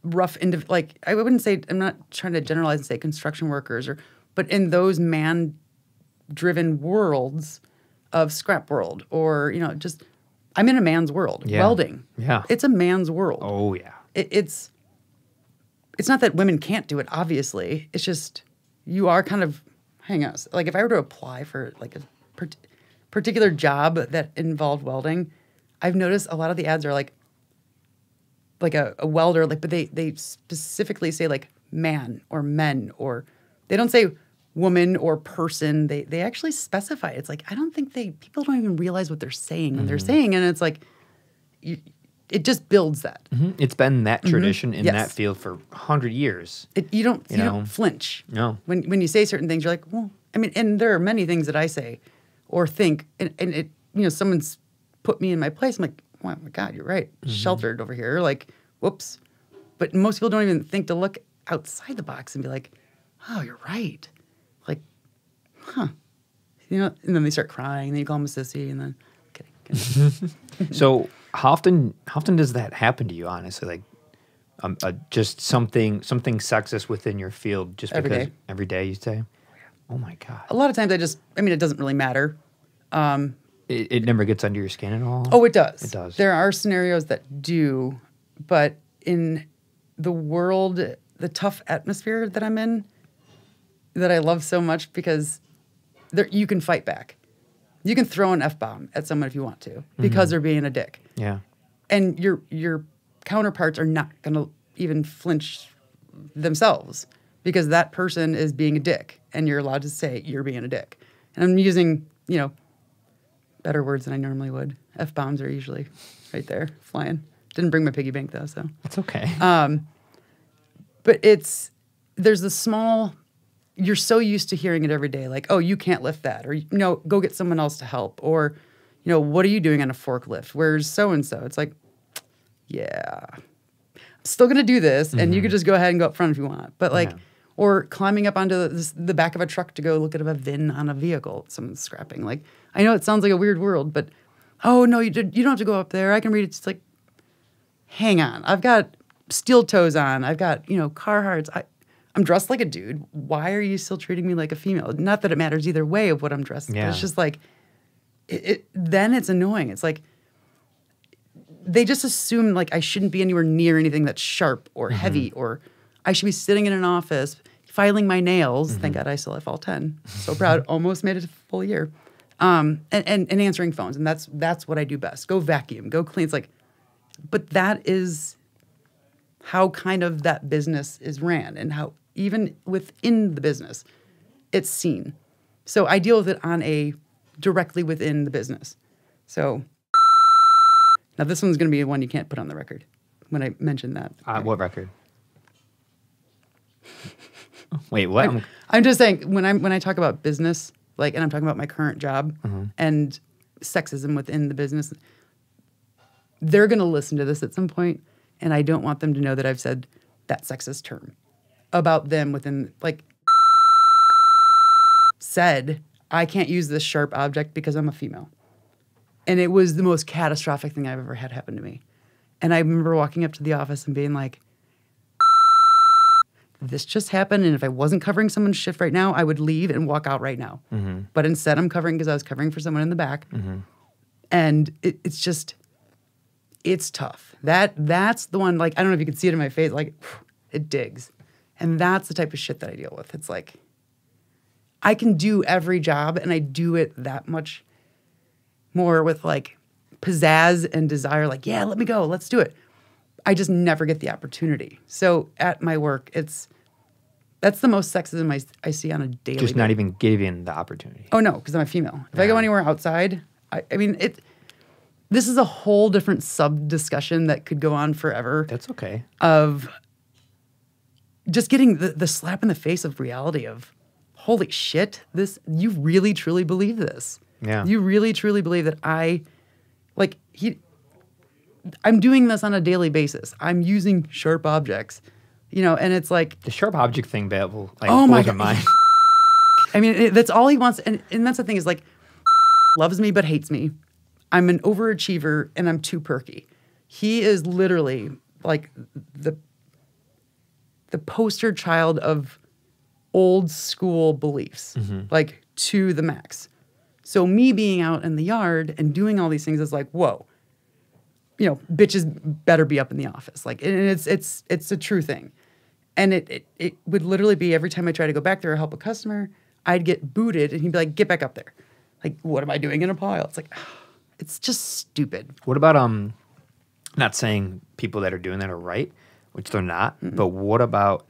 rough, I wouldn't say, I'm not trying to generalize and say construction workers, but in those man-driven worlds of scrap world or, just... I'm in a man's world. Yeah. Welding. Yeah. It's a man's world. Oh, yeah. It's not that women can't do it, obviously. It's just you are kind of, hang on. Like if I were to apply for like a particular job that involved welding, I've noticed a lot of the ads are like a welder, but they specifically say like man or men or they don't say woman or person. They actually specify. It's like I don't think people don't even realize what they're saying when they're saying, and it's like it just builds that. It's been that tradition in that field for 100 years. You don't flinch. No. When you say certain things, you're like, well, I mean, and there are many things that I say or think, and it someone's put me in my place. I'm like, oh my God, you're right. Sheltered over here. Like, whoops. But most people don't even think to look outside the box and be like, oh, you're right. Like, huh. And then they start crying, and then you call them a sissy, and then, kidding. So how often does that happen to you, honestly? Like, just something sexist within your field just every because... day. Every day, you say? Oh, my God. A lot of times it doesn't really matter. It never gets under your skin at all? Oh, it does. It does. There are scenarios that do, but in the world, the tough atmosphere that I'm in, that I love so much because you can fight back. You can throw an F-bomb at someone if you want to because they're being a dick. Yeah. And your counterparts are not going to even flinch themselves because that person is being a dick and you're allowed to say you're being a dick. And I'm using, better words than I normally would. F-bombs are usually right there flying. Didn't bring my piggy bank though, so. It's okay. But there's the small... You're so used to hearing it every day, like, oh, you can't lift that, or, go get someone else to help, or, what are you doing on a forklift? Where's so-and-so? It's like, yeah, I'm still going to do this, and you could just go ahead and go up front if you want. But, or climbing up onto the back of a truck to go look at a VIN on a vehicle someone's scrapping. Like, I know it sounds like a weird world, but, oh, no, you don't have to go up there. I can read it. It's like, hang on. I've got steel toes on. I've got, Carhartts. I'm dressed like a dude. Why are you still treating me like a female? Not that it matters either way of what I'm dressed. Yeah. But it's just like, then it's annoying. It's like, they just assume like I shouldn't be anywhere near anything that's sharp or heavy, or I should be sitting in an office filing my nails. Thank God I still have all 10. So proud. Almost made it a full year. And answering phones. And that's what I do best. Go vacuum, go clean. It's like, but that is how kind of that business is ran and how even within the business, it's seen. So I deal with it on a directly within the business. So now this one's going to be one you can't put on the record when I mentioned that. What record? Wait, what? I'm just saying when I talk about business, like, and I'm talking about my current job and sexism within the business, they're going to listen to this at some point, and I don't want them to know that I've said that sexist term about them within, like, said, I can't use this sharp object because I'm a female. And it was the most catastrophic thing I've ever had happen to me. And I remember walking up to the office and being like, this just happened, and if I wasn't covering someone's shift right now, I would leave and walk out right now. But instead, I'm covering because I was covering for someone in the back. And it's tough. That's the one, like, I don't know if you can see it in my face, like, it digs. And that's the type of shit that I deal with. It's like, I can do every job, and I do it that much more with, like, pizzazz and desire, like, yeah, let me go, let's do it. I just never get the opportunity. So at my work, that's the most sexism I see on a daily basis. Just not even giving the opportunity. Oh, no, because I'm a female. If I go anywhere outside, I mean, this is a whole different sub-discussion that could go on forever. That's okay. Of just getting the slap in the face of reality of, holy shit, you really, truly believe this. Yeah. You really, truly believe that I'm doing this on a daily basis. I'm using sharp objects, and it's like... The sharp object thing, Babel, oh my God. Mind. I mean, that's all he wants. And that's the thing is, like, loves me but hates me. I'm an overachiever, and I'm too perky. He is literally, like, the poster child of old school beliefs, like, to the max. So me being out in the yard and doing all these things is like, whoa. Bitches better be up in the office. Like, and it's a true thing. And it would literally be every time I try to go back there or help a customer, I'd get booted, and he'd be like, get back up there. Like, what am I doing in a pile? It's like, it's just stupid. What about, not saying people that are doing that are right, which they're not, but what about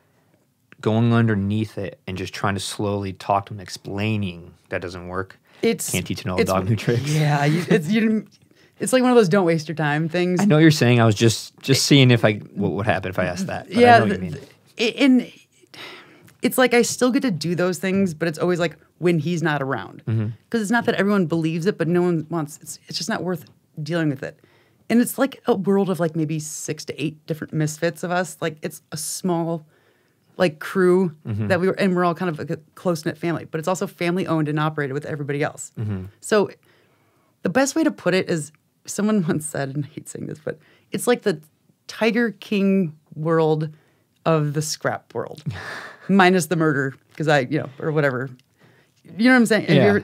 going underneath it and just trying to slowly talk to them, explaining that doesn't work? Can't teach an old dog new tricks. Yeah, it's like one of those don't waste your time things. I know what you're saying. I was just seeing what would happen if I asked that. But yeah, I know what you mean. And it's like I still get to do those things, but it's always like when he's not around. Because it's not that everyone believes it, but no one wants. It's just not worth dealing with it. And it's like a world of like maybe 6 to 8 different misfits of us. Like it's a small like crew that we're all kind of like a close-knit family, but it's also family owned and operated with everybody else. So the best way to put it is, someone once said, and I hate saying this, but it's like the Tiger King world of the scrap world, minus the murder, because or whatever. You know what I'm saying? Yeah.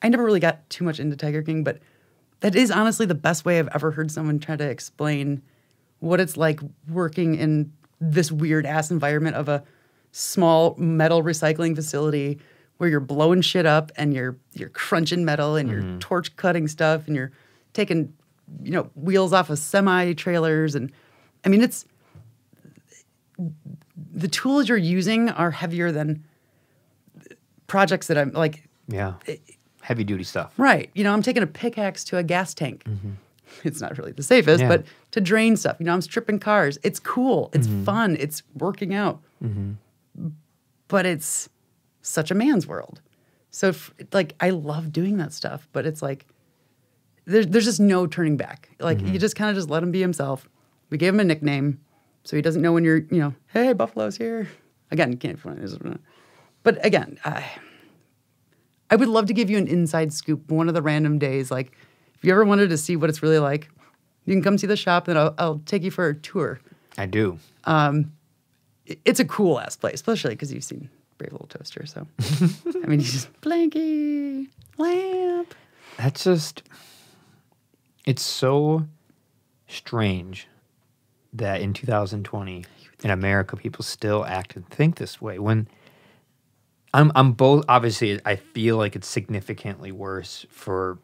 I never really got too much into Tiger King, but that is honestly the best way I've ever heard someone try to explain what it's like working in this weird-ass environment of a small metal recycling facility where you're blowing shit up and you're crunching metal and you're torch cutting stuff and you're taking, wheels off of semi-trailers. And, I mean, the tools you're using are heavier than projects that I'm, like... Yeah, heavy-duty stuff. Right. I'm taking a pickaxe to a gas tank. It's not really the safest, but to drain stuff. I'm stripping cars. It's cool. It's fun. It's working out. But it's such a man's world. So, I love doing that stuff, but it's like... There's just no turning back. Like, you just kind of just let him be himself. We gave him a nickname, so he doesn't know when you're, hey, Buffalo's here. Again, you can't find it. But again, I would love to give you an inside scoop one of the random days. Like, if you ever wanted to see what it's really like, you can come see the shop, and I'll take you for a tour. I do. It's a cool-ass place, especially because you've seen Brave Little Toaster, so. I mean, he's just, Blanky, lamp. That's just... It's so strange that in 2020 in America people still act and think this way. When I'm both, obviously I feel like it's significantly worse for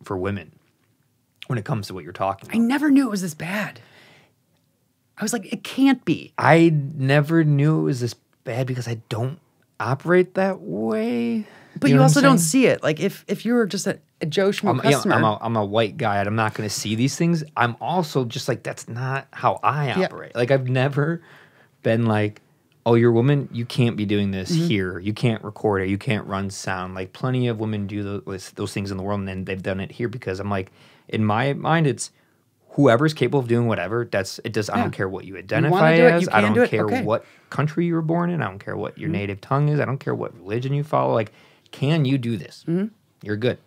women when it comes to what you're talking about. I never knew it was this bad. I was like, it can't be. I never knew it was this bad because I don't operate that way. But you also don't see it. Like if you're just a Joe Schmo customer. I'm a white guy and I'm not going to see these things. I'm also just like, that's not how I operate. Like I've never been like, oh, you're a woman, you can't be doing this here. You can't record it. You can't run sound. Like plenty of women do those things in the world, and then they've done it here because I'm like, in my mind, it's whoever's capable of doing whatever. I don't care what you identify as. I don't care what country you were born in. I don't care what your native tongue is. I don't care what religion you follow. Like, can you do this? You're good.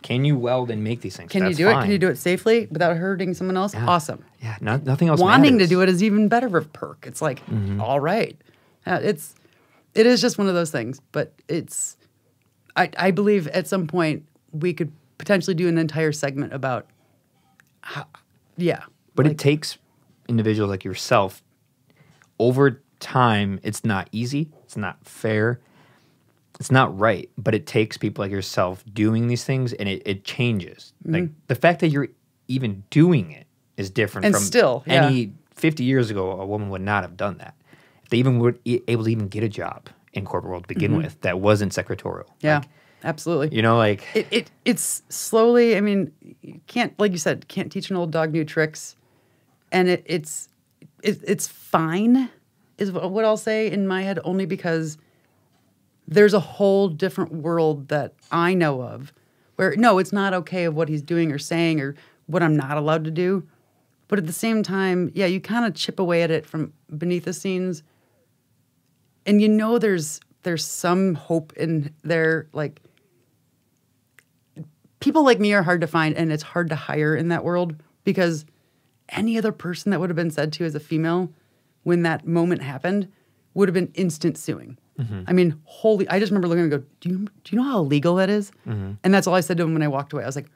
Can you weld and make these things? Can you do it? Can you do it safely without hurting someone else? Yeah. Awesome. Yeah, nothing else Wanting matters. to do it is even better of a perk. It's like, all right. It is just one of those things. But I believe at some point we could potentially do an entire segment about how, But it takes individuals like yourself over time. It's not easy. It's not fair. It's not right. But it takes people like yourself doing these things, and it changes. Like the fact that you're even doing it is different and from still, any 50 years ago. A woman would not have done that. If they even were able to even get a job in corporate world to begin with that wasn't secretarial. Yeah. Like, absolutely. you know, like it's slowly. I mean, you can't, like you said, can't teach an old dog new tricks, and it's fine, is what I'll say in my head, only because there's a whole different world that I know of, where no, it's not okay of what he's doing or saying or what I'm not allowed to do, but at the same time, yeah, you kind of chip away at it from beneath the scenes, and you know there's some hope in there, like. People like me are hard to find, and it's hard to hire in that world because any other person that would have been said to as a female when that moment happened would have been instant suing. I mean, I just remember looking and go, do you know how illegal that is? And that's all I said to him when I walked away. I was like,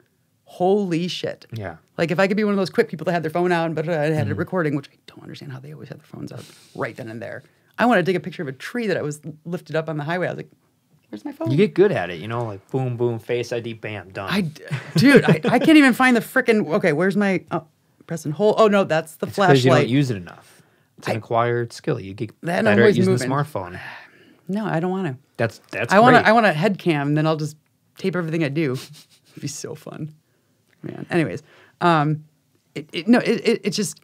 holy shit. Yeah. Like if I could be one of those quick people that had their phone out, but I had it recording, which I don't understand how they always had their phones out right then and there. I want to take a picture of a tree that I was lifted up on the highway. I was like, where's my phone? You get good at it, you know, like boom, boom, Face ID, bam, done. I can't even find the frickin', okay, where's my, press and hold. Oh, no, that's the flashlight. Because you don't use it enough. It's an acquired skill. You get better at using the smartphone. No, I don't want to. That's I want a head cam, then I'll just tape everything I do. It'd be so fun. Man. Anyways, it's just,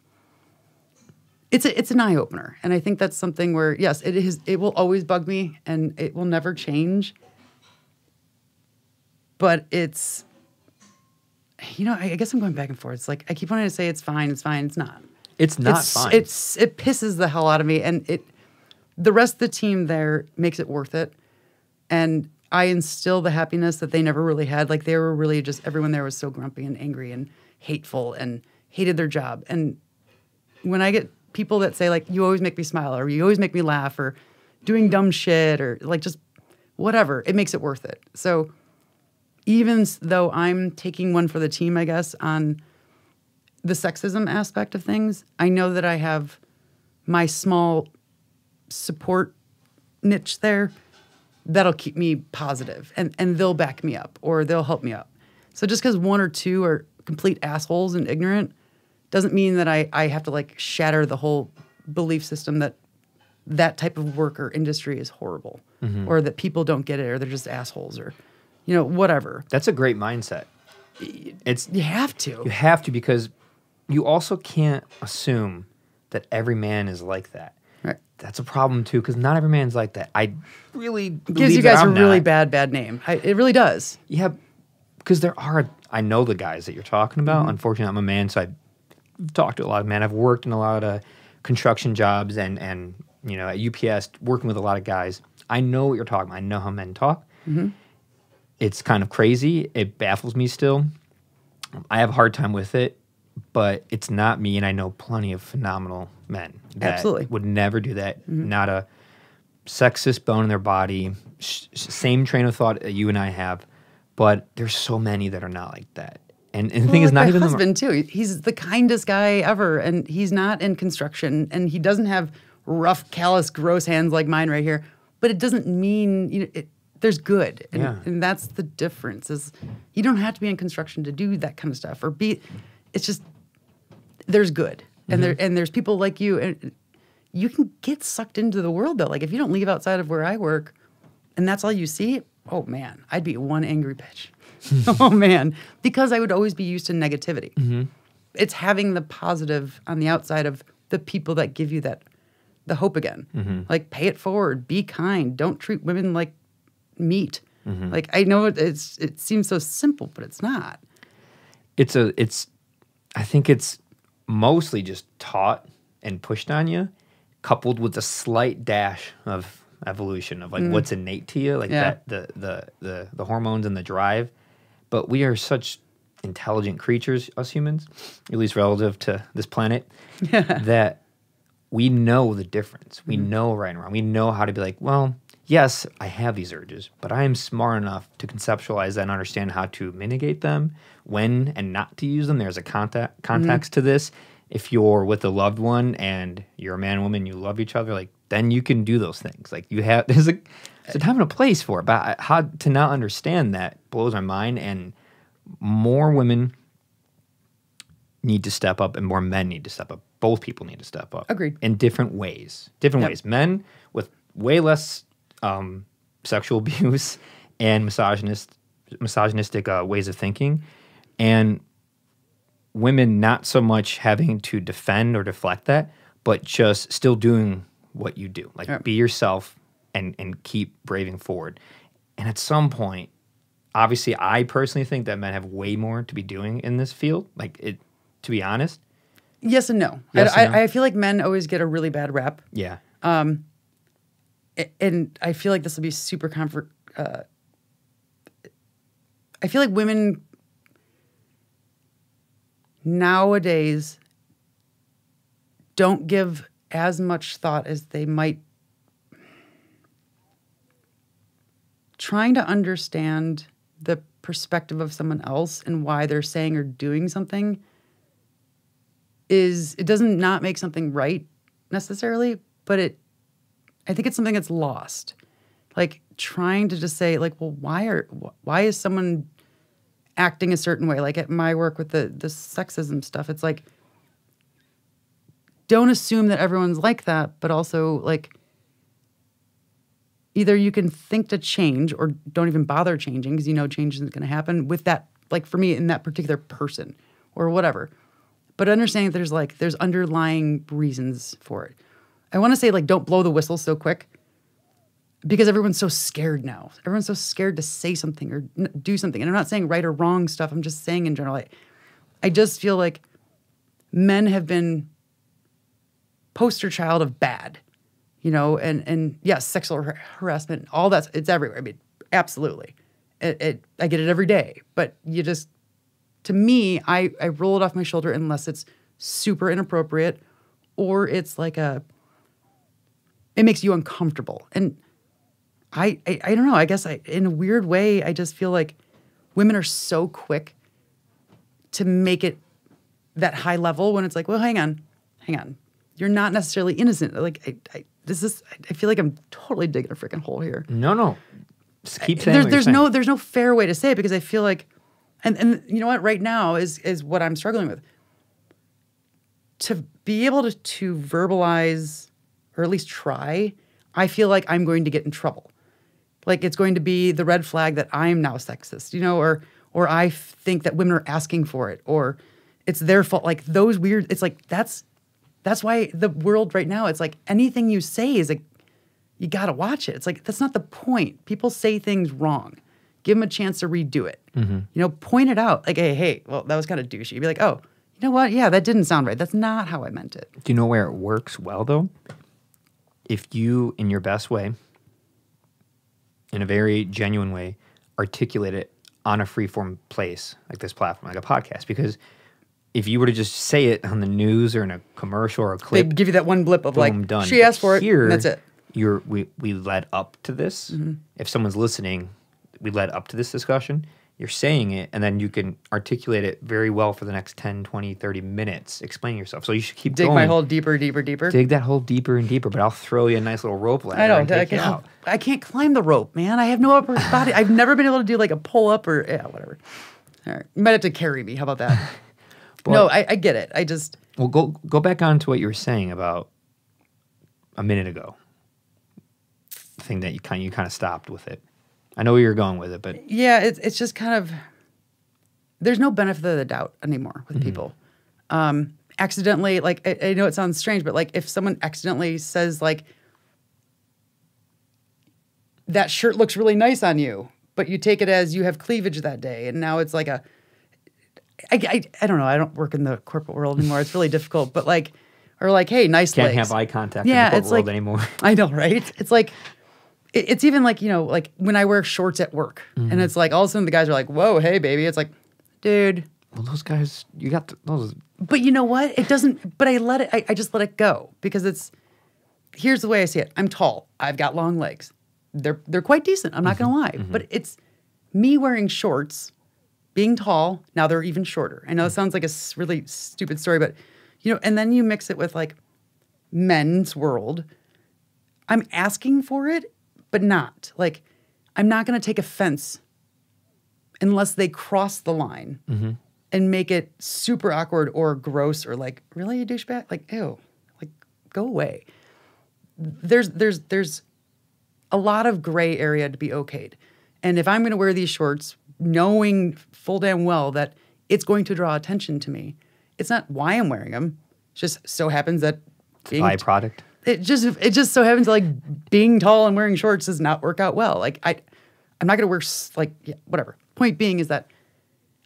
it's an eye-opener. And I think that's something where, yes, it will always bug me, and it will never change. But it's, I guess I'm going back and forth. It's like, I keep wanting to say it's fine. It's fine. It's not. It's not fine. It pisses the hell out of me. And the rest of the team there makes it worth it. And I instill the happiness that they never really had. Like they were really just, everyone there was so grumpy and angry and hateful and hated their job. And when I get people that say like, you always make me smile or you always make me laugh or doing dumb shit or like just whatever, it makes it worth it. So even though I'm taking one for the team, I guess, on the sexism aspect of things, I know that I have my small support niche there that'll keep me positive, and they'll back me up or they'll help me up. So just because one or two are complete assholes and ignorant doesn't mean that I have to like shatter the whole belief system that type of work or industry is horrible or that people don't get it or they're just assholes or, whatever. That's a great mindset. You have to. You have to, because you also can't assume that every man is like that. Right. That's a problem too, because not every man's like that. I really gives you guys a really bad name. It really does. Yeah, because I know the guys that you're talking about. Unfortunately, I'm a man, so I've talked to a lot of men. I've worked in a lot of construction jobs and at UPS, working with a lot of guys. I know what you're talking about. I know how men talk. It's kind of crazy. It baffles me still. I have a hard time with it, but it's not me, and I know plenty of phenomenal men that would never do that. Not a sexist bone in their body. Same train of thought that you and I have, but there's so many that are not like that. And the thing is, not even my husband too. He's the kindest guy ever, and he's not in construction, and he doesn't have rough, callous, gross hands like mine right here. But it doesn't mean there's good, and that's the difference. Is you don't have to be in construction to do that kind of stuff, or be. It's just there's good, and there's people like you, and you can get sucked into the world though. Like if you don't leave outside of where I work, and that's all you see, oh man, I'd be one angry bitch. Oh man, because I would always be used to negativity. Mm-hmm. It's having the positive on the outside of the people that give you the hope again. Mm-hmm. Like, pay it forward, be kind, don't treat women like meat. Mm-hmm. Like, I know it seems so simple, but it's not. I think it's mostly just taught and pushed on you, coupled with a slight dash of evolution of like what's innate to you, like that the hormones and the drive. But we are such intelligent creatures, us humans, at least relative to this planet, that we know the difference. We know right and wrong. We know how to be like, well, yes, I have these urges, but I am smart enough to conceptualize that and understand how to mitigate them, when and not to use them. There's a context to this. If you're with a loved one and you're a man and woman, you love each other, like, then you can do those things. Like, there's a time and a place for it. But how to not understand that blows my mind. And more women need to step up and more men need to step up. Both people need to step up. Agreed. In different ways. Ways. Men with way less sexual abuse and misogynistic ways of thinking. And women not so much having to defend or deflect that, but just still doing what you do. Like, be yourself and keep braving forward. And at some point, obviously, I personally think that men have way more to be doing in this field. Like, to be honest. Yes and no. I feel like men always get a really bad rap. Yeah. And I feel like this will be super I feel like women nowadays don't give as much thought as they might, trying to understand the perspective of someone else and why they're saying or doing something it doesn't not make something right necessarily, but I think it's something that's lost. Like, trying to just say, like, well, why is someone acting a certain way? Like, at my work with the sexism stuff, it's like, don't assume that everyone's like that, but also, like, either you can think to change or don't even bother changing because you know change isn't going to happen with that, like, for me, in that particular person or whatever. But understanding that there's underlying reasons for it. I want to say, like, don't blow the whistle so quick because everyone's so scared now. Everyone's so scared to say something or do something. And I'm not saying right or wrong stuff. I'm just saying in general. I just feel like men have been poster child of bad, you know, and yes, sexual harassment, all that, it's everywhere. I mean, absolutely. I get it every day. But you just, to me, I roll it off my shoulder unless it's super inappropriate or it's like it makes you uncomfortable. And I don't know, I guess in a weird way, I just feel like women are so quick to make it that high level when it's like, well, hang on. You're not necessarily innocent. Like, I feel like I'm totally digging a freaking hole here. No. Just keep saying there's no fair way to say it because I feel like, and you know what, right now is what I'm struggling with. To be able to verbalize, or at least try, I feel like I'm going to get in trouble. Like, it's going to be the red flag that I'm now sexist, you know, or I think that women are asking for it, or it's their fault. Like, those weird, it's like, that's why the world right now, it's like anything you say is like, you got to watch it. It's like, that's not the point. People say things wrong. Give them a chance to redo it. Mm-hmm. You know, point it out. Like, hey, well, that was kind of douchey. You'd be like, oh, you know what? Yeah, that didn't sound right. That's not how I meant it. Do you know where it works well, though? If you, in your best way, in a very genuine way, articulate it on a free-form place, like this platform, like a podcast. Because if you were to just say it on the news or in a commercial or a clip, they'd give you that one blip of boom, like, done. She But asked for here, it, and that's it. We led up to this. Mm-hmm. If someone's listening, we led up to this discussion. You're saying it, and then you can articulate it very well for the next 10, 20, 30 minutes, explaining yourself. So you should keep Dig going. my hole deeper. Dig that hole deeper and deeper, but I'll throw you a nice little rope ladder and take you out. I can't climb the rope, man. I have no upper body. I've never been able to do like a pull-up or, whatever. All right. You might have to carry me. How about that? No, I get it. I just... Well, go back on to what you were saying about a minute ago. The thing that you kind of stopped with it. I know where you're going with it, but yeah, it's just kind of, there's no benefit of the doubt anymore with people. Accidentally, like, I know it sounds strange, but like if someone accidentally says like, that shirt looks really nice on you, but you take it as you have cleavage that day, and now it's like I don't know. I don't work in the corporate world anymore. It's really difficult, but like, or like, hey, nice can't legs. have eye contact in the corporate world anymore. I know, right? It's like, it's even like, you know, like when I wear shorts at work, and it's like all of a sudden the guys are like, whoa, hey, baby. It's like, dude. Well, those guys, you got those. But you know what? It doesn't, but I just let it go because here's the way I see it. I'm tall. I've got long legs. They're quite decent. I'm not going to lie. But it's me wearing shorts, being tall. Now they're even shorter. I know it sounds like a really stupid story, but you know, and then you mix it with like men's world. I'm asking for it, but not. Like, I'm not going to take offense unless they cross the line and make it super awkward or gross or like, really, you douchebag? Like, ew, like, go away. There's a lot of gray area to be okayed. And if I'm going to wear these shorts, knowing full damn well that it's going to draw attention to me, it's not why I'm wearing them. It just so happens that being byproduct. It just so happens that like being tall and wearing shorts does not work out well. Like I'm not going to wear whatever. Point being is that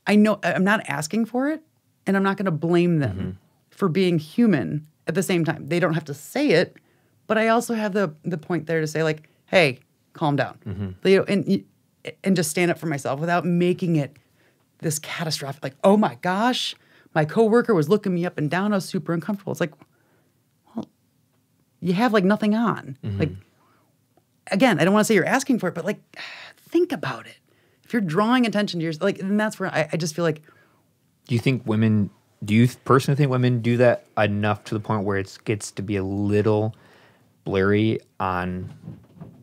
I know I'm not asking for it, and I'm not going to blame them for being human at the same time. They don't have to say it, but I also have the point there to say like, hey, calm down. You know, and just stand up for myself without making it this catastrophic. Like, oh my gosh, my coworker was looking me up and down. I was super uncomfortable. It's like, well, you have like nothing on. Like, again, I don't want to say you're asking for it, but like, think about it. If you're drawing attention to yourself, like, and that's where I just feel like. Do you personally think women do that enough to the point where it gets to be a little blurry on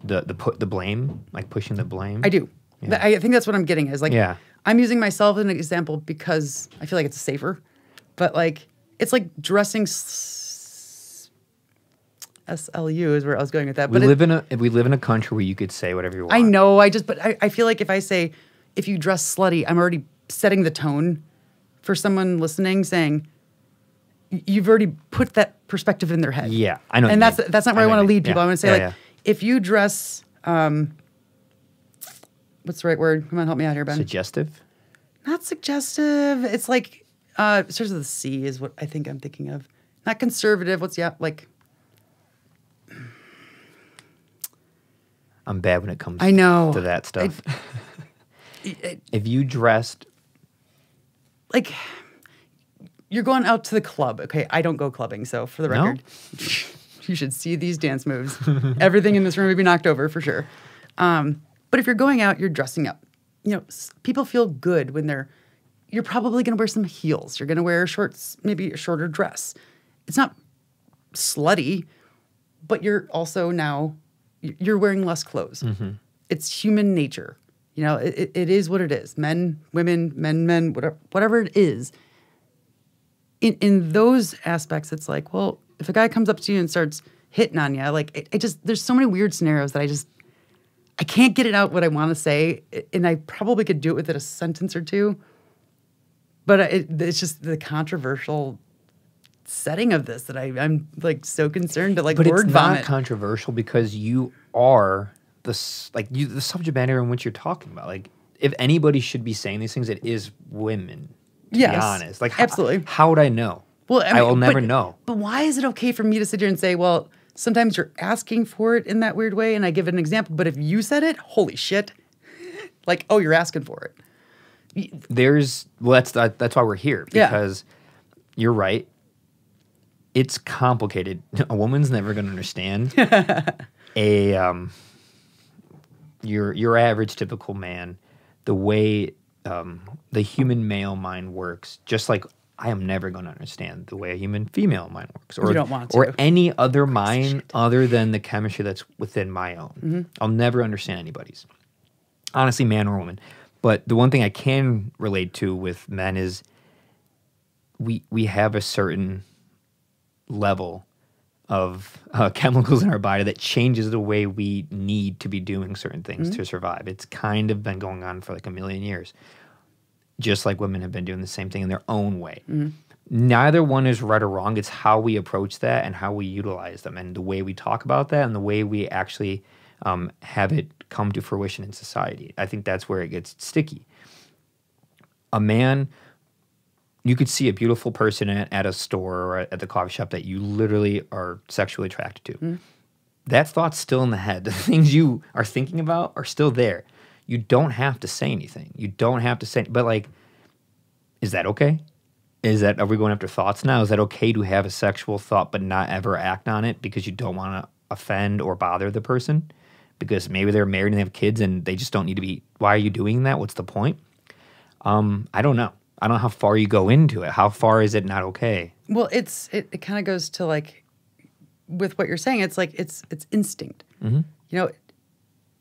the blame, like pushing the blame? I do. Yeah. I think that's what I'm getting is like, yeah. I'm using myself as an example because I feel like it's safer, but like, it's like dressing SLU is where I was going with that. We live in a country where you could say whatever you want. I know. But I feel like if I say, if you dress slutty, I'm already setting the tone for someone listening, saying, you've already put that perspective in their head. Yeah, I know. And that's not where I want to lead people. Yeah. I want to say if you dress, what's the right word? Come on, help me out here, Ben. Suggestive? Not suggestive. It's like, it starts with a C is what I think I'm thinking of. Not conservative. I'm bad when it comes I know. to that stuff. If you dressed... Like, you're going out to the club. Okay, I don't go clubbing, so for the record, you should see these dance moves. Everything in this room would be knocked over for sure. But if you're going out, you're dressing up. You know, people feel good when you're probably going to wear some heels. You're going to wear shorts, maybe a shorter dress. It's not slutty, but you're also now... You're wearing less clothes. It's human nature. You know, it is what it is. Men, women, men, whatever it is. In those aspects, it's like, well, if a guy comes up to you and starts hitting on you, like, there's so many weird scenarios that I can't get it out what I want to say, and I probably could do it within a sentence or two, but it's just the controversial setting of this that I'm like so concerned to like but word it's vomit. not controversial because you are the subject matter in which you're talking about. Like, if anybody should be saying these things, it is women. To be honest, like absolutely. How would I know? Well, I will never know. But why is it okay for me to sit here and say, well, sometimes you're asking for it in that weird way, and I give an example. But if you said it, holy shit, like, oh, you're asking for it. That's why we're here, because you're right. It's complicated. A woman's never going to understand your average typical man, the way the human male mind works. Just like I am never going to understand the way a human female mind works, or you don't want to. or any other mind other than the chemistry that's within my own. I'll never understand anybody's, honestly, man or woman. But the one thing I can relate to with men is we have a certain level of chemicals in our body that changes the way we need to be doing certain things to survive. It's kind of been going on for like a million years, just like women have been doing the same thing in their own way. Neither one is right or wrong. It's how we approach that and how we utilize them and the way we talk about that and the way we actually have it come to fruition in society. I think that's where it gets sticky. A man, you could see a beautiful person at a store or at the coffee shop that you literally are sexually attracted to. That thought's still in the head. The things you are thinking about are still there. You don't have to say anything. You don't have to say, but like, is that okay? Are we going after thoughts now? Is that okay to have a sexual thought but not ever act on it because you don't want to offend or bother the person? Because maybe they're married and they have kids and they just don't need to be, why are you doing that? What's the point? I don't know. I don't know how far you go into it. How far is it not okay? Well, it kind of goes to like, with what you're saying, it's like, it's instinct. You know,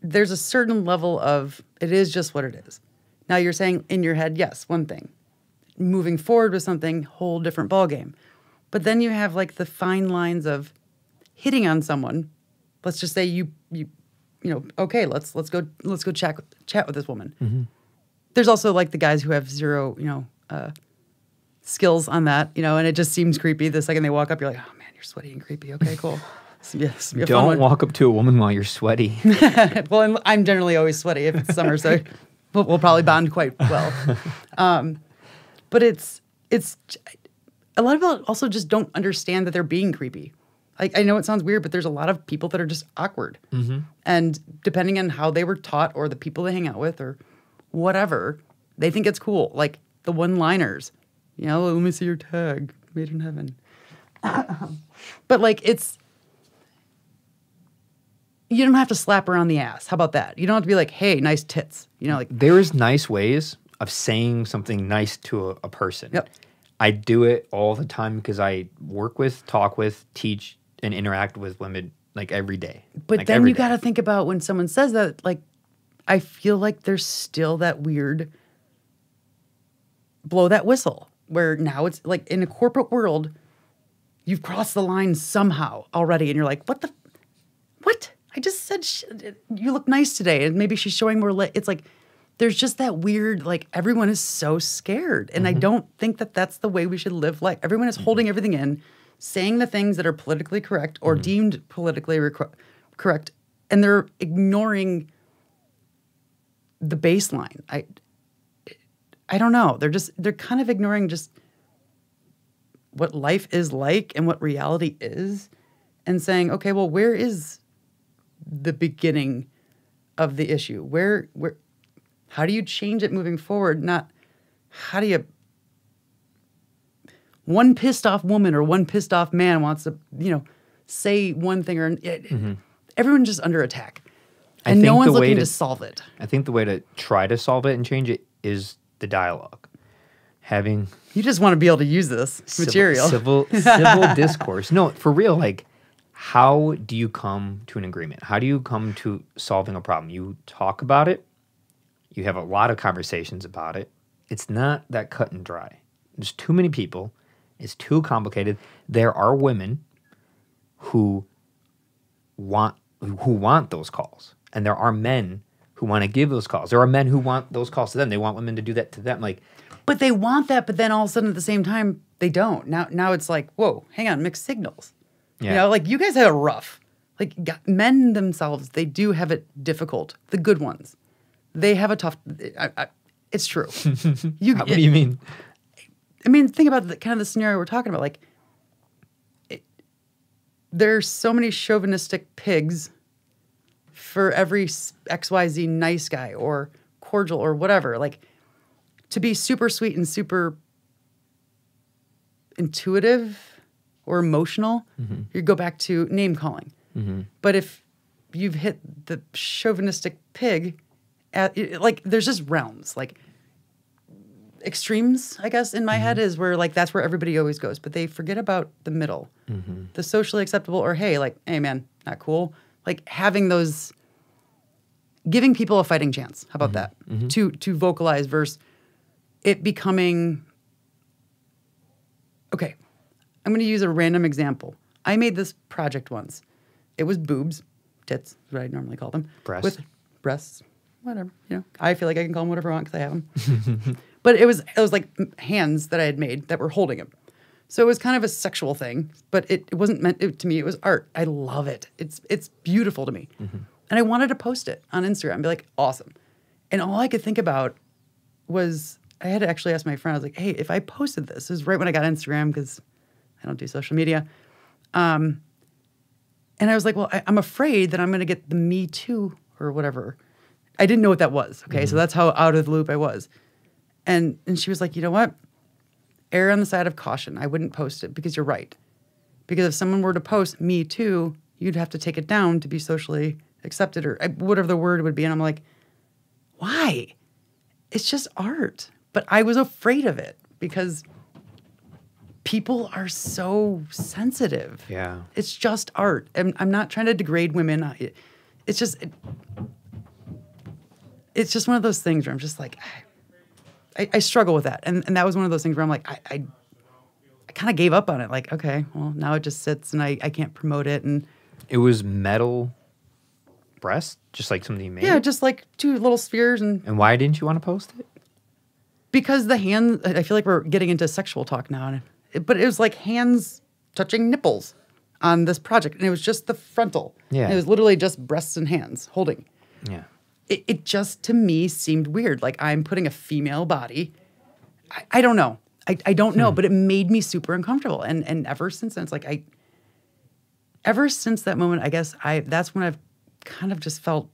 there's a certain level of, it is just what it is. Now you're saying in your head, yes, one thing. Moving forward with something, whole different ballgame. But then you have like the fine lines of hitting on someone. Let's just say you know, okay, let's go chat with this woman. There's also like the guys who have zero, you know, skills on that, you know, and it just seems creepy. The second they walk up, you're like, oh man, you're sweaty and creepy. Okay, cool. Yes, don't walk up to a woman while you're sweaty. Well, I'm generally always sweaty if it's summer, so we'll probably bond quite well. But it's a lot of people also just don't understand that they're being creepy. I know it sounds weird, but there's a lot of people that are just awkward. And depending on how they were taught or the people they hang out with or whatever, they think it's cool. Like the one-liners, you know, let me see your tag, made in heaven. But like you don't have to slap her on the ass. How about that? You don't have to be like, hey, nice tits. You know, like there's nice ways of saying something nice to a person. Yep. I do it all the time because I work with, talk with, teach, and interact with women like every day. But like, then you got to think about when someone says that, like, I feel like there's still that weird blow that whistle where now it's like in a corporate world, you've crossed the line somehow already. And you're like, what? I just said you look nice today. And maybe she's showing more. It's like, there's just that weird, like, everyone is so scared. And I don't think that that's the way we should live life. Everyone is holding everything in, saying the things that are politically correct or deemed politically correct, and they're ignoring the baseline. I don't know. They're kind of ignoring just what life is like and what reality is and saying, okay, well, where is the beginning of the issue? Where how do you change it moving forward? Not how do you... One pissed off woman or one pissed off man wants to, you know, say one thing or... Everyone's just under attack. And no one's looking to solve it. I think the way to try to solve it and change it is the dialogue. Having... You just want to be able to use this material. Civil discourse. No, for real, like, how do you come to an agreement? How do you come to solving a problem? You talk about it. You have a lot of conversations about it. It's not that cut and dry. There's too many people. It's too complicated. There are women who want those calls. And there are men who want to give those calls. There are men who want those calls to them. They want women to do that to them. Like, but they want that, but then all of a sudden at the same time, they don't. Now it's like, whoa, hang on, mixed signals. Yeah. You know, like you guys have it rough. Like men themselves, they do have it difficult. The good ones. They have a tough... it's true. What do you mean? I mean, think about kind of the scenario we're talking about. Like, there's so many chauvinistic pigs for every XYZ nice guy or cordial or whatever. Like, to be super sweet and super intuitive or emotional, you go back to name calling. But if you've hit the chauvinistic pig... like there's just realms, like extremes, I guess, in my head is where like that's where everybody always goes, but they forget about the middle, the socially acceptable, or hey man, not cool. Like having those, giving people a fighting chance. How about that? To vocalize versus it becoming. Okay, I'm going to use a random example. I made this project once. It was boobs, tits, is what I normally call them. Breasts. With breasts, whatever. I feel like I can call them whatever I want because I have them. But it was like hands that I had made that were holding them. So it was kind of a sexual thing, but it wasn't meant to me. It was art. I love it. It's beautiful to me. And I wanted to post it on Instagram and be like, awesome. And all I could think about was, I had to actually ask my friend, I was like, hey, if I posted this is right when I got Instagram because I don't do social media. And I was like, well, I'm afraid that I'm going to get the Me Too or whatever. I didn't know what that was. Okay. So that's how out of the loop I was. And she was like, you know what? Err on the side of caution. I wouldn't post it because you're right. Because if someone were to post Me Too, you'd have to take it down to be socially accepted or whatever the word would be. And I'm like, why? It's just art. But I was afraid of it because people are so sensitive. Yeah. It's just art. And I'm not trying to degrade women. It's just one of those things where I'm just like, I struggle with that. And that was one of those things where I'm like, I kind of gave up on it. Like, okay, well, now it just sits and I can't promote it. And it was metal breast, just like something you made? Yeah, just like 2 little spheres. And why didn't you want to post it? Because the hands, I feel like we're getting into sexual talk now. But it was like hands touching nipples on this project. And it was just the frontal. Yeah. And it was literally just breasts and hands holding. Yeah. It just, to me, seemed weird. Like I'm putting a female body. I don't know. I don't know, but it made me super uncomfortable. And ever since then, it's like ever since that moment, I guess that's when I've kind of just felt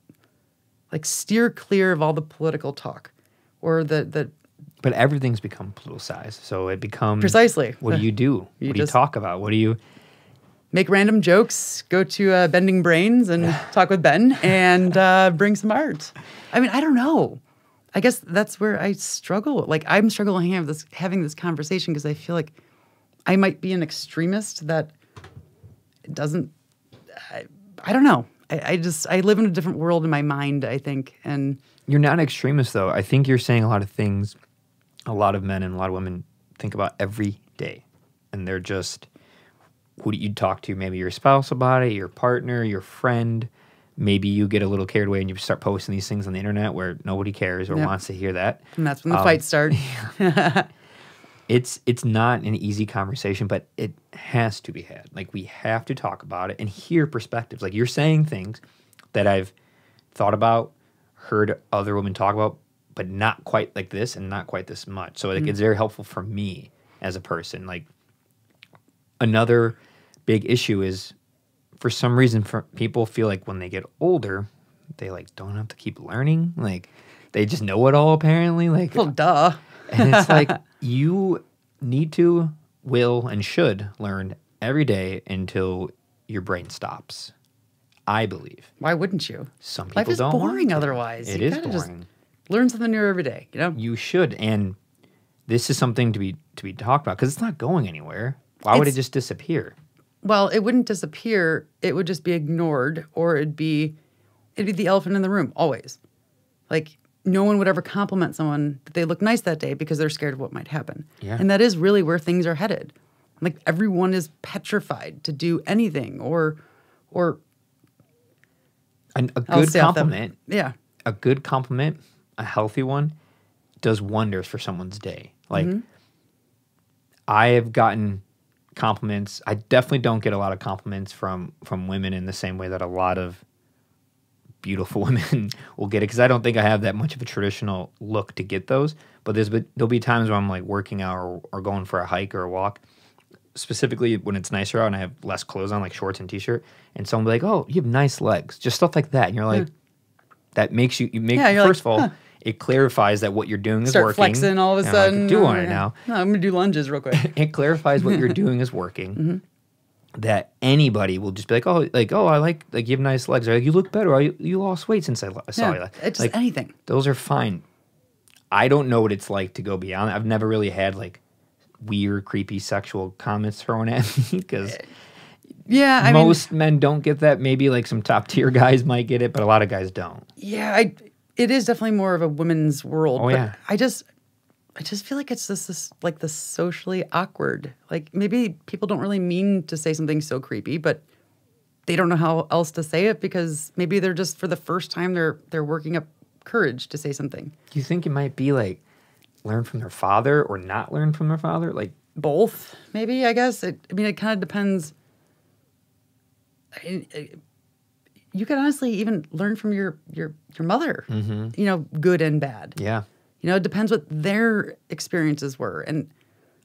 like steer clear of all the political talk or the But everything's become politicized, so it becomes... Precisely. What do you do? What do you talk about? What do you... Make random jokes, go to Bending Brains and talk with Ben and bring some art. I mean, I don't know. I guess that's where I struggle. Like, I'm struggling having this conversation because I feel like I might be an extremist that doesn't... I don't know. I live in a different world in my mind, I think, and... You're not an extremist, though. I think you're saying a lot of things a lot of men and a lot of women think about every day. And they're just, who do you talk to? Maybe your spouse about it, your partner, your friend. Maybe you get a little carried away and you start posting these things on the internet where nobody cares or wants to hear that. And that's when the fights start. It's not an easy conversation, but it has to be had. Like, we have to talk about it and hear perspectives. Like, you're saying things that I've thought about, heard other women talk about, but not quite like this and not quite this much. So like, it's very helpful for me as a person. Like, another big issue is, for some reason, people feel like when they get older, they like don't have to keep learning. Like, they just know it all apparently. Like, well, duh. And it's like, you need to, will, and should learn every day until your brain stops. I believe. Why wouldn't you? Some people Life is don't boring want otherwise. It you is gotta boring. Just learn something new every day. You know. You should, and this is something to be talked about because it's not going anywhere. Why would it just disappear? Well, it wouldn't disappear. It would just be ignored, or it'd be the elephant in the room always. Like, no one would ever compliment someone that they look nice that day because they're scared of what might happen. Yeah. And that is really where things are headed. Like, everyone is petrified to do anything or a good compliment. Yeah. A good compliment, a healthy one, does wonders for someone's day. Like, I have gotten compliments. I definitely don't get a lot of compliments from women in the same way that a lot of beautiful women will get it, because I don't think I have that much of a traditional look to get those. But there'll be times when I'm like working out or going for a hike or a walk, specifically when it's nicer out and I have less clothes on, like shorts and t-shirt, and someone will be like, "Oh, you have nice legs," just stuff like that, and you're like, that makes you first of all, it clarifies that what you're doing is working. Start flexing all of a sudden. I do want it now. No, I'm gonna do lunges real quick. It clarifies what you're doing is working. That anybody will just be like, oh, I like you have nice legs, or like, you look better, or you lost weight since I saw you. It's just like, anything. Those are fine. I don't know what it's like to go beyond that. I've never really had like weird, creepy sexual comments thrown at me because most men don't get that. Maybe like some top tier guys might get it, but a lot of guys don't. Yeah, it is definitely more of a women's world. Oh, but yeah. I just feel like it's just this like the socially awkward. Like maybe people don't really mean to say something so creepy, but they don't know how else to say it because maybe they're just for the first time they're working up courage to say something. Do you think it might be like learn from their father or not learn from their father? Like both, maybe, I guess. It kind of depends. You could honestly even learn from your mother, good and bad. Yeah. It depends what their experiences were. And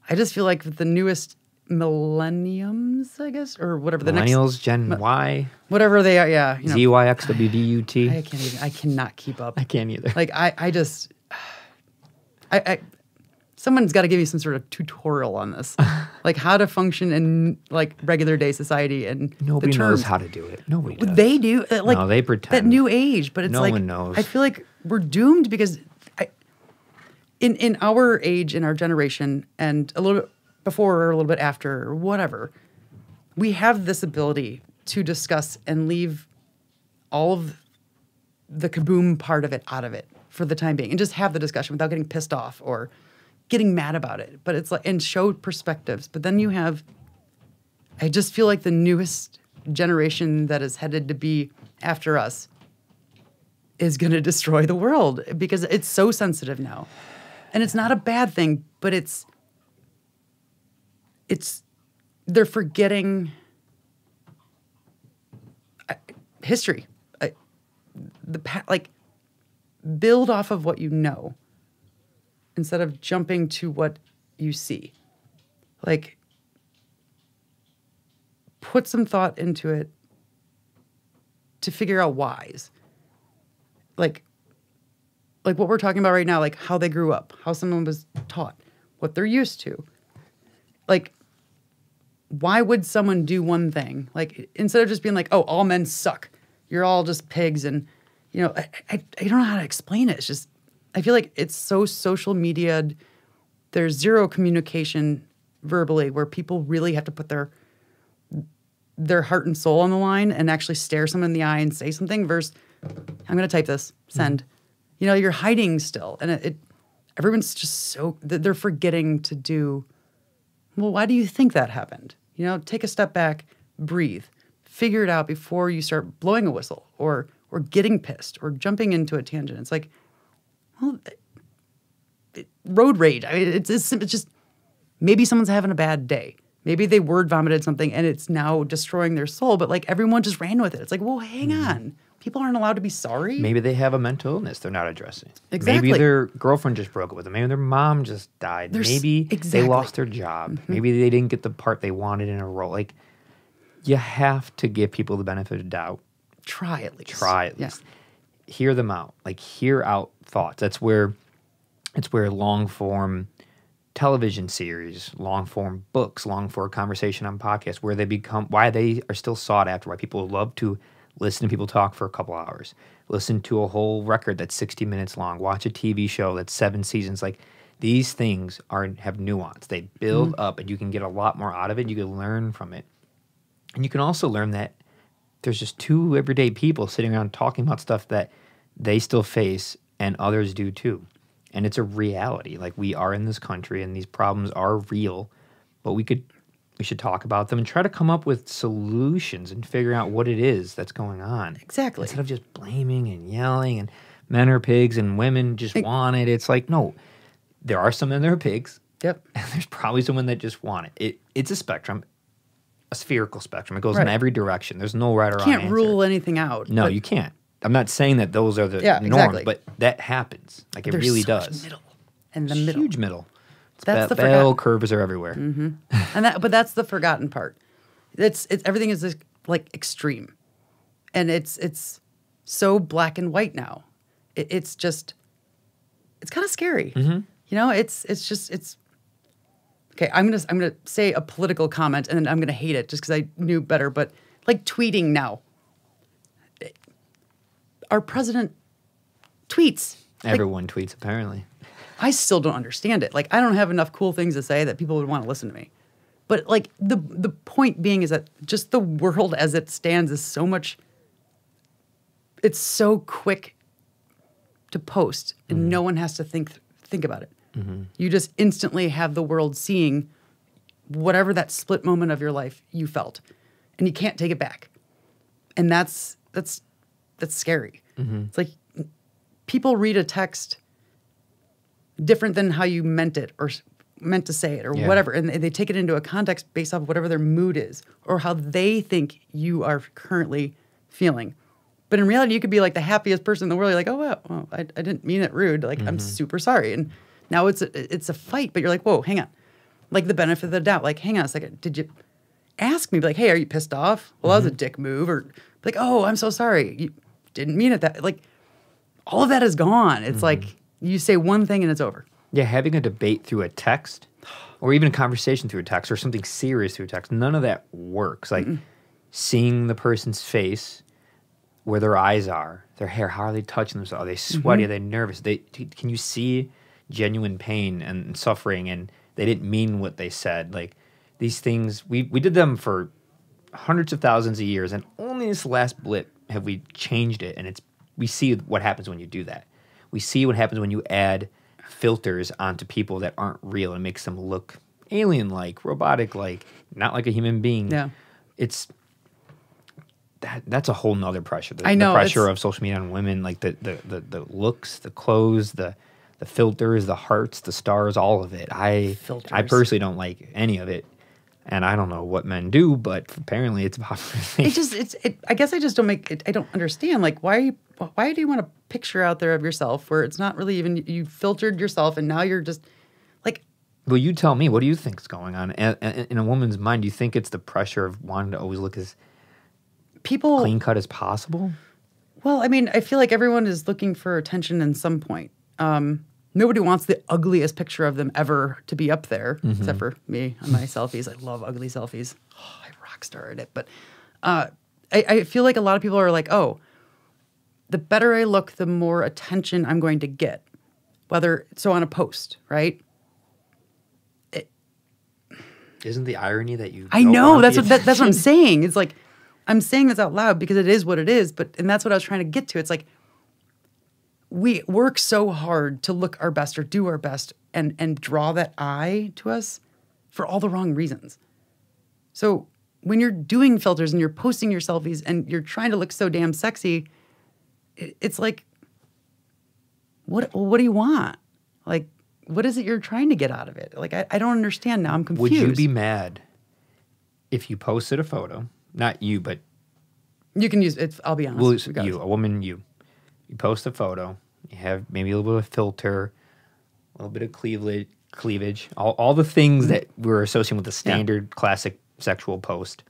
I just feel like the newest millenniums, I guess, or whatever the next... Millennials, Gen Y. Whatever they are, yeah. ZYXWDUT. I cannot keep up. I can't either. Like, I just... someone's got to give me some sort of tutorial on this. Like, how to function in, like, regular day society and Nobody the knows terms. how to do it. Nobody does. They do. Like, no, they pretend. That new age, but it's no like... one knows. I feel like we're doomed because... In our age, in our generation, and a little bit before or a little bit after or whatever, we have this ability to discuss and leave all of the kaboom part of it out of it for the time being and just have the discussion without getting pissed off or getting mad about it. But it's like, and show perspectives. But then you have, I just feel like the newest generation that is headed to be after us is going to destroy the world because it's so sensitive now. And it's not a bad thing, but they're forgetting history. Build off of what you know instead of jumping to what you see. Like, put some thought into it to figure out whys. Like what we're talking about right now, like how they grew up, how someone was taught, what they're used to. Like, why would someone do one thing? Like, instead of just being like, oh, all men suck. You're all just pigs. And, I don't know how to explain it. It's just, I feel like it's so social media'd. There's zero communication verbally where people really have to put their heart and soul on the line and actually stare someone in the eye and say something versus, I'm going to type this, send. Mm-hmm. You're hiding still. And everyone's just they're forgetting to do, well, why do you think that happened? Take a step back, breathe, figure it out before you start blowing a whistle or getting pissed or jumping into a tangent. It's like, well, road rage. I mean, it's just, maybe someone's having a bad day. Maybe they word vomited something and it's now destroying their soul, but like everyone just ran with it. It's like, well, hang on. People aren't allowed to be sorry. Maybe they have a mental illness they're not addressing. Exactly. Maybe their girlfriend just broke up with them. Maybe their mom just died. Maybe they lost their job. Mm-hmm. Maybe they didn't get the part they wanted in a role. Like, you have to give people the benefit of doubt. Try at least. Yeah. Hear them out. Like, hear out thoughts. It's where long form television series, long form books, long form conversation on podcasts, where they become, why they are still sought after, why people love to listen to people talk for a couple hours, listen to a whole record that's 60 minutes long, watch a TV show that's 7 seasons. Like, these things have nuance. They build up, and you can get a lot more out of it. You can learn from it. And you can also learn that there's just two everyday people sitting around talking about stuff that they still face and others do too. And it's a reality. Like, we are in this country and these problems are real, but we should talk about them and try to come up with solutions and figure out what it is that's going on. Exactly. Instead of just blaming and yelling and men are pigs and women just want it. It's like, no, there are some men that are pigs. Yep. And there's probably someone that just want it. It's a spectrum, a spherical spectrum. It goes in every direction. There's no right or wrong answer. You can't rule anything out. No, you can't. I'm not saying that those are the norms, but that happens. Like, it really does. Much middle. And the middle. Huge middle. That's the bell curves are everywhere. Mm-hmm. But that's the forgotten part. It's everything is like extreme, and it's so black and white now. It's kind of scary. Mm-hmm. It's okay. I'm gonna say a political comment, and then I'm gonna hate it just because I knew better. But like tweeting now, our president tweets. Everyone tweets, apparently. I still don't understand it. Like, I don't have enough cool things to say that people would want to listen to me. But like the point being is that just the world as it stands is so much. It's so quick to post, and no one has to think about it. You just instantly have the world seeing whatever that split moment of your life you felt, and you can't take it back. And that's scary. It's like people read a text different than how you meant it or meant to say it or whatever, and they take it into a context based off of whatever their mood is or how they think you are currently feeling. But in reality, you could be like the happiest person in the world. You're like, oh, well, I didn't mean it rude. Like, I'm super sorry. And now it's a fight, but you're like, whoa, hang on. Like the benefit of the doubt. Like, hang on a second. Did you ask me? Be like, hey, are you pissed off? Well, that was a dick move. Or like, oh, I'm so sorry. You didn't mean it that. Like, all of that is gone. It's like you say one thing and it's over. Yeah, having a debate through a text or even a conversation through a text or something serious through a text, none of that works. Like seeing the person's face, where their eyes are, their hair, how are they touching themselves? Are they sweaty? Are they nervous? Can you see genuine pain and suffering and they didn't mean what they said? Like these things, we did them for hundreds of thousands of years, and only this last blip have we changed it, and we see what happens when you do that. We see what happens when you add filters onto people that aren't real and makes them look alien-like, robotic-like, not like a human being. Yeah. That's a whole nother pressure. I know, the pressure of social media on women, like the looks, the clothes, the filters, the hearts, the stars, all of it. I personally don't like any of it. And I don't know what men do, but apparently it's a popular thing. I guess I just don't make it. I don't understand. Like, why do you want a picture out there of yourself where it's not really even, you filtered yourself and now you're just like. Well, you tell me, what do you think is going on? In a woman's mind, do you think it's the pressure of wanting to always look as clean cut as possible? Well, I mean, I feel like everyone is looking for attention in some point. Nobody wants the ugliest picture of them ever to be up there, except for me on my selfies. I love ugly selfies. Oh, I rock star at it. But I feel like a lot of people are like, oh, the better I look, the more attention I'm going to get. So on a post, right? Isn't the irony that you? I know that's what I'm saying. It's like I'm saying this out loud because it is what it is. And that's what I was trying to get to. It's like we work so hard to look our best or do our best and draw that eye to us for all the wrong reasons. So when you're doing filters and you're posting your selfies and you're trying to look so damn sexy, it's like, what do you want? Like, what is it you're trying to get out of it? Like, I don't understand now. I'm confused. Would you be mad if you posted a photo? Not you, but you can use it. I'll be honest. A woman, you post a photo. You have maybe a little bit of filter, a little bit of cleavage, all the things that we're associating with the standard classic sexual post,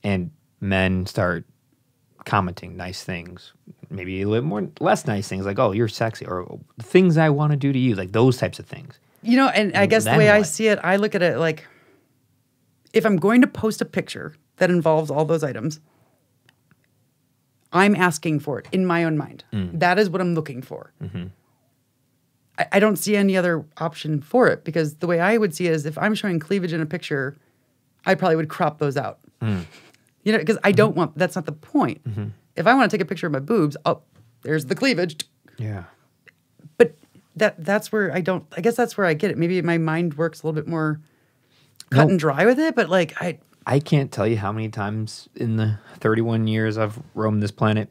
and men start commenting nice things, maybe a little more less nice things like, oh, you're sexy, or things I want to do to you, like those types of things. You know, and I guess the way I see it, I look at it like, if I'm going to post a picture that involves all those items, I'm asking for it in my own mind. That is what I'm looking for. I don't see any other option for it, because the way I would see it is if I'm showing cleavage in a picture, I probably would crop those out. You know, because I don't want, that's not the point. If I want to take a picture of my boobs, oh, there's the cleavage. Yeah. But that's where I guess that's where I get it. Maybe my mind works a little bit more cut and dry with it, but like I can't tell you how many times in the 31 years I've roamed this planet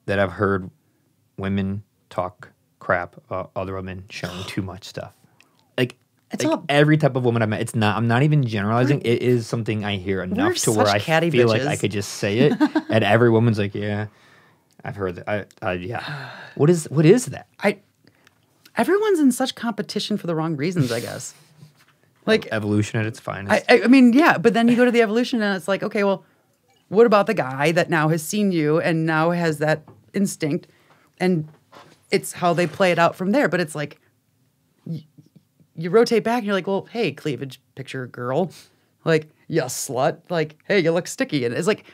that I've heard women talk crap about other women showing too much stuff. Every type of woman I've met, I'm not even generalizing. It is something I hear enough to where I feel bitches. Like I could just say it, and every woman's like, "Yeah, I've heard that." Yeah, what is that? Everyone's in such competition for the wrong reasons, I guess. Like evolution at its finest. I mean, yeah, but then you go to the evolution, and it's like, okay, well, what about the guy that now has seen you and now has that instinct, and it's how they play it out from there. But it's like, you rotate back and you're like, well, hey, cleavage picture girl, like, you slut, like, hey, you look sticky. And it's like,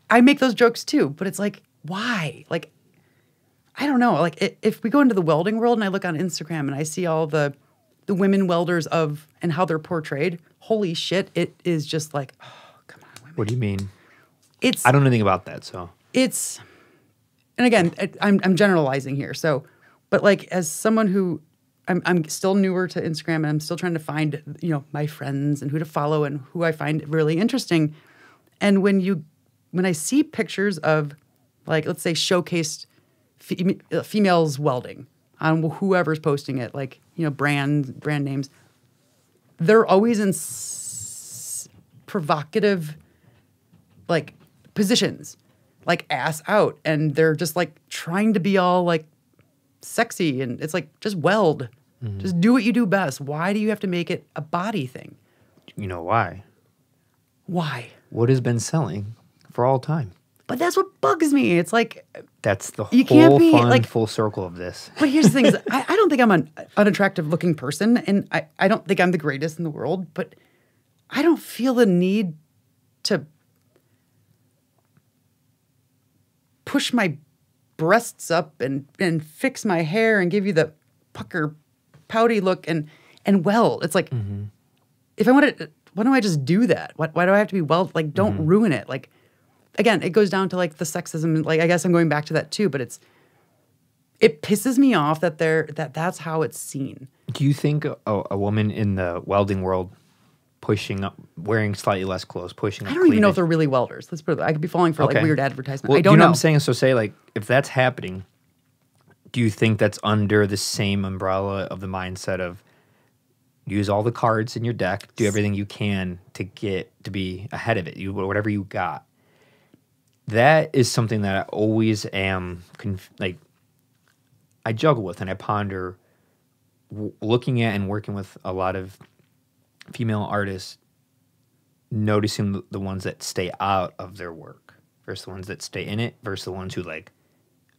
I make those jokes too, but it's like, why? Like, I don't know. Like, if we go into the welding world and I look on Instagram and I see all the women welders and how they're portrayed, holy shit, it is just like, oh, come on, women. What do you mean? I don't know anything about that, so. And again, I'm generalizing here, so, but like, as someone who I'm still newer to Instagram, and I'm still trying to find, my friends and who to follow and who I find really interesting. And when I see pictures of, like, let's say showcased females welding on whoever's posting it, like, brand names, they're always in provocative, like, positions, like ass out, and they're just like trying to be all like sexy, and it's like, just weld. Just do what you do best. Why do you have to make it a body thing? You know why? Why? What has been selling for all time? But that's what bugs me. It's like, that's the you can't whole be, fun like, full circle of this. But here's the thing: is I don't think I'm an unattractive looking person, and I don't think I'm the greatest in the world. But I don't feel the need to push my breasts up and fix my hair and give you the pucker, pouty look and weld. It's like, if I want to, why don't I just do that? Why do I have to be weld? Like, don't ruin it. Like, again, it goes down to like the sexism. Like, I guess I'm going back to that too. But it pisses me off that that's how it's seen. Do you think a woman in the welding world pushing up, wearing slightly less clothes, pushing up I don't even know if cleavage- they're really welders. Let's put it. I could be falling for like Okay. weird advertisement. Well, I don't you know know. what I'm saying? So say, like, if that's happening, do you think that's under the same umbrella of the mindset of use all the cards in your deck, do everything you can to get to be ahead of it, whatever you got? That is something that I always am, I juggle with and I ponder, looking at and working with a lot of female artists, noticing the ones that stay out of their work versus the ones that stay in it versus the ones who, like,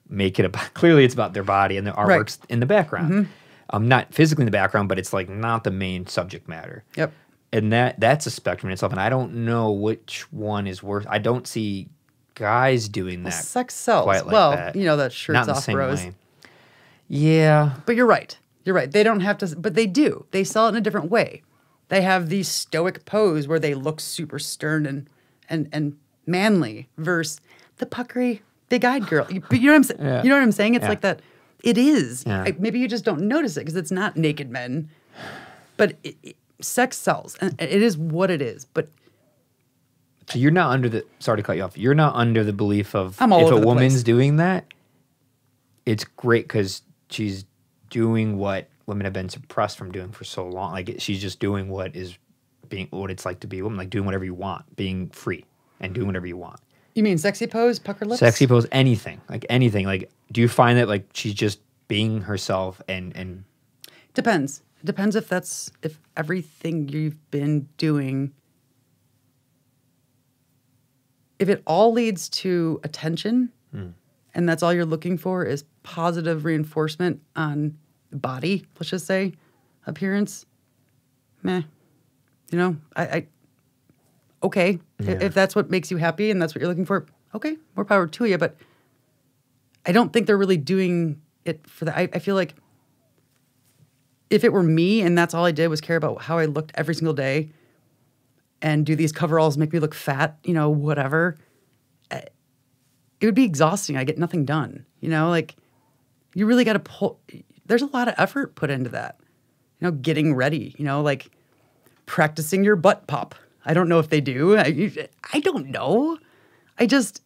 make it about, clearly it's about their body and their artwork's in the background. Not physically in the background, but it's like not the main subject matter. Yep. And that's a spectrum in itself. And I don't know which one is worse. I don't see guys doing that. Sex sells. Quite like well, that. That shirts Not in the off same bros. way. Yeah. But you're right. You're right. They don't have to, but they do. They sell it in a different way. They have these stoic pose where they look super stern and manly versus the puckery, big-eyed girl. But you know what I'm saying? Yeah. You know what I'm saying? It's Yeah. like that. It is. Yeah. Maybe you just don't notice it because it's not naked men. But sex sells, and it is what it is. But So you're not under the, sorry to cut you off, you're not under the belief of I'm all if over a the woman's place. doing that, it's great because she's doing what women have been suppressed from doing for so long. Like, she's just doing what it's like to be a woman, like doing whatever you want, being free and doing whatever you want. you mean sexy pose, pucker lips? Sexy pose, anything. Like, anything. Like, do you find that, like, she's just being herself and Depends. It depends if everything you've been doing, if it all leads to attention and that's all you're looking for is positive reinforcement on body, let's just say, appearance, meh. I okay. If that's what makes you happy and that's what you're looking for, okay, more power to you. But I don't think they're really doing it for that. I feel like if it were me and that's all I did was care about how I looked every single day and do these coveralls make me look fat, whatever, it would be exhausting. I get nothing done. Like, you really got to pull. There's a lot of effort put into that. Getting ready, like practicing your butt pop. I don't know if they do. I don't know. I guess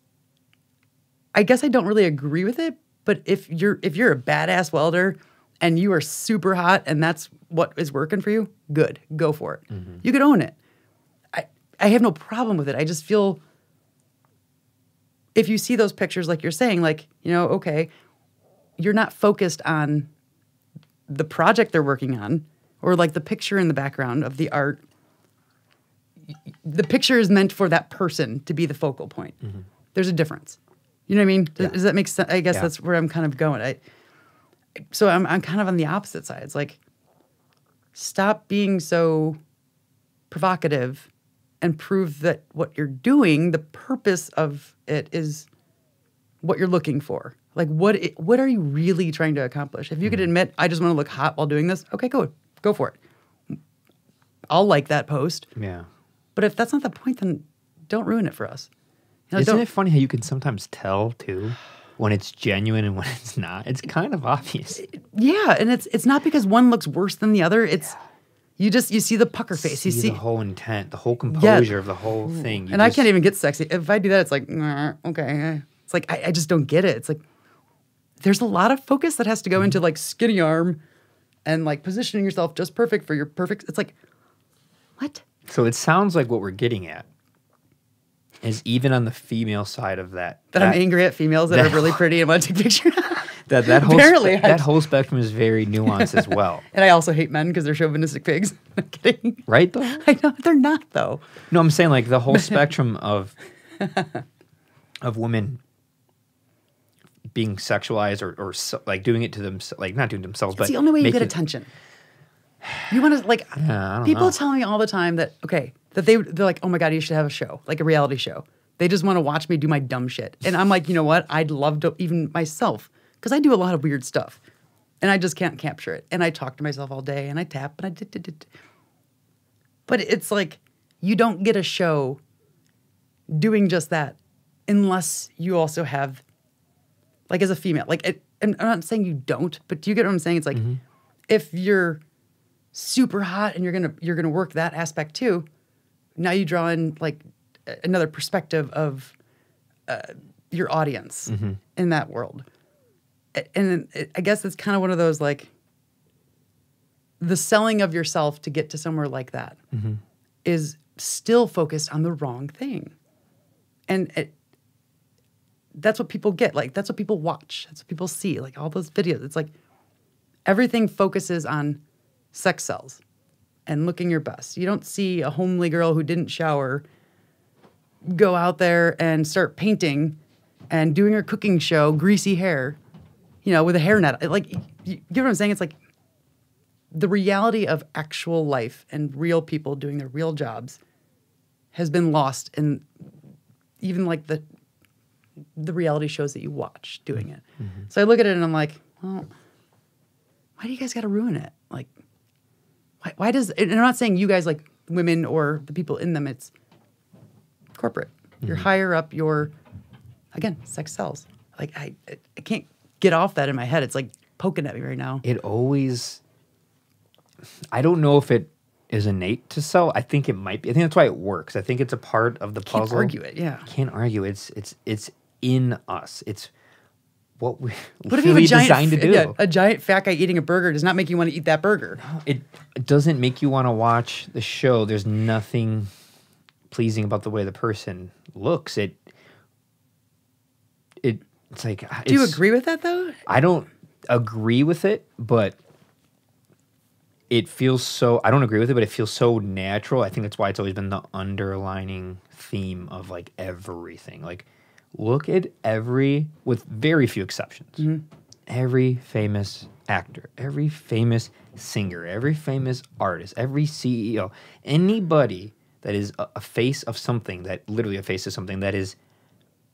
I don't really agree with it. But if you're a badass welder and you are super hot and that's what is working for you, good, go for it. You could own it. I have no problem with it. I just feel if you see those pictures, like you're saying, like, okay, you're not focused on the project they're working on or like the picture in the background of the art. The picture is meant for that person to be the focal point. There's a difference. You know what I mean? Yeah. Does that make sense? I guess Yeah. that's where I'm kind of going. So I'm kind of on the opposite side. It's like, stop being so provocative and prove that what you're doing, the purpose of it is what you're looking for. Like, what are you really trying to accomplish? If you could admit, I just want to look hot while doing this, okay, go for it. I'll like that post. yeah. But if that's not the point, then don't ruin it for us. Isn't it funny how you can sometimes tell too when it's genuine and when it's not? It's kind of obvious. Yeah, and it's not because one looks worse than the other. It's you see the pucker face. You see the whole intent, the whole composure of the whole thing. I can't even get sexy. If I do that, it's like, okay. It's like I just don't get it. It's like there's a lot of focus that has to go into like skinny arm and like positioning yourself just perfect for your perfect. It's like, what? So it sounds like what we're getting at is even on the female side of that. That I'm angry at females that are really pretty and want to take pictures. that whole spectrum is very nuanced as well. And I also hate men because they're chauvinistic pigs. I'm kidding. Right, though? I know, they're not, though. No, I'm saying like the whole spectrum of women being sexualized or like doing it to them, like not doing it themselves, but it's the only way you get attention. You want to like people tell me all the time that they're like, oh my God, you should have a show, like a reality show. They just want to watch me do my dumb shit. And I'm like, you know what? I'd love to, even myself, because I do a lot of weird stuff and I just can't capture it. And I talk to myself all day and I tap and I did. But it's like, you don't get a show doing just that unless you also have, like as a female, like, and I'm not saying you don't, but do you get what I'm saying? It's like, if you're super hot and you're gonna work that aspect too, now you draw in like another perspective of your audience in that world. And I guess it's kind of one of those like the selling of yourself to get to somewhere like that is still focused on the wrong thing. And that's what people get. Like, that's what people watch. That's what people see. Like, all those videos. It's like everything focuses on sex sells and looking your best. You don't see a homely girl who didn't shower go out there and start painting and doing her cooking show, greasy hair, with a hairnet. Like, you get what I'm saying? It's like the reality of actual life and real people doing their real jobs has been lost in even like the reality shows that you watch doing it. So I look at it and I'm like, well, why do you guys got to ruin it? Like, why does, and I'm not saying you guys like women or the people in them, it's corporate. You're higher up, again, sex sells. Like, I can't get off that in my head. It's like poking at me right now. It always, I don't know if it is innate to sell. I think it might be. I think that's why it works. I think it's a part of the puzzle. Can't argue it, yeah. Can't argue. It's in us. It's what we what if you have a giant, designed to do. Yeah, a giant fat guy eating a burger does not make you want to eat that burger. No, it doesn't make you want to watch the show. There's nothing pleasing about the way the person looks. It's like. Do you agree with that though? I don't agree with it, but it feels so. I don't agree with it, but it feels so natural. I think that's why it's always been the underlining theme of like everything. Like, look at with very few exceptions, every famous actor, every famous singer, every famous artist, every CEO, anybody that is a face of something, that literally a face of something that is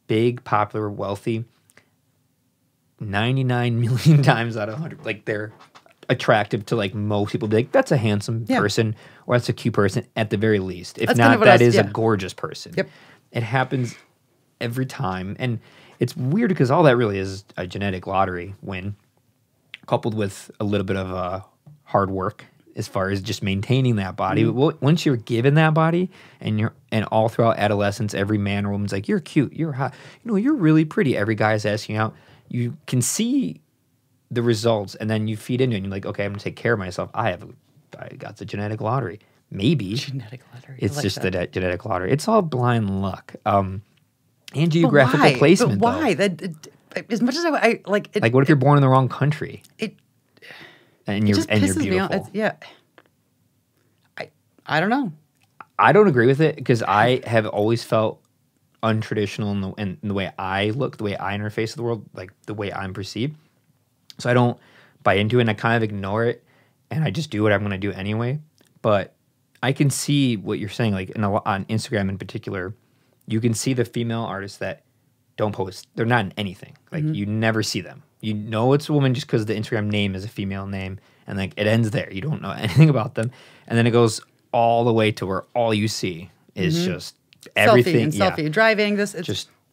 big, popular, wealthy, 99 million times out of 100, like they're attractive to like most people. Be like, that's a handsome person or that's a cute person at the very least. If that's not, that is a gorgeous person. Yep. It happens every time. And it's weird because all that really is a genetic lottery win coupled with a little bit of hard work as far as just maintaining that body. But once you're given that body and all throughout adolescence, every man or woman's like, you're cute, you're hot, you're really pretty. Every guy is asking out. You can see the results and then you feed into it and you're like, okay, I'm gonna take care of myself. I got the genetic lottery. Maybe. Genetic lottery. It's like just the genetic lottery. It's all blind luck. And geographical placement. But why? As much as I like it, like, what if you're born in the wrong country? And you're beautiful. I don't know. I don't agree with it because I have always felt untraditional in the way I look, the way I interface with the world, like the way I'm perceived. So I don't buy into it and I kind of ignore it and I just do what I'm going to do anyway. But I can see what you're saying, like on Instagram in particular, you can see the female artists that don't post. They're not in anything. Like, you never see them. You know it's a woman just because the Instagram name is a female name, and like it ends there. You don't know anything about them, and then it goes all the way to where all you see is just everything. Selfie, driving.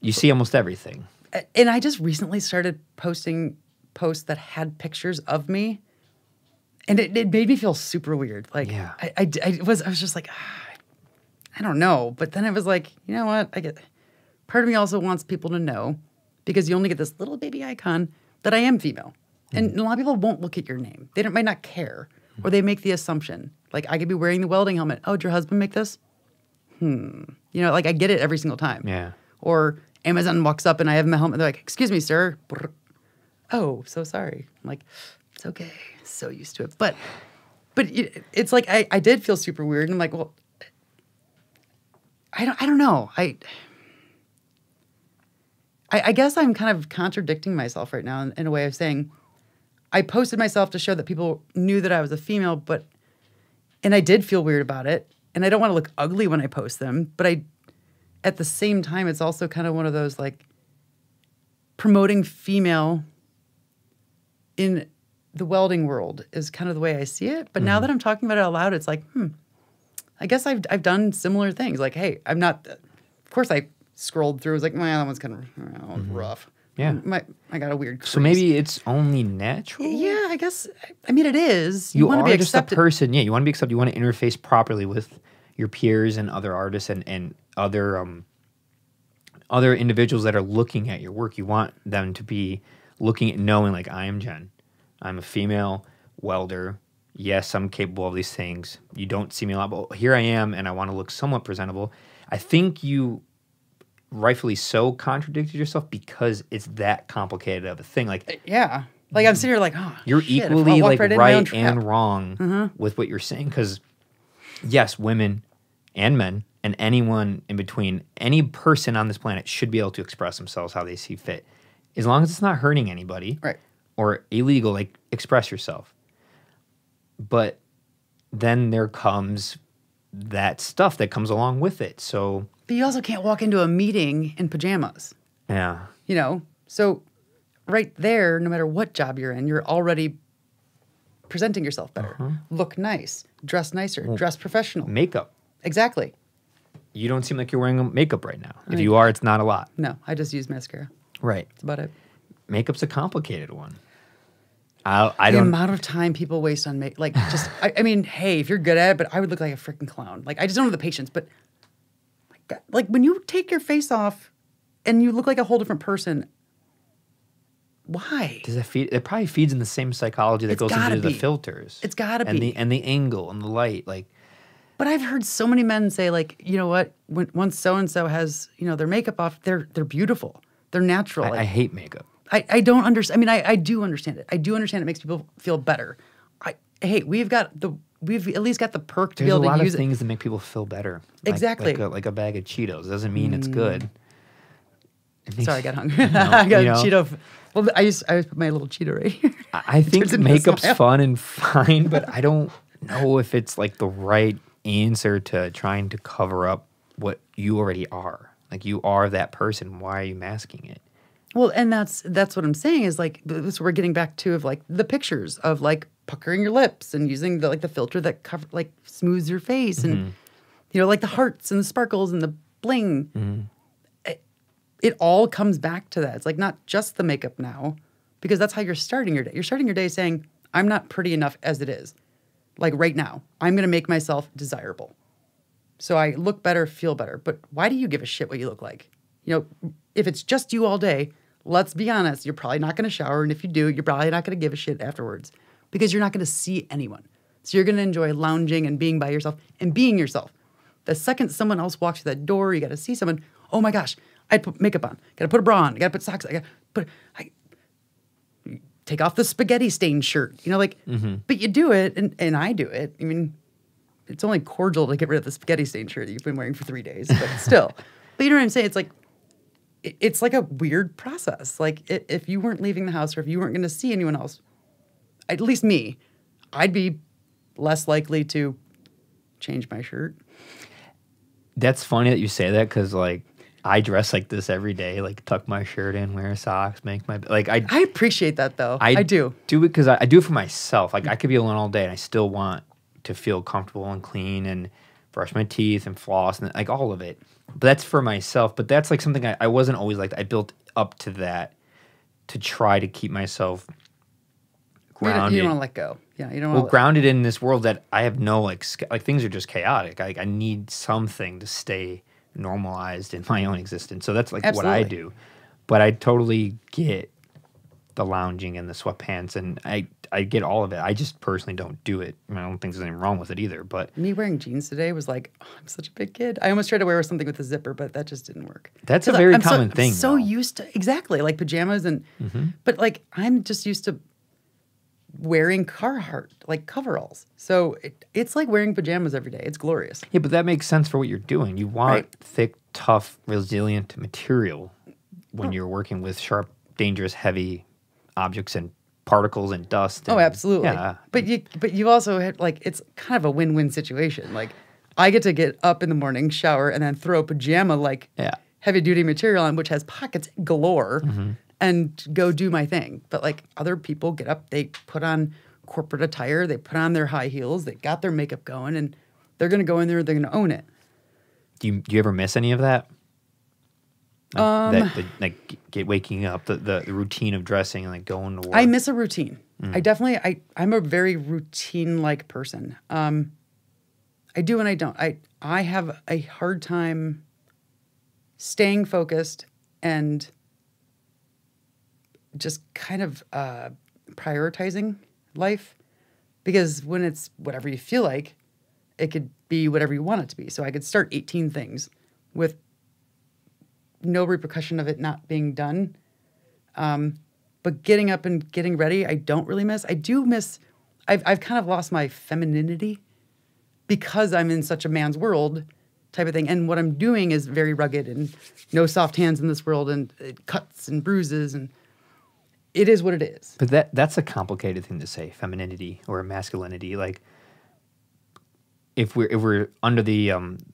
You see almost everything. And I just recently started posting posts that had pictures of me, and it made me feel super weird. Like, Yeah. I was just like, I don't know. But then it was like, you know what? Part of me also wants people to know, because you only get this little baby icon, that I am female. And a lot of people won't look at your name. They might not care, or they make the assumption. Like, I could be wearing the welding helmet. Oh, did your husband make this? You know, like, I get it every single time. Yeah. Or Amazon walks up and I have my helmet. They're like, excuse me, sir. Brr. Oh, so sorry. I'm like, it's okay. So used to it. But it's like, I did feel super weird. And I'm like, well, I don't know. I guess I'm kind of contradicting myself right now in a way of saying, I posted myself to show that people knew that I was a female, and I did feel weird about it. And I don't want to look ugly when I post them, but at the same time, it's also kind of one of those, like, promoting female in the welding world is kind of the way I see it. But now that I'm talking about it out loud, it's like, I guess I've done similar things. Like, hey, I'm not, of course I scrolled through, I was like, well, that one's kind of rough. Yeah. I got a weird crease. So maybe it's only natural? Yeah, I guess, I mean, it is. You want to are be just accepted. a person. Yeah, you want to be accepted. You want to interface properly with your peers and other artists and other individuals that are looking at your work. You want them to be looking at knowing, like, I am Jen. I'm a female welder. Yes, I'm capable of these things. You don't see me a lot, but here I am, and I want to look somewhat presentable. I think you rightfully so contradicted yourself because it's that complicated of a thing. Like, yeah. Like, I'm sitting here like, oh, you're shit, equally, I'll walk like, into my own right trap. and wrong with what you're saying. Because, yes, women and men and anyone in between, any person on this planet should be able to express themselves how they see fit. As long as it's not hurting anybody Right. or illegal, like, express yourself. But then there comes that stuff that comes along with it. So, But you also can't walk into a meeting in pajamas, yeah. you know? So right there, no matter what job you're in, you're already presenting yourself better. Look nice, dress nicer, dress professional. Makeup. Exactly. You don't seem like you're wearing makeup right now. If you are, it's not a lot. No, I just use mascara. Right. That's about it. Makeup's a complicated one. I The don't... amount of time people waste on makeup, like, just, I mean, hey, if you're good at it, but I would look like a freaking clown. Like, I just don't have the patience, but like, when you take your face off and you look like a whole different person, why? Does that feed? It probably feeds in the same psychology that It's goes gotta into the be. filters. It's gotta and be. the angle and the light. Like, But I've heard so many men say, like, you know what? Once so and so has, you know, their makeup off, they're beautiful, they're natural. I hate makeup. I don't understand. I mean, I do understand it. I do understand it makes people feel better. Hey, we've at least got the perk to There's be able a lot to use of it. thing that make people feel better. Exactly. Like a bag of Cheetos doesn't mean it's good. It makes- Sorry, I got hungry. No, I got you know, Cheeto. Well, I always put my little Cheeto right here. I think Turns into a makeup's smile. fun and fine, but I don't know if it's like the right answer to trying to cover up what you already are. Like, you are that person. Why are you masking it? Well, and that's what I'm saying is, like, this we're getting back to, of like the pictures of like puckering your lips and using the filter that smooths your face and, you know, like the hearts and the sparkles and the bling. It all comes back to that. It's like not just the makeup now, because that's how you're starting your day. You're starting your day saying, I'm not pretty enough as it is. Like, right now, I'm going to make myself desirable. So I look better, feel better. But why do you give a shit what you look like? You know, if it's just you all day, let's be honest, you're probably not going to shower. And if you do, you're probably not going to give a shit afterwards, because you're not going to see anyone. So you're going to enjoy lounging and being by yourself and being yourself. The second someone else walks through that door, you got to see someone, oh my gosh, I put makeup on. Got to put a bra on. I got to put socks. Take off the spaghetti stained shirt. You know, like, but you do it, and I do it. I mean, it's only cordial to get rid of the spaghetti stained shirt that you've been wearing for 3 days, but still. But you know what I'm saying? It's like a weird process. Like, if you weren't leaving the house, or if you weren't going to see anyone else, at least me, I'd be less likely to change my shirt. That's funny that you say that, because, like, I dress like this every day. Like, tuck my shirt in, wear socks, make my... Like, I appreciate that, though. I do. Do it because I do it for myself. Like, I could be alone all day, and I still want to feel comfortable and clean and brush my teeth and floss and, like, all of it. But that's for myself. But that's, like, something I wasn't always like that. I built up to that to try to keep myself grounded. You don't want to let go. Yeah, you don't Well, want to grounded in this world that I have no like things are just chaotic. I need something to stay normalized in my own existence. So that's like what I Absolutely. do. But I totally get the lounging and the sweatpants, and I get all of it. I just personally don't do it. I don't think there's anything wrong with it either. But me wearing jeans today was like, oh, I'm such a big kid. I almost tried to wear something with a zipper, but that just didn't work. that's a 'Cause very I'm common so, thing. I'm so though. used to exactly like pajamas but like I'm just used to wearing Carhartt like coveralls. So it's like wearing pajamas every day. It's glorious. Yeah, but that makes sense for what you're doing. You want Right. thick, tough, resilient material when you're working with sharp, dangerous, heavy objects and particles and dust. Oh, and- absolutely. Yeah. But you also had like it's kind of a win-win situation. Like I get to get up in the morning, shower, and then throw a pajama like Yeah. heavy duty material on, which has pockets galore, Mm-hmm. and go do my thing. But like other people get up, they put on corporate attire, they put on their high heels, they got their makeup going, and they're gonna go in there, they're gonna own it. Do you ever miss any of that? Waking up, the routine of dressing and like going to work. I miss a routine. I'm a very routine like person. I do and I don't. I have a hard time staying focused and just kind of prioritizing life, because when it's whatever you feel like, it could be whatever you want it to be. So I could start 18 things with no repercussion of it not being done. But getting up and getting ready, I don't really miss. I do miss, I've kind of lost my femininity because I'm in such a man's world type of thing. And what I'm doing is very rugged and no soft hands in this world, and it cuts and bruises, and it is what it is. But that's a complicated thing to say, femininity or masculinity. Like if we're under the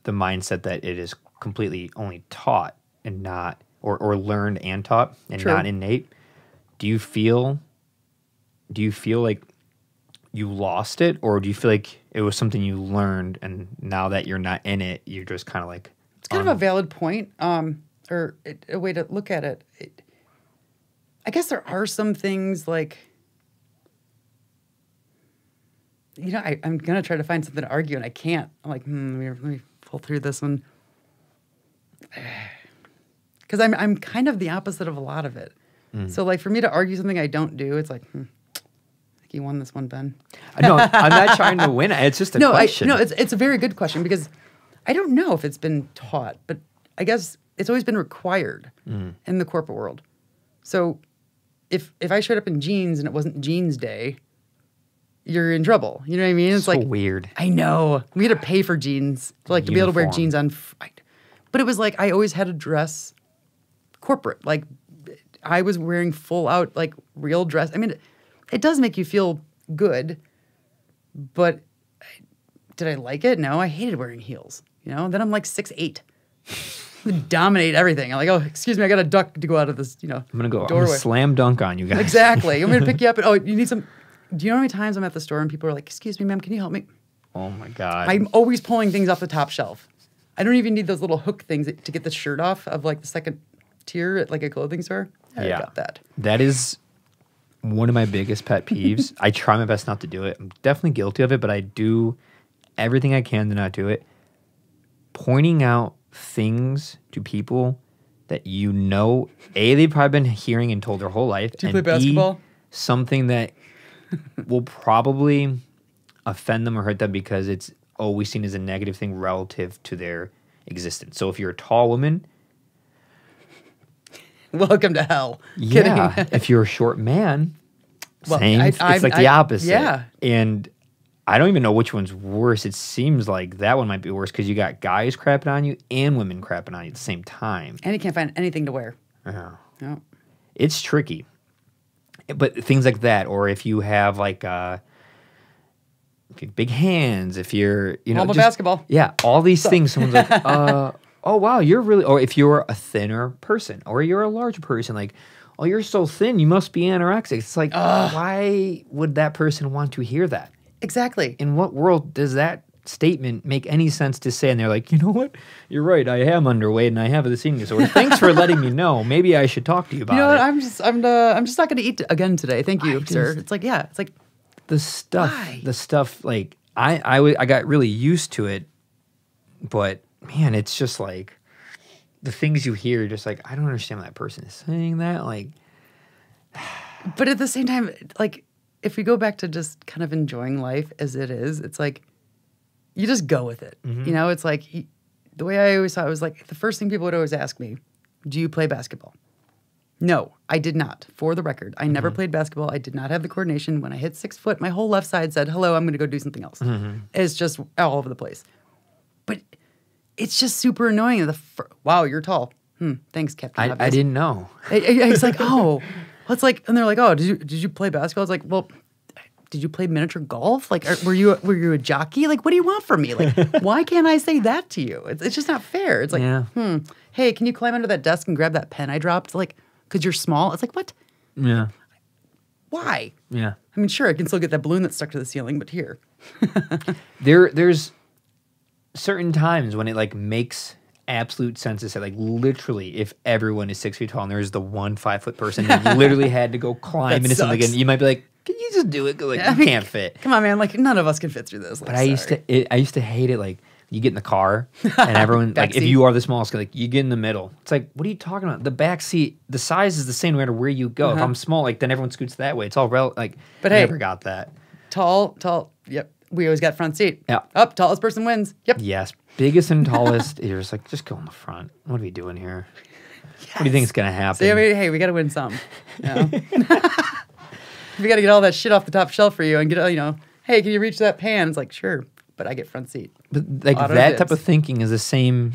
mindset that it is completely only taught and not or learned and taught and True. not innate, do you feel like you lost it, or do you feel like it was something you learned and now that you're not in it, you're just kind of like It's kind of a valid point, or a way to look at it. I guess there are some things like, I'm going to try to find something to argue, and I can't. I'm like, let me pull through this one. Because I'm kind of the opposite of a lot of it. So, like, for me to argue something I don't do, it's like, I think you won this one, Ben. No, I'm not trying to win. It's just a question. It's a very good question, because I don't know if it's been taught, but I guess it's always been required in the corporate world. So if I showed up in jeans and it wasn't jeans day, you're in trouble. You know what I mean? It's so like weird. I know. We had to pay for jeans, like to be able to wear Uniform. jeans on. But it was like I always had to dress corporate. Like I was wearing full out, like real dress. I mean, it does make you feel good, but did I like it? No, I hated wearing heels. Then I'm like 6'8". Dominate everything. I'm like, oh, excuse me, I got a duck to go out of this, I'm gonna doorway. slam dunk on you guys. Exactly. I'm gonna pick you up and you need some. Do you know how many times I'm at the store and people are like, excuse me, ma'am, can you help me? Oh my god. I'm always pulling things off the top shelf. I don't even need those little hook things to get the shirt off of like the second tier at like a clothing store. I got that. That is one of my biggest pet peeves. I try my best not to do it. I'm definitely guilty of it, but I do everything I can to not do it. Pointing out things to people that A, they've probably been hearing and told their whole life. Do you and play basketball? B, something that will probably offend them or hurt them because it's always seen as a negative thing relative to their existence. So if you're a tall woman, welcome to hell. yeah. Kidding. If you're a short man, Well, same. It's like the opposite. Yeah. And I don't even know which one's worse. It seems like that one might be worse because you got guys crapping on you and women crapping on you at the same time. And you can't find anything to wear. Yeah. No. It's tricky. But things like that, or if you have like if you have big hands, if you're, I'm a basketball. Yeah, all these things. Someone's like, oh wow, you're really, or if you're a thinner person, or you're a larger person, like, oh, you're so thin, you must be anorexic. It's like, why would that person want to hear that? Exactly. In what world does that statement make any sense to say? And they're like, you know what? You're right. I am underweight and I have this eating disorder. Thanks for letting me know. Maybe I should talk to you about You know what? it. I'm just not going to eat again today. Thank you, sir. It's like, yeah, it's like The stuff, why? like I got really used to it, but man, it's just like the things you hear, just like, I don't understand why that person is saying that. Like, But at the same time, like, if we go back to just kind of enjoying life as it is, it's like, you just go with it. You know, it's like, the way I always thought it was like, the first thing people would always ask me, do you play basketball? No, I did not. For the record, I never played basketball. I did not have the coordination. When I hit 6 foot, my whole left side said, hello, I'm going to go do something else. It's just all over the place. But it's just super annoying. Wow, you're tall. Thanks, Captain. I didn't know. It's like, oh, well, it's like, and they're like, oh, did you play basketball? It's like, well, did you play miniature golf? Like, were you a jockey? Like, what do you want from me? Like, why can't I say that to you? It's just not fair. It's like, hey, can you climb under that desk and grab that pen I dropped? Like, because you're small. It's like, what? Yeah. Why? Yeah. I mean, sure, I can still get that balloon that's stuck to the ceiling, but here. There's certain times when it like makes absolute sense to say, like, literally, if everyone is 6 feet tall and there's the one 5 foot person that literally had to go climb into something, and you might be like, can you just do it? 'Cause, like, you can't fit. Come on, man. Like, none of us can fit through this. Like, But I used to hate it. Like, you get in the car and everyone, like, if you are the smallest, like, you get in the middle. It's like, what are you talking about? The back seat, the size is the same no matter where you go. If I'm small, like, then everyone scoots that way. It's all like, but I hey, never got that. Tall. Yep. We always got front seat. Yeah. Up, tallest person wins. Yep. Yes. Biggest and tallest. You're just like, just go in the front. What are we doing here? What do you think is going to happen? So, hey, we got to win some. You know? We got to get all that shit off the top shelf for you and get, hey, can you reach that pan? It's like, sure, but I get front seat. But like that type of thinking is the same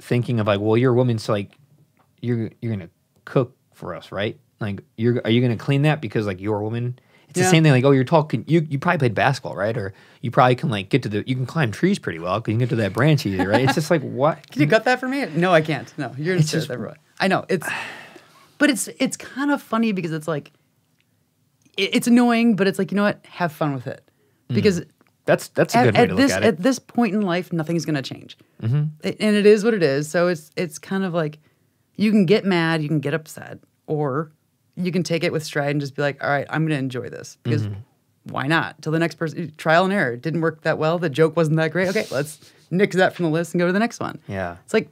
thinking of like, well, you're a woman, so like you're gonna cook for us, right? Like, are you gonna clean that because like you're a woman? It's the same thing. Like, oh, you're tall. You probably played basketball, right? Or you probably can like you can climb trees pretty well because you can get to that branch easy, right? It's just like, what? Can you cut that for me? No, I can't. No, you're gonna sit everyone. I know but it's kind of funny because it's like it's annoying, but it's like, you know what? Have fun with it because. That's a good way to look at it. At this point in life, nothing's going to change. And it is what it is. So it's kind of like you can get mad, you can get upset, or you can take it with stride and just be like, all right, I'm going to enjoy this. Because why not? Till the next person, trial and error. It didn't work that well. The joke wasn't that great. Okay, let's nix that from the list and go to the next one. Yeah. It's like,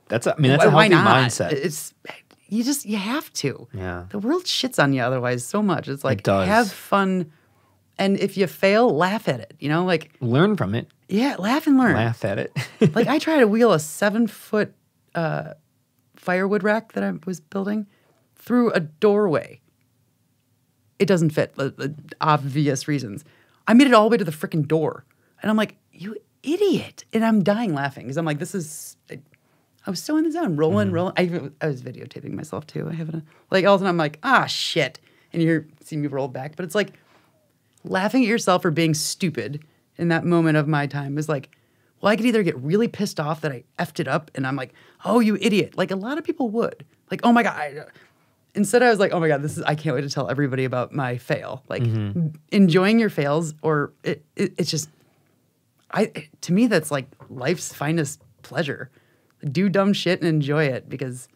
that's a healthy mindset. You have to. Yeah. The world shits on you otherwise so much. It's like, It does. have fun. And if you fail, laugh at it. Like Learn from it. Yeah, laugh and learn. Laugh at it. Like, I tried to wheel a 7-foot firewood rack that I was building through a doorway. It doesn't fit, obvious reasons. I made it all the way to the freaking door. And I'm like, you idiot. And I'm dying laughing because I'm like, I was so in the zone, rolling. I was videotaping myself too. I have like, all of a sudden I'm like, shit. And you see me roll back. But it's like, laughing at yourself for being stupid in that moment of my time is like, well, I could either get really pissed off that I effed it up and I'm like, oh, you idiot. Like, a lot of people would. Like, oh my God. Instead, I was like, oh my God, I can't wait to tell everybody about my fail. Like, enjoying your fails, or it's just, to me, that's like life's finest pleasure. Do dumb shit and enjoy it because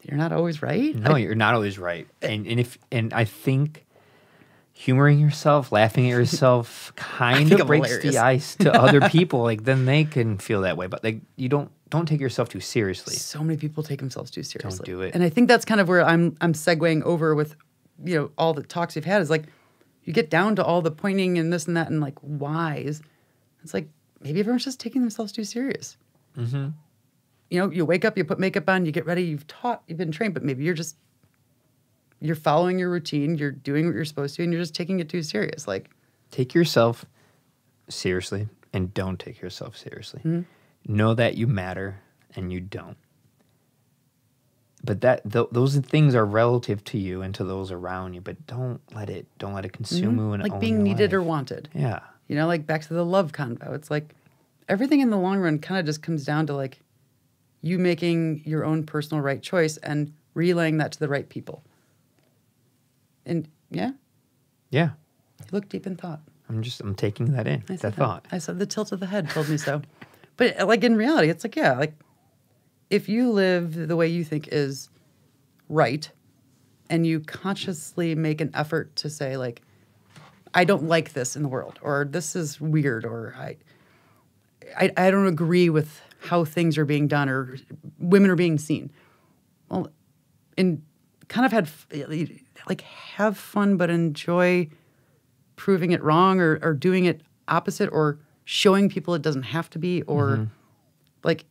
you're not always right. No, you're not always right. And I think humoring yourself, laughing at yourself kind of breaks hilarious. the ice to other people. Like, then they can feel that way. But like, you don't take yourself too seriously. So many people take themselves too seriously. Don't do it. And I think that's kind of where I'm segueing over with, all the talks we've had is like, you get down to all the pointing and this and that and like whys. It's like, maybe everyone's just taking themselves too serious. You wake up, you put makeup on, you get ready, you've been trained, but maybe you're following your routine, you're doing what you're supposed to, and you're just taking it too serious. Like, take yourself seriously and don't take yourself seriously. Know that you matter and you don't. But those things are relative to you and to those around you. But don't let it consume you and like own being your needed life. or wanted. Yeah. Like back to the love convo. It's like everything in the long run kind of just comes down to like you making your own personal right choice and relaying that to the right people. And yeah. Yeah. You look deep in thought. I'm taking that in. That thought. I said the tilt of the head told me so. But like in reality, it's like, yeah, like if you live the way you think is right and you consciously make an effort to say like, I don't like this in the world, or this is weird, or I don't agree with how things are being done or women are being seen. Well, and kind of have fun, but enjoy proving it wrong or doing it opposite or showing people it doesn't have to be, or like,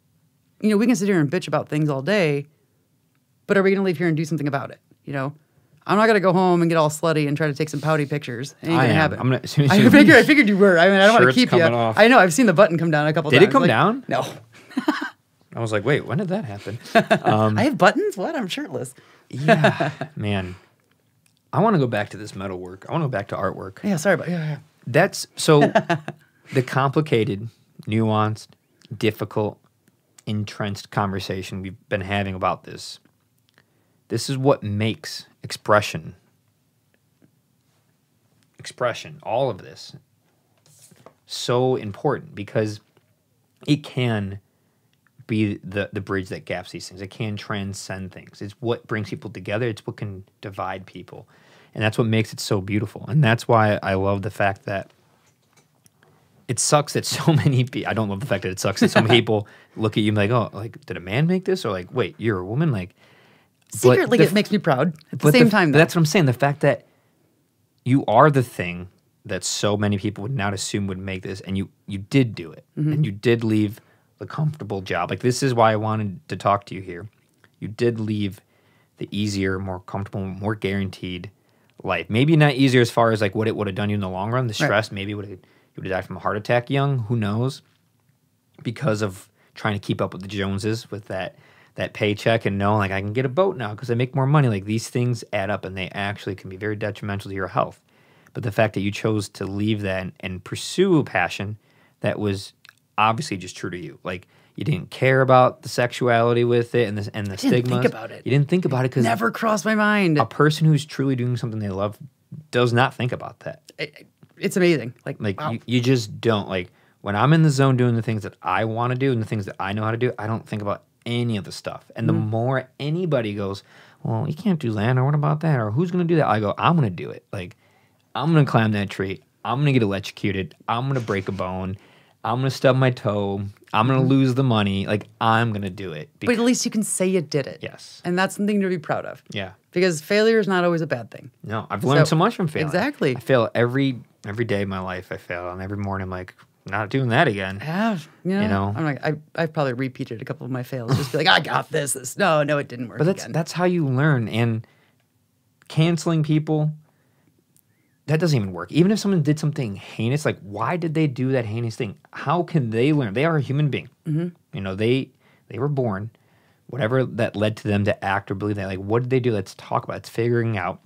you know, we can sit here and bitch about things all day, but are we going to leave here and do something about it? You know, I'm not going to go home and get all slutty and try to take some pouty pictures. It ain't going to happen. I'm gonna, I figured you were. I mean, I don't want to keep you. Off. I know. I've seen the button come down a couple times. Did it come down? No. I was like, wait, when did that happen? I have buttons? What? I'm shirtless. Yeah, man. I want to go back to this metalwork. I want to go back to artwork. Yeah, sorry about yeah. That's so the complicated, nuanced, difficult, entrenched conversation we've been having about this. This is what makes expression, all of this, so important, because it can be the bridge that gaps these things. It can transcend things. It's what brings people together. It's what can divide people. And that's what makes it so beautiful. And that's why I love the fact that it sucks that so many people, I don't love the fact that it sucks that so many people look at you and be like, oh, like, did a man make this? Or like, wait, you're a woman? Like, secretly, it makes me proud at the same time, though. That's what I'm saying. The fact that you are the thing that so many people would not assume would make this, and you did do it. And you did leave the comfortable job. Like, this is why I wanted to talk to you here. You did leave the easier, more comfortable, more guaranteed life. Maybe not easier as far as like what it would have done you in the long run. The stress, maybe you would have died from a heart attack young. Who knows? Because of trying to keep up with the Joneses with that paycheck and knowing like I can get a boat now because I make more money. Like, these things add up and they actually can be very detrimental to your health. But the fact that you chose to leave that and pursue a passion that was obviously just true to you. Like, you didn't care about the sexuality with it and the stigmas. You didn't think about it. You didn't think about it because never crossed my mind. A person who's truly doing something they love does not think about that. It's amazing. Like wow. you just don't. Like, when I'm in the zone doing the things that I want to do and the things that I know how to do, I don't think about any of the stuff. And the more anybody goes, well, you can't do that, or what about that, or who's going to do that? I go, I'm going to do it. Like, I'm going to climb that tree. I'm going to get electrocuted. I'm going to break a bone. I'm going to stub my toe. I'm going to lose the money. Like, I'm going to do it. But at least you can say you did it. Yes. And that's something to be proud of. Yeah. Because failure is not always a bad thing. No, I've learned so much from failing. Exactly. I fail every day of my life. I fail. And every morning I'm like, not doing that again. Yeah. You know? I'm like, I've probably repeated a couple of my fails. Just be like, I got this. No, it didn't work But that's how you learn. And canceling people, that doesn't even work. Even if someone did something heinous, like, why did they do that heinous thing? How can they learn? They are a human being. You know, they were born. Whatever that led to them to act or believe that. Like, what did they do? Let's talk about it. It's figuring out.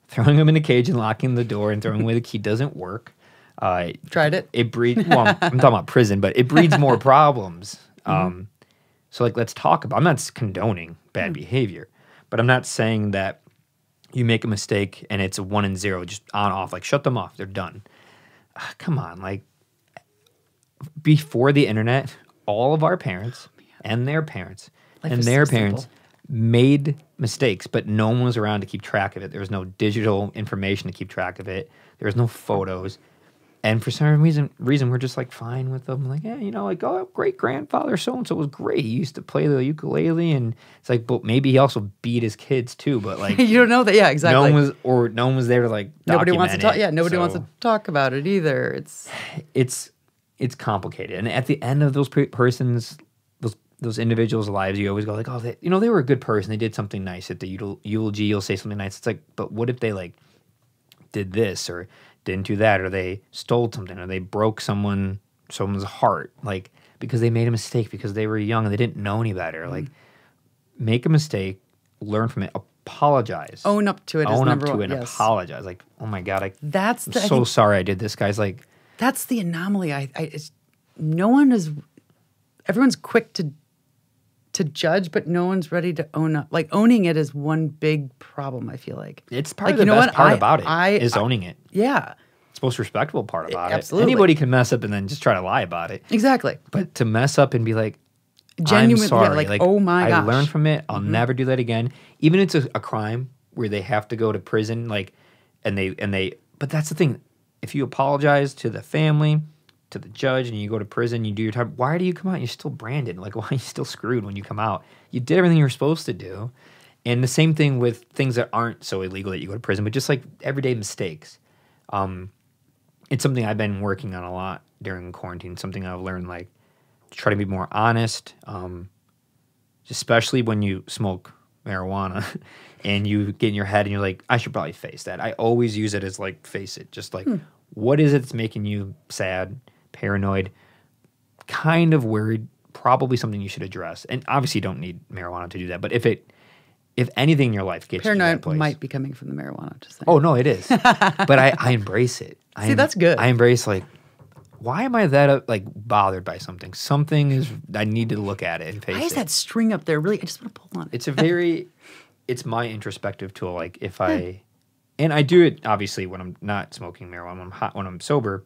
Throwing them in a cage and locking the door and throwing away the key doesn't work. Tried it. It breeds, well, I'm talking about prison, but it breeds more problems. So, like, let's talk about, I'm not condoning bad behavior, but I'm not saying that you make a mistake and it's a 1 and 0, just on, off, like, shut them off, they're done. Come on, like, before the internet, all of our parents and their parents and their parents made mistakes, but no one was around to keep track of it. There was no digital information to keep track of it. There was no photos. And for some reason, we're just like fine with them. Like, yeah, you know, like, oh, great grandfather so-and-so was great. He used to play the ukulele, and it's like, but maybe he also beat his kids too. But like, you don't know that, yeah, exactly. No one was there to like nobody wants to talk. It. Yeah, nobody wants to talk about it either. It's complicated. And at the end of those those individuals' lives, you always go like, oh, they were a good person. They did something nice at the eulogy. You'll say something nice. It's like, but what if they like did this or didn't do that, or they stole something, or they broke someone's heart, like, because they made a mistake because they were young and they didn't know any better. Like, make a mistake, learn from it, apologize, own up to it, and apologize. Like, oh my God, I'm so sorry I did this, guys. Like, that's the anomaly. Everyone's quick to judge, but no one's ready to own up. Like, owning it is one big problem, I feel like. It's part of the best part about it is owning it. Yeah. It's the most respectable part about Absolutely. it. Anybody can mess up and then just try to lie about it. Exactly. But to mess up and be like, Genuine, I'm sorry. yeah, like, oh my gosh. I learned from it. I'll never do that again. Even if it's a crime where they have to go to prison, like, but that's the thing. If you apologize to the family, to the judge, and you go to prison, you do your time, why do you come out and you're still branded? Like, why are you still screwed when you come out? You did everything you were supposed to do. And the same thing with things that aren't so illegal that you go to prison, but just like everyday mistakes. It's something I've been working on a lot during quarantine, something I've learned, like, to try to be more honest, especially when you smoke marijuana and you get in your head and you're like, I should probably face that. I always use it as, like, face it. Just like, what is it that's making you sad, paranoid, kind of worried, probably something you should address. And obviously you don't need marijuana to do that, but if anything in your life gets you to that Paranoid place. might be coming from the marijuana. Just saying. Oh, no, it is. But I embrace it. See, that's good. I embrace, like, why am I that, like, bothered by something? Something is, I need to look at it and face it. Why is that string up there? Really, I just want to pull on it. It's my introspective tool. Like, and I do it, obviously, when I'm not smoking marijuana, when I'm sober,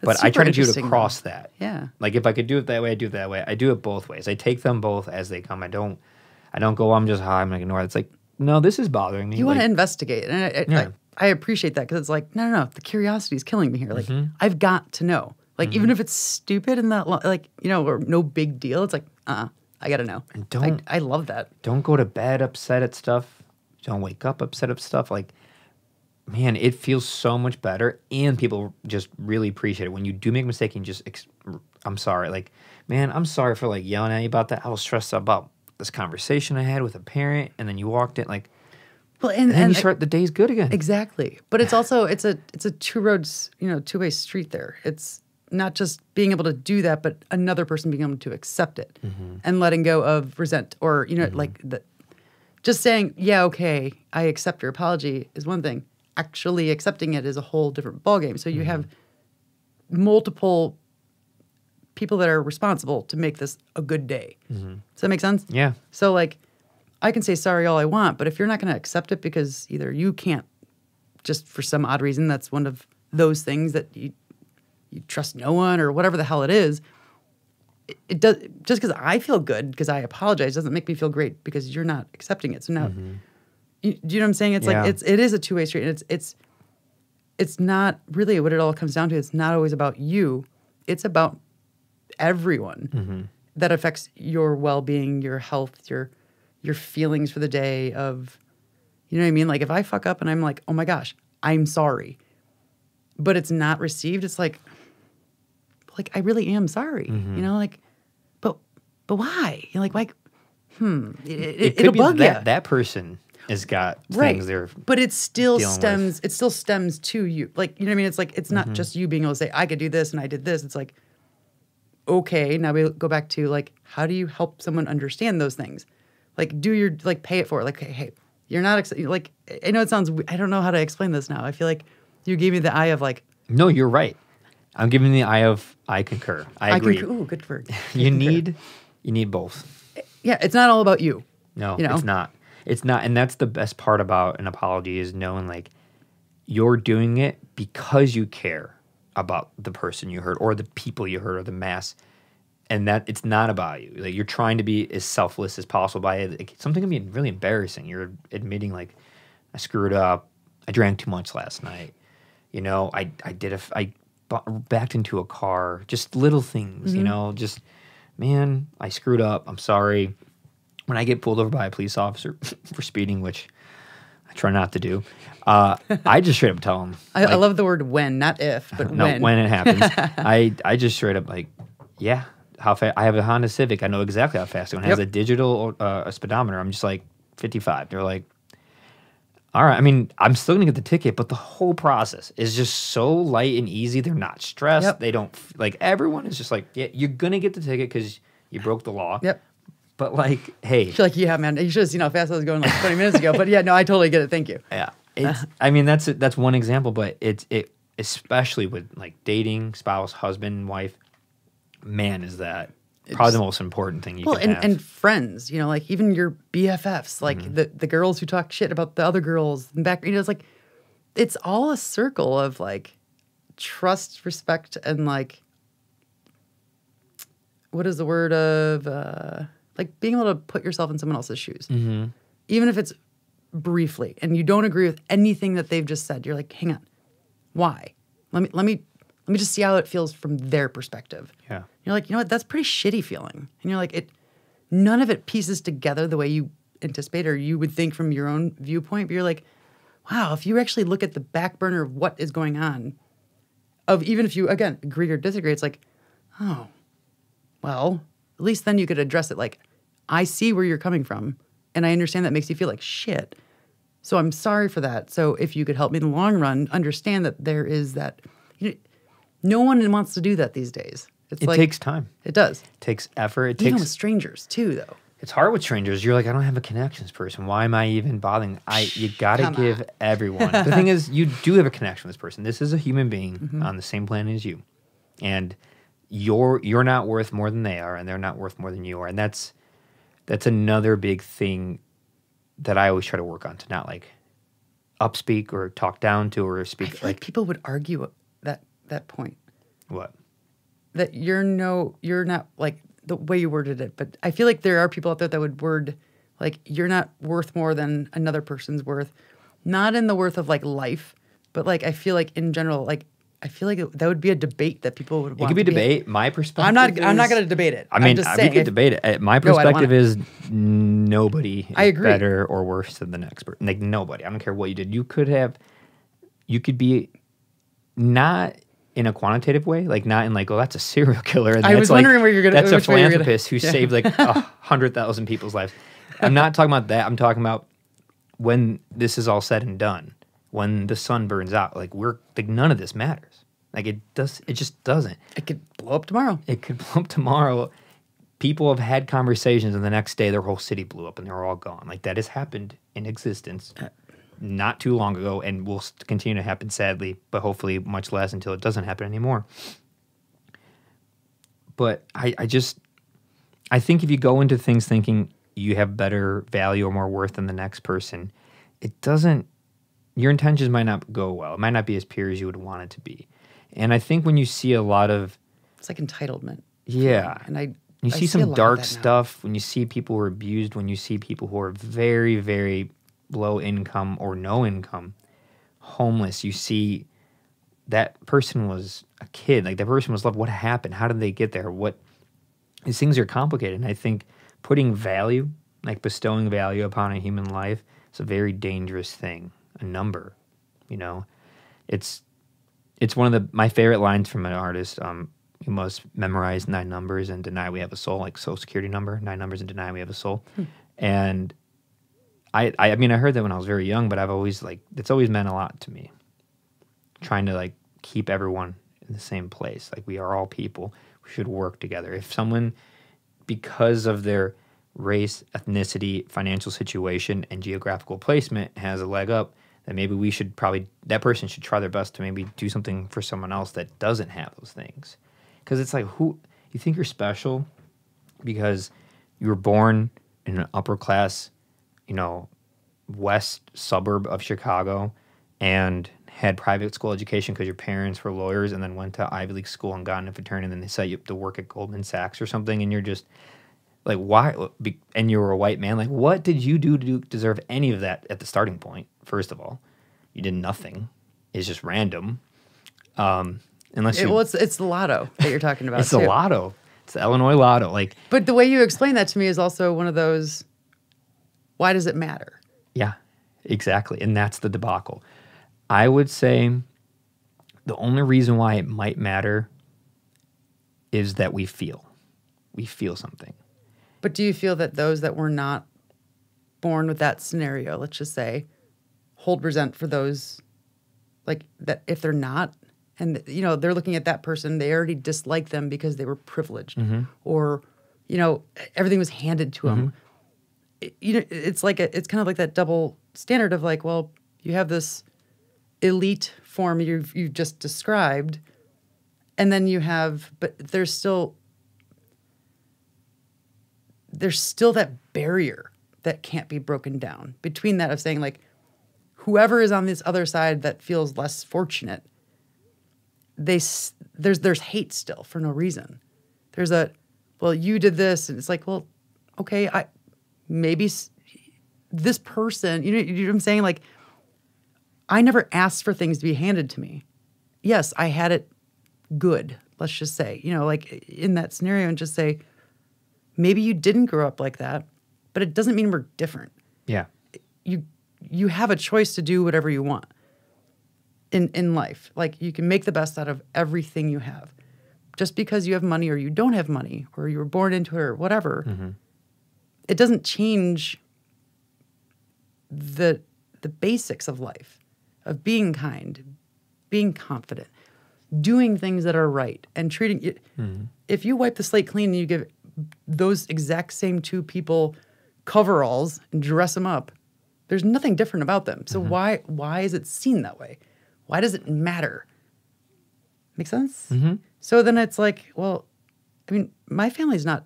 but I try to do it across that. Yeah. Like, if I could do it that way, I do it that way. I do it both ways. I take them both as they come. I don't go, I'm just high, I'm going to ignore it. It's like, no, this is bothering me. You want to investigate. And I appreciate that because it's like, no, the curiosity is killing me here. Like, I've got to know. Like, even if it's stupid and that, like, or no big deal, it's like, I got to know. And I love that. Don't go to bed upset at stuff. Don't wake up upset at stuff. Like, man, it feels so much better. And people just really appreciate it. When you do make a mistake and just, I'm sorry. Like, man, I'm sorry for, like, yelling at you about that. I was stressed about this conversation I had with a parent, and then you walked in, like, well, and then you start the day's good again. Exactly. But it's also it's a two-way street there. It's not just being able to do that, but another person being able to accept it and letting go of resent or like just saying, yeah, okay, I accept your apology is one thing. Actually accepting it is a whole different ballgame. So you have multiple people that are responsible to make this a good day. Does that make sense? Yeah. So, like, I can say sorry all I want, but if you're not going to accept it because either you can't, just for some odd reason, that's one of those things that you trust no one or whatever the hell it is, it does, just because I feel good because I apologize doesn't make me feel great because you're not accepting it. So now, do you know what I'm saying? It's like, it is a two-way street. And it's not really what it all comes down to. It's not always about you. It's about everyone that affects your well-being, your health, your feelings for the day of, you know what I mean? Like, if I fuck up and I'm like, oh my gosh, I'm sorry, but it's not received, it's like I really am sorry, like, but why? You're like, it'll bug you. That person has got things they're but it still stems. with. It still stems to you. Like, you know what I mean? It's like, it's not just you being able to say, I could do this and I did this. It's like, okay, now we go back to, like, how do you help someone understand those things? Like, pay it forward. Like, hey, you're not, like, I know it sounds, I don't know how to explain this now. I feel like you gave me the eye of, like. No, you're right. I'm giving the eye of, I concur. I agree. Ooh, good word. You need both. Yeah, it's not all about you. No, it's not. It's not. And that's the best part about an apology is knowing, like, you're doing it because you care about the person you hurt or the people you hurt or the mass. And that it's not about you. Like, you're trying to be as selfless as possible by it. Like, something can be really embarrassing. You're admitting, like, I screwed up. I drank too much last night. I backed into a car. Just little things, just, man, I screwed up. I'm sorry. When I get pulled over by a police officer for speeding, which I try not to do, I just straight up tell them. I love the word when, not if, but no, when. When it happens. I just straight up, like, yeah, how fast. I have a Honda Civic. I know exactly how fast it goes. It has a digital speedometer. I'm just like 55. They're like, all right. I mean, I'm still going to get the ticket, but the whole process is just so light and easy. They're not stressed. Yep. They don't, like, everyone is just like, yeah, you're going to get the ticket because you broke the law. Yep. But, like, hey. You're like, yeah, man, you should have seen how fast I was going like 20 minutes ago. But yeah, no, I totally get it. Thank you. Yeah. I mean, that's one example, but it especially with, like, dating, spouse, husband, wife, man, is that probably the most important thing you can have. And friends, like, even your BFFs, like the girls who talk shit about the other girls and back, it's like, it's all a circle of, like, trust, respect, and like, what is the word of, like being able to put yourself in someone else's shoes. Mm-hmm. Even if it's briefly and you don't agree with anything that they've just said, you're like, hang on, why? Let me just see how it feels from their perspective. Yeah. You're like, you know what? That's a pretty shitty feeling. And you're like, none of it pieces together the way you anticipate or you would think from your own viewpoint. But you're like, wow, if you actually look at the back burner of what is going on, of even if you, again, agree or disagree, it's like, oh, well, at least then you could address it like, I see where you're coming from, and I understand that makes you feel like shit. So I'm sorry for that. So if you could help me in the long run, understand that there is that. No one wants to do that these days. It takes time. It does. It takes effort. Even with strangers too, though. It's hard with strangers. You're like, I don't have a connections person. Why am I even bothering? You gotta give everyone. The thing is, you do have a connection with this person. This is a human being on the same planet as you, and you're not worth more than they are, and they're not worth more than you are. And that's another big thing that I always try to work on, to not like upspeak or talk down to or speak. I feel like people would argue that point. What? That you're not like the way you worded it, but I feel like there are people out there that would word like you're not worth more than another person's worth, not in the worth of like life, but like I feel like in general, like I feel like that would be a debate that people would want. It could be a debate. My perspective. I'm not going to debate it. I mean, just we could debate it. My perspective is nobody is better or worse than the next person. Like nobody. I don't care what you did. You could be not in a quantitative way, like not in like, oh, that's a serial killer. And I was wondering where you're going to. That's a philanthropist who saved like 100,000 people's lives. I'm not talking about that. I'm talking about when this is all said and done, when the sun burns out. Like none of this matters. Like it just doesn't. It could blow up tomorrow. People have had conversations, and the next day their whole city blew up and they're all gone. Like that has happened in existence not too long ago, and will continue to happen, sadly, but hopefully much less until it doesn't happen anymore. But I think if you go into things thinking you have better value or more worth than the next person, your intentions might not go well. It might not be as pure as you would want it to be. And I think when you see a lot of... It's like entitlement. Yeah. And you see some dark stuff, when you see people who are abused, when you see people who are very, very low income or no income, homeless, you see that person was a kid. Like that person was loved. What happened? How did they get there? These things are complicated. And I think putting value, like bestowing value upon a human life, is a very dangerous thing. A number, it's one of my favorite lines from an artist. You must memorize 9 numbers and deny we have a soul, like Social Security number, 9 numbers and deny we have a soul. And I mean, I heard that when I was very young, but I've always it's always meant a lot to me. Trying to like keep everyone in the same place. Like we are all people. We should work together. If someone, because of their race, ethnicity, financial situation, and geographical placement has a leg up, then maybe that person should try their best to maybe do something for someone else that doesn't have those things. Because it's like, you think you're special because you were born in an upper class, west suburb of Chicago and had private school education because your parents were lawyers and then went to Ivy League school and got in a fraternity and then they set you up to work at Goldman Sachs or something, and you're just like, why? And you were a white man. Like, what did you do to deserve any of that at the starting point? First of all, you did nothing. It's just random. It's the lotto that you're talking about. It's the lotto. It's the Illinois lotto. But the way you explain that to me is also one of those, why does it matter? Yeah, exactly. And that's the debacle. I would say the only reason why it might matter is that we feel something. But do you feel that those that were not born with that scenario, let's just say, hold resent for those, like that if they're not, and they're looking at that person, they already dislike them because they were privileged, or everything was handed to them. It's kind of like that double standard of like, well, you have this elite form you've just described, and then but there's still that barrier that can't be broken down between that of saying like, whoever is on this other side that feels less fortunate, there's hate still for no reason. There's well, you did this, and it's like, well, okay, maybe this person, you know what I'm saying? Like, I never asked for things to be handed to me. Yes, I had it good, let's just say, you know, like in that scenario, and just say, maybe you didn't grow up like that, but it doesn't mean we're different. Yeah. You have a choice to do whatever you want in life. Like, you can make the best out of everything you have. Just because you have money or you don't have money or you were born into it or whatever, it doesn't change the basics of life, of being kind, being confident, doing things that are right, and treating it. If you wipe the slate clean and you give those exact same two people coveralls and dress them up, there's nothing different about them. So why is it seen that way? Why does it matter? Make sense? So then it's like, well, I mean, my family's not,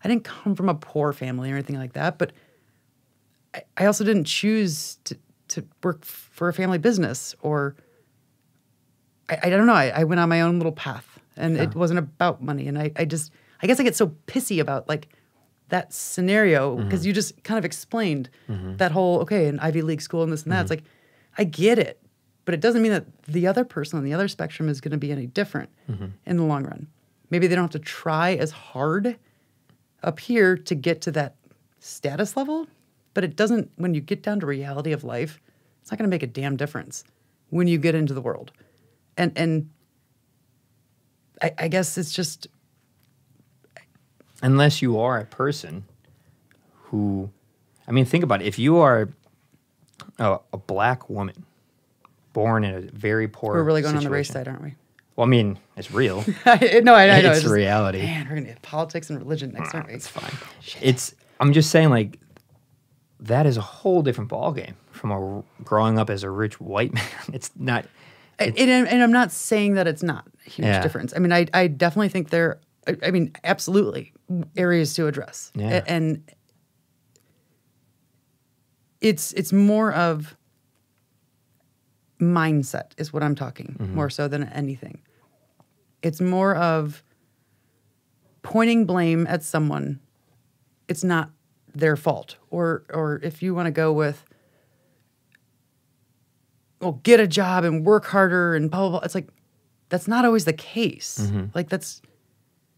I didn't come from a poor family or anything like that, but I also didn't choose to work for a family business, or I don't know. I went on my own little path, and it wasn't about money. And I guess I get so pissy about like that scenario, because you just kind of explained that whole, okay, an Ivy League school and this and that. It's like, I get it, but it doesn't mean that the other person on the other spectrum is going to be any different in the long run. Maybe they don't have to try as hard up here to get to that status level, but it doesn't, when you get down to reality of life, it's not going to make a damn difference when you get into the world. And I guess it's just, unless you are a person who, I mean, think about it. If you are a black woman born in a very poor we're really going on the race situation. side, aren't we? Well, I mean, it's real. No, I know. It's just, reality. Man, we're going to get politics and religion next, aren't we? It's fine. I'm just saying, like, that is a whole different ballgame from growing up as a rich white man. It's not. And I'm not saying that it's not a huge difference. I mean, I definitely think I mean, absolutely areas to address. Yeah. And it's more of mindset is what I'm talking, more so than anything. It's more of pointing blame at someone. It's not their fault. Or if you want to go with, well, get a job and work harder and blah, blah, blah. It's like, that's not always the case. Like, that's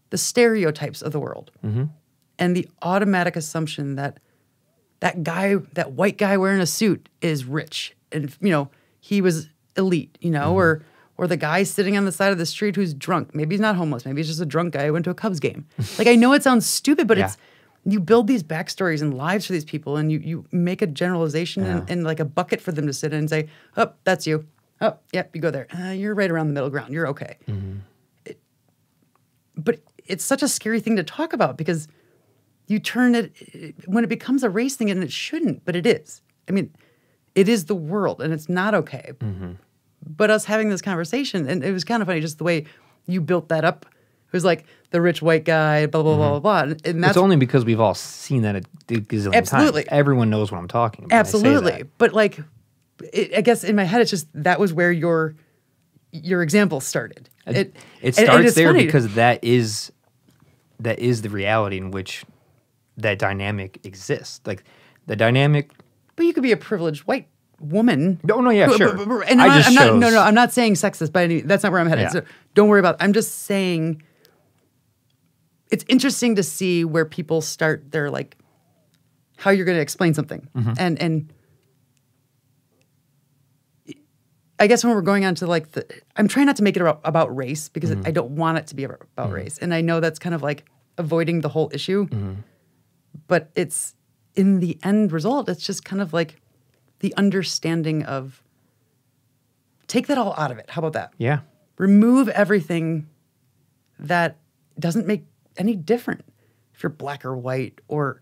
the stereotypes of the world. And the automatic assumption that that white guy wearing a suit is rich. And, you know, he was elite, you know, or the guy sitting on the side of the street who's drunk. Maybe he's not homeless. Maybe he's just a drunk guy who went to a Cubs game. Like, I know it sounds stupid, but you build these backstories and lives for these people, and you make a generalization and like a bucket for them to sit in and say, oh, that's you. Oh, yep, you go there. You're right around the middle ground. You're okay. But it's such a scary thing to talk about, because you turn it, when it becomes a race thing, and it shouldn't, but it is. I mean, it is the world, and it's not okay. But us having this conversation, and it was kind of funny, just the way you built that up. It was like the rich white guy, blah, blah, blah, blah, blah. And that's it's only because we've all seen that a gazillion times. Everyone knows what I'm talking about. Absolutely. But like, I guess in my head, it's just that was where your example started. It starts there because that is the reality in which that dynamic exists. Like, the dynamic. But you could be a privileged white woman. No, yeah, sure. And I'm not saying sexist by any. That's not where I'm headed. Yeah. So don't worry about it. I'm just saying it's interesting to see where people start their, like, how you're going to explain something. And I guess when we're going on to, like, I'm trying not to make it about race, because I don't want it to be about race. And I know that's kind of like avoiding the whole issue. But it's, in the end result, it's just kind of like the understanding of, take that all out of it. How about that? Yeah. Remove everything that doesn't make any different if you're black or white or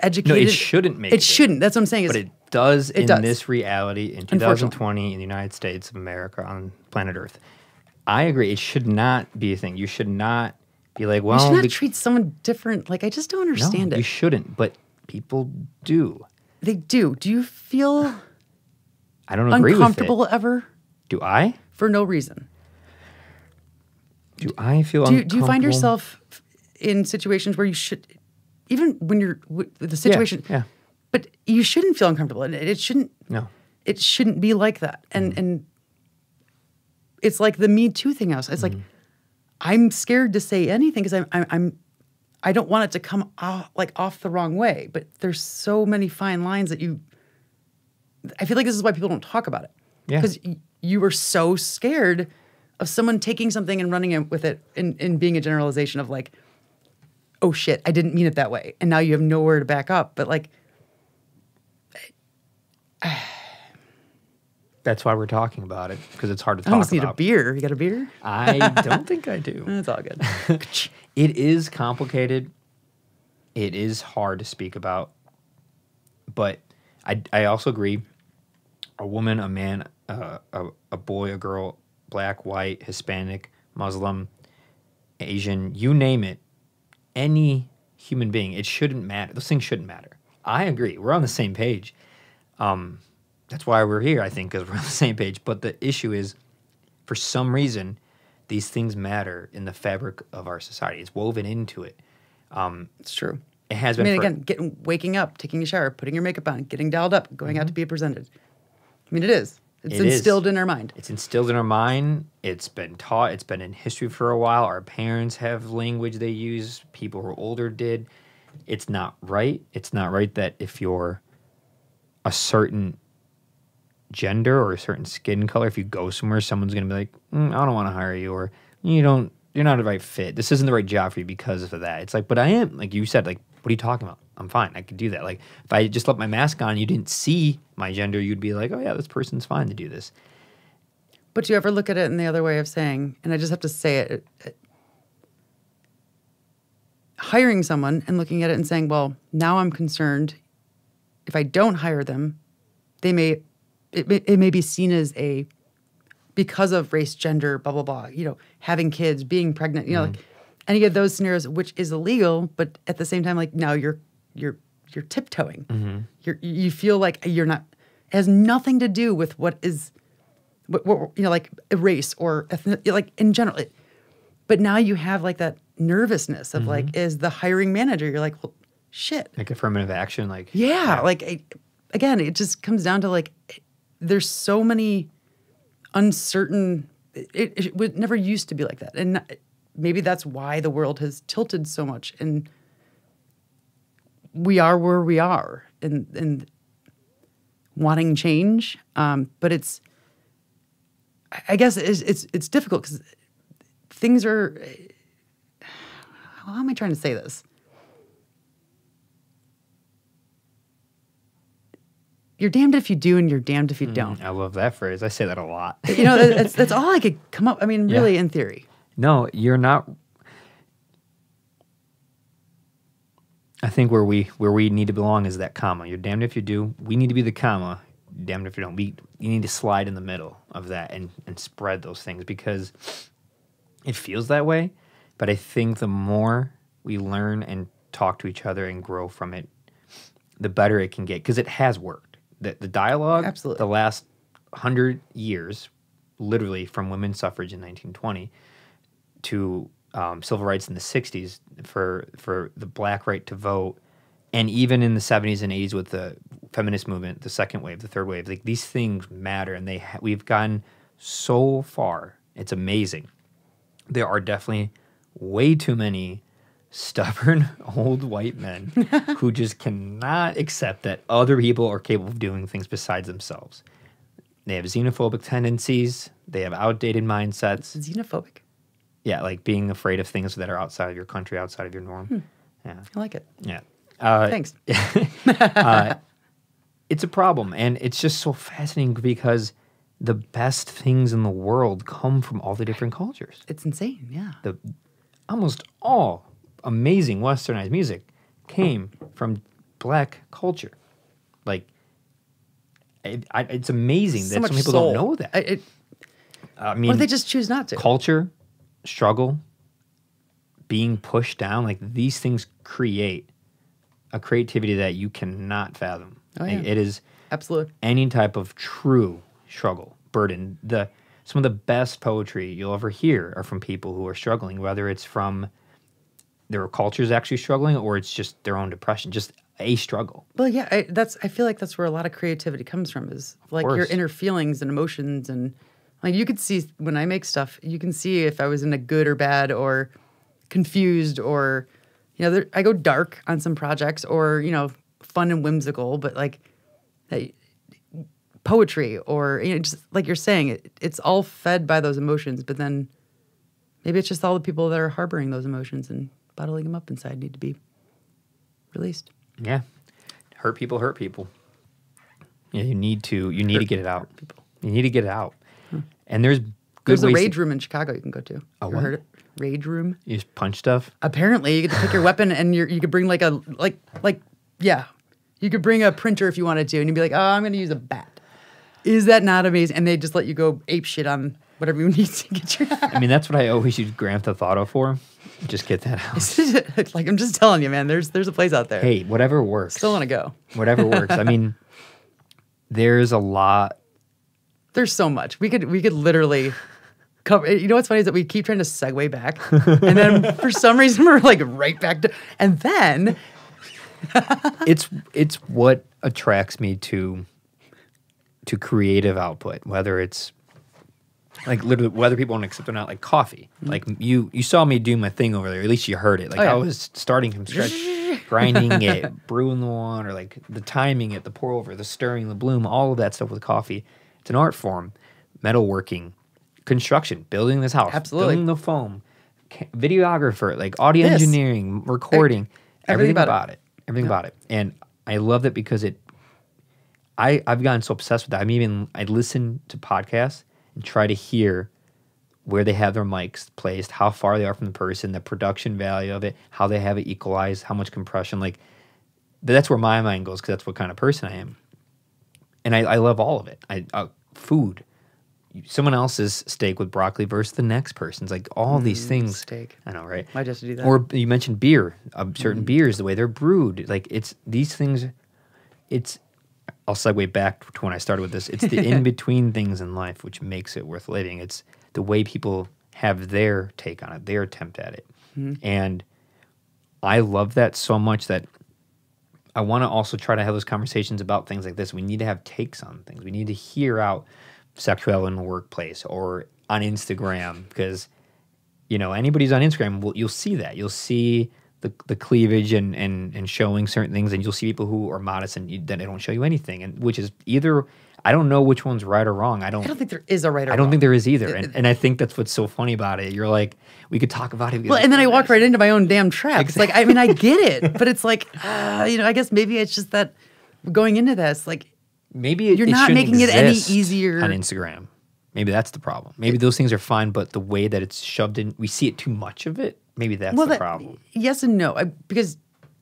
educated. No, it shouldn't make it shouldn't. That's what I'm saying. But it does in this reality in 2020 in the United States of America, on planet Earth. I agree. It should not be a thing. You should not be like, well, you should not treat someone different. Like, I just don't understand it. You shouldn't, but people do. They do. Do you feel I don't agree with it. uncomfortable ever? Do I? For no reason. Do I feel Do you uncomfortable? find yourself in situations where you should, even when you're with the situation, Yeah. but you shouldn't feel uncomfortable, and it shouldn't. No. It shouldn't be like that, and it's like the Me Too thing. It's like I'm scared to say anything because I don't want it to come off the wrong way. But there's so many fine lines that I feel like this is why people don't talk about it. Yeah. Because you were so scared of someone taking something and running with it and being a generalization of like, oh shit, I didn't mean it that way. And now you have nowhere to back up. But like, That's why we're talking about it, because it's hard to I talk almost need a about. beer. You got a beer? I don't think I do. That's all good. It is complicated. It is hard to speak about. But I also agree. A woman, a man, a boy, a girl, black, white, Hispanic, Muslim, Asian, you name it, any human being, it shouldn't matter. Those things shouldn't matter. I agree. We're on the same page. That's why we're here, I think, because we're on the same page. But the issue is, for some reason, these things matter in the fabric of our society. It's woven into it. It's true. It has been. Again, waking up, taking a shower, putting your makeup on, getting dialed up, going out to be presented. I mean, it is. It's instilled in our mind. It's instilled in our mind. It's been taught. It's been in history for a while. Our parents have language they use. People who are older did. It's not right. It's not right that if you're a certain gender or a certain skin color, if you go somewhere, someone's going to be like, I don't want to hire you, or you're not the right fit. This isn't the right job for you because of that. It's like, but I am, like you said, like, what are you talking about? I'm fine. I could do that. Like, if I just left my mask on and you didn't see my gender, you'd be like, oh yeah, this person's fine to do this. But do you ever look at it in the other way of saying, and I just have to say it, hiring someone and looking at it and saying, well, now I'm concerned if I don't hire them, it may be seen as because of race, gender, blah, blah, blah, having kids, being pregnant, like any of those scenarios, which is illegal, but at the same time, like now you're tiptoeing. You feel like you're not, it has nothing to do with what like race or like in general. But now you have like that nervousness of like, as the hiring manager, you're like, well, shit. Like affirmative action, like. Yeah. Like, again, it just comes down to like, there's so many uncertain, it never used to be like that. And maybe that's why the world has tilted so much and we are where we are and wanting change. But I guess it's difficult because things are, how am I trying to say this? You're damned if you do and you're damned if you don't. I love that phrase. I say that a lot. That's all I could come up. I mean, really, in theory. No, you're not. I think where we need to belong is that comma. You're damned if you do. We need to be the comma. Damned if you don't. You need to slide in the middle of that and spread those things because it feels that way. But I think the more we learn and talk to each other and grow from it, the better it can get because it has worked. The dialogue, absolutely, the last 100 years, literally from women's suffrage in 1920 to civil rights in the 60s for the black right to vote, and even in the 70s and 80s with the feminist movement, the second wave, the third wave, like these things matter, and we've gotten so far. It's amazing. There are definitely way too many stubborn old white men who just cannot accept that other people are capable of doing things besides themselves. They have xenophobic tendencies. They have outdated mindsets. Xenophobic? Yeah, like being afraid of things that are outside of your country, outside of your norm. Yeah, I like it. Yeah. Thanks. It's a problem, and it's just so fascinating because the best things in the world come from all the different cultures. It's insane, yeah. Almost all amazing westernized music came from black culture. Like, it's amazing that some people don't know that. I mean, or they just choose not to. Culture, struggle, being pushed down, like these things create a creativity that you cannot fathom. Oh, yeah. It is absolutely any type of true struggle, burden. The some of the best poetry you'll ever hear are from people who are struggling, whether it's from their culture's actually struggling or it's just their own depression, just a struggle. Well, yeah, I feel like that's where a lot of creativity comes from, is like your inner feelings and emotions. And like you could see when I make stuff, you can see if I was in a good or bad or confused or, I go dark on some projects or, fun and whimsical, but like poetry or, just like you're saying, it's all fed by those emotions, but then maybe it's just all the people that are harboring those emotions and bottling them up inside need to be released. Yeah. Hurt people hurt people. Yeah, you need to get it out. You need to get it out. And there's a rage room in Chicago you can go to. Oh, what? Heard it? Rage room. You just punch stuff? Apparently, you get to pick your weapon and you could bring you could bring a printer if you wanted to and you'd be like, oh, I'm going to use a bat. Is that not amazing? And they just let you go ape shit on whatever you need to get your... I mean, that's what I always use Grand Theft Auto for. Just get that out. Like, I'm just telling you, man, there's a place out there. Hey, whatever works. Still want to go. Whatever works. I mean, there's a lot. There's so much. We could literally cover. You know what's funny is that we keep trying to segue back. And then for some reason we're like right back to, and then. It's what attracts me to creative output, whether it's like literally whether people want to accept it or not, like coffee. Like you saw me do my thing over there. At least you heard it. Like I was starting from scratch, grinding it, brewing the water, like the timing it, the pour over, the stirring, the bloom, all of that stuff with coffee. It's an art form. Metalworking, construction, building this house, building the foam, videographer, like audio engineering, recording, everything about it. Everything about it. And I love that because I've gotten so obsessed with that. I listen to podcasts and try to hear where they have their mics placed, how far they are from the person, the production value of it, how they have it equalized, how much compression. Like, that's where my mind goes because that's what kind of person I am. And I love all of it. Food. Someone else's steak with broccoli versus the next person's. Like, all these things. Steak. I know, right? Might just do that. Or you mentioned beer. Certain beers, the way they're brewed. Like, it's these things. I'll segue back to when I started with this. It's the in-between things in life which makes it worth living. It's the way people have their take on it, their attempt at it. And I love that so much that I want to also try to have those conversations about things like this. We need to have takes on things. We need to hear out sexuality in the workplace or on Instagram because, anybody's on Instagram, you'll see that. You'll see the cleavage and showing certain things, and you'll see people who are modest and then they don't show you anything, and which is either I don't know which one's right or wrong. I don't think there is a right or wrong. I don't think there is either, and I think that's what's so funny about it. You're like, we could talk about it. Well, and then I walked right into my own damn trap. Exactly. It's like, I get it, but it's like, I guess maybe it's just that going into this, like, maybe you're not making it any easier on Instagram. Maybe that's the problem. Maybe those things are fine, but the way that it's shoved in, we see it too much of it. Maybe that's the problem. Yes and no, because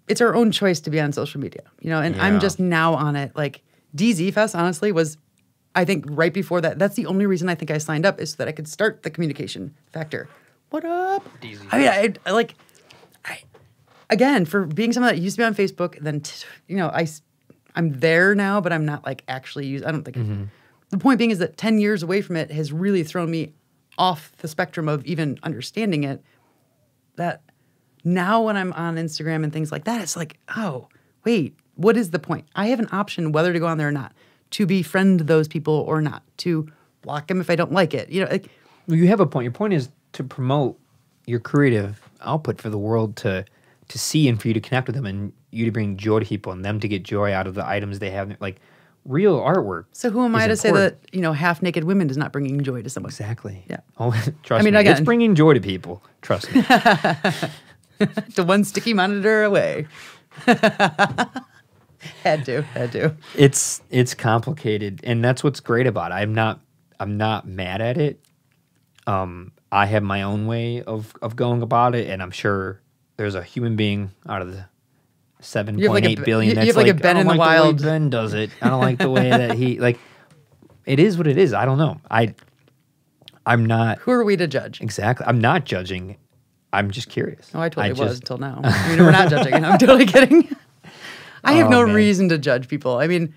it's our own choice to be on social media, and I'm just now on it. Like, DZ Fest, honestly, was, I think, right before that. That's the only reason I think I signed up is so that I could start the communication factor. What up? DZ. I mean, again, for being someone that used to be on Facebook, then, I'm there now, but I'm not, like, actually using, I don't think. The point being is that 10 years away from it has really thrown me off the spectrum of even understanding it. That now when I'm on Instagram and things like that, it's like, oh, wait, what is the point? I have an option whether to go on there or not, to befriend those people or not, to block them if I don't like it. Well, you have a point. Your point is to promote your creative output for the world to see and for you to connect with them and you to bring joy to people and them to get joy out of the items they have. Like, real artwork. So who am I to say that, half-naked women is not bringing joy to someone? Exactly. Yeah. Oh, trust me. Again, it's bringing joy to people. Trust me. To one sticky monitor away. Had to. It's complicated, and that's what's great about it. I'm not mad at it. I have my own way of going about it, and I'm sure there's a human being out of the 7.8 billion. You have like a Ben in the wild. The way Ben does it. I don't like the way that he it is what it is. I don't know. I'm not. Who are we to judge? Exactly. I'm not judging. I'm just curious. Oh, I totally was until now. I mean, we're not judging. I'm totally kidding. I have no reason to judge people. I mean,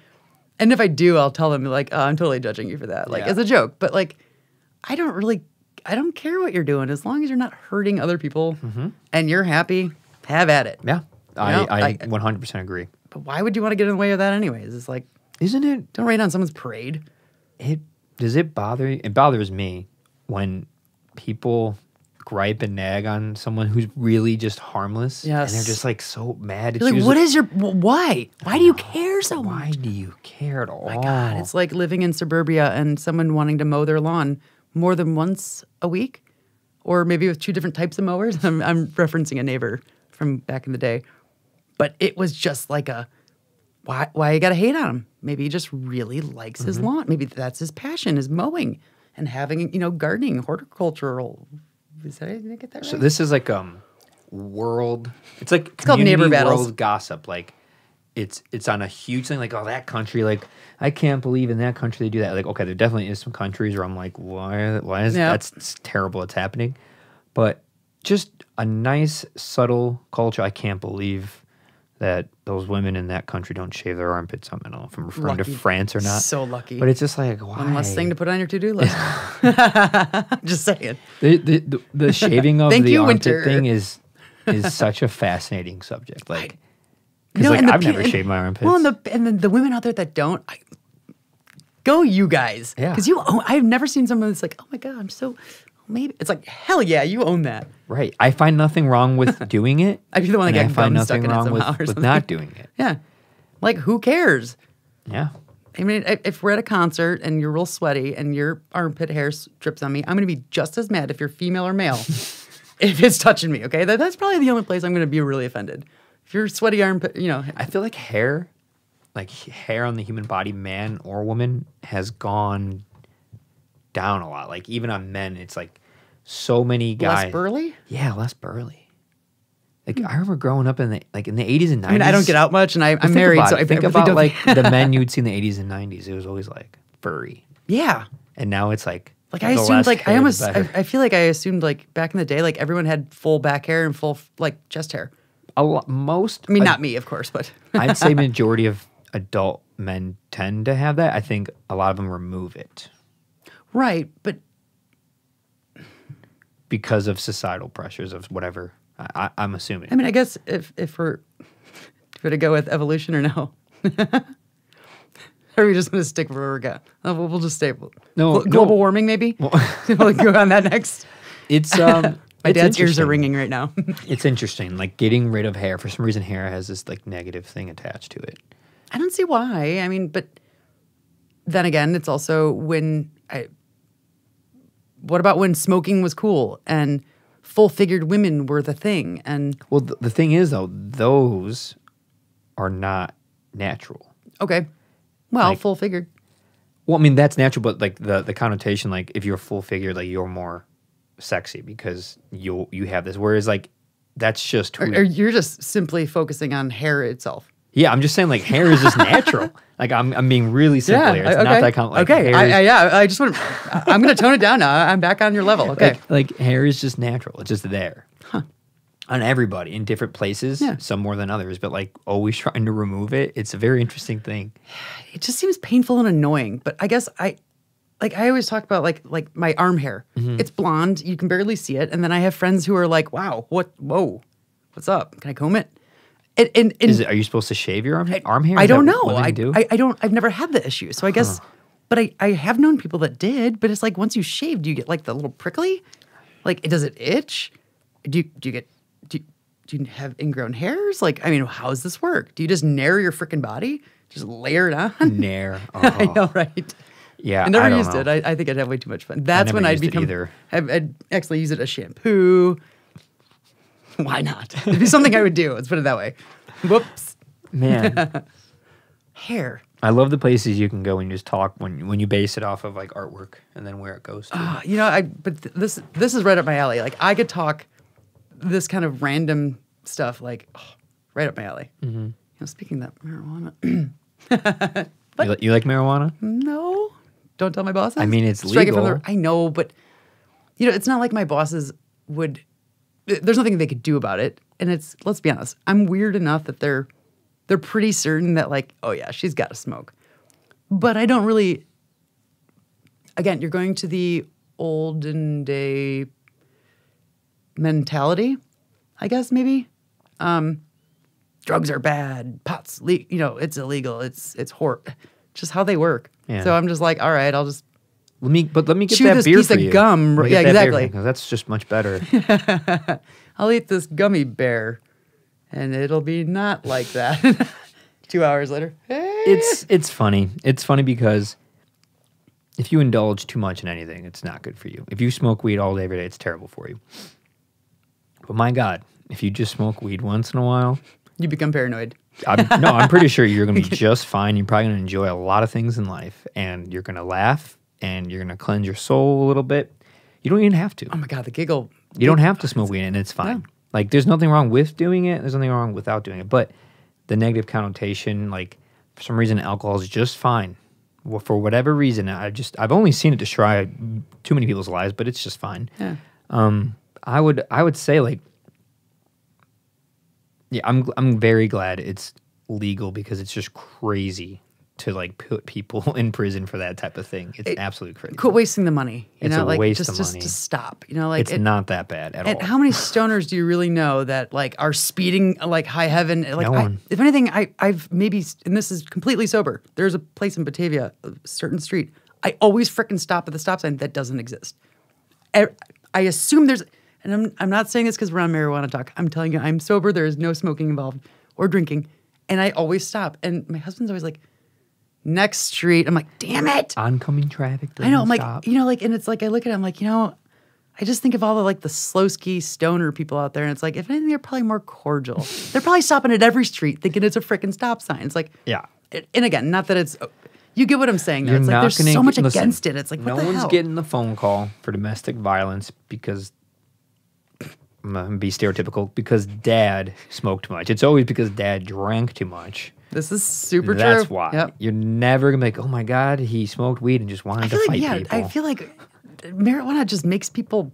and if I do, I'll tell them like, oh, I'm totally judging you for that, like as a joke. But like, I don't care what you're doing as long as you're not hurting other people and you're happy. Have at it. Yeah, I 100% agree. But why would you want to get in the way of that anyways? It's like, isn't it? don't rain on someone's parade. Does it bother you? It bothers me when people gripe and nag on someone who's really just harmless. Yes. And they're just like so mad at You're you. like, what is your, why? Why do you care so much? Why do you care at all? My God, it's like living in suburbia and someone wanting to mow their lawn more than once a week, or maybe with 2 different types of mowers. I'm referencing a neighbor from back in the day, but it was just like why you got to hate on him? Maybe he just really likes his lawn. Maybe that's his passion, is mowing and having, gardening, horticultural. Did I get that right? So this is like world. It's like it's called neighbor battles. World gossip. Like it's on a huge thing. Like, oh, that country. Like, I can't believe in that country they do that. Like, okay, there definitely is some countries where I'm like, why is that's terrible? It's happening, but just a nice subtle culture. I can't believe that those women in that country don't shave their armpits. I don't know if I'm referring to France or not. So lucky. But it's just like, why? One less thing to put on your to-do list. Just saying. The shaving of the armpit winter. thing is such a fascinating subject. Like, because I've never shaved my armpits. Well, and then the women out there that don't, go you guys. Yeah. Because I've never seen someone that's like, oh my God, I'm so, maybe. It's like, hell yeah, you own that. Right. I find nothing wrong with doing it. I'd be the one that and gets I find gum stuck nothing in it wrong somehow or with something. not doing it. Yeah. Like, who cares? Yeah. I mean, if we're at a concert and you're real sweaty and your armpit hair drips on me, I'm going to be just as mad if you're female or male if it's touching me, okay? That's probably the only place I'm going to be really offended. If you're sweaty armpit, I feel like hair on the human body, man or woman, has gone down a lot. Like, even on men, it's like so many guys. Less burly? Yeah, less burly. Like, I remember growing up in the 80s and 90s. I mean, I don't get out much, and I'm married, so I think really about don't like the men you'd see in the 80s and 90s. It was always like furry, Yeah. and now it's like I the assumed, less hair, the better. I feel like I assumed, like, back in the day, like, everyone had full back hair and full, like, chest hair. Most. I mean, not me, of course, but. I'd say majority of adult men tend to have that. I think a lot of them remove it. Right, but. Because of societal pressures of whatever. I'm assuming. I mean, I guess if we're going to go with evolution or no. Or are we just going to stick where we're going? We'll just stay. Global warming, maybe? We'll go on that next. It's My dad's ears are ringing right now. It's interesting. Like, getting rid of hair. For some reason, hair has this like negative thing attached to it. I don't see why. I mean, but then again, it's also what about when smoking was cool and full-figured women were the thing? And well, the thing is, though, those are not natural. Okay. Well, Like, full-figured. Well, I mean, that's natural, but like the connotation, like if you're full-figured, like you're more sexy because you have this. Whereas like that's just Or you're just simply focusing on hair itself. Yeah, I'm just saying, like, hair is just natural. Like, I'm being really simple here. It's not that kind of, like, okay. hair I just want to, I'm going to tone it down now. I'm back on your level. Okay. like hair is just natural. It's just there. Huh. On everybody in different places, some more than others, but like always trying to remove it. It's a very interesting thing. It just seems painful and annoying. But I guess I always talk about like my arm hair. Mm-hmm. It's blonde. You can barely see it. And then I have friends who are like, wow, what's up? Can I comb it? Are you supposed to shave your arm hair? I don't know. I've never had the issue. So I guess, but I have known people that did, but it's like once you shave, do you get like the little prickly? Like, does it itch? Do you have ingrown hairs? Like, I mean, how does this work? Do you just nair your freaking body? Just layer it on? Nair. Oh. I know, right? Yeah, I never used it. I think I'd have way too much fun. That's when I'd become. I'd actually use it as shampoo. Why not? It'd be something I would do. Let's put it that way. Whoops. Man. Hair. I love the places you can go and just talk when you base it off of like artwork and then where it goes to. But this is right up my alley. Like I could talk this kind of random stuff like right up my alley. Mm-hmm. Speaking of that marijuana. You like marijuana? No. Don't tell my bosses. I mean, it's Strike legal. I know, but it's not like my bosses would. There's nothing they could do about it. And let's be honest, I'm weird enough that they're pretty certain that like, oh yeah, she's got to smoke. But I don't really, again, you're going to the olden day mentality, I guess, maybe. Drugs are bad. Pot's, it's illegal. It's just how they work. Yeah. So I'm just like, all right, I'll just let me get chew that this beer piece for of you. gum. Let me Yeah, get that beer exactly. because that's just much better. I'll eat this gummy bear, and it'll be not like that. 2 hours later, It's funny. It's funny because if you indulge too much in anything, it's not good for you. If you smoke weed all day every day, it's terrible for you. But my God, if you just smoke weed once in a while, you become paranoid. I'm pretty sure you're going to be just fine. You're probably going to enjoy a lot of things in life, and you're going to laugh, and you're going to cleanse your soul a little bit. You don't even have to. Oh my God, the giggle. You don't have to smoke weed, and it's fine. No. Like, there's nothing wrong with doing it. There's nothing wrong without doing it. But the negative connotation, like, for some reason, alcohol is just fine. Well, for whatever reason, I've only seen it destroy too many people's lives, but it's just fine. Yeah. I would say, like, yeah, I'm very glad it's legal because it's just crazy to like put people in prison for that type of thing. It's absolutely crazy. Quit wasting the money. It's a like waste just, of money. Just stop. Like it's not that bad at and all. how many stoners do you really know that like are speeding like high heaven? Like No one. If anything, I've maybe, and this is completely sober. There's a place in Batavia, a certain street. I always frickin' stop at the stop sign that doesn't exist. I assume there's. And I'm not saying this because we're on marijuana talk. I'm telling you, I'm sober. There is no smoking involved or drinking. And I always stop. And my husband's always like, next street. I'm like, damn it. Oncoming traffic. I know. I'm stop. like, and it's like, I look at it, I'm like, I just think of all the like the slow ski stoner people out there. And it's like, if anything, they're probably more cordial. They're probably stopping at every street thinking it's a frickin' stop sign. It's like, yeah. And again, not that it's, you get what I'm saying though. You're It's like, not there's gonna so much listen, against it. It's like, what no the hell? one's getting the phone call for domestic violence because I'm going to be stereotypical because dad smoked too much. It's always because dad drank too much. This is super true. That's why. Yep. You're never going to be like, oh my God, he smoked weed and just wanted to fight people. I feel like marijuana just makes people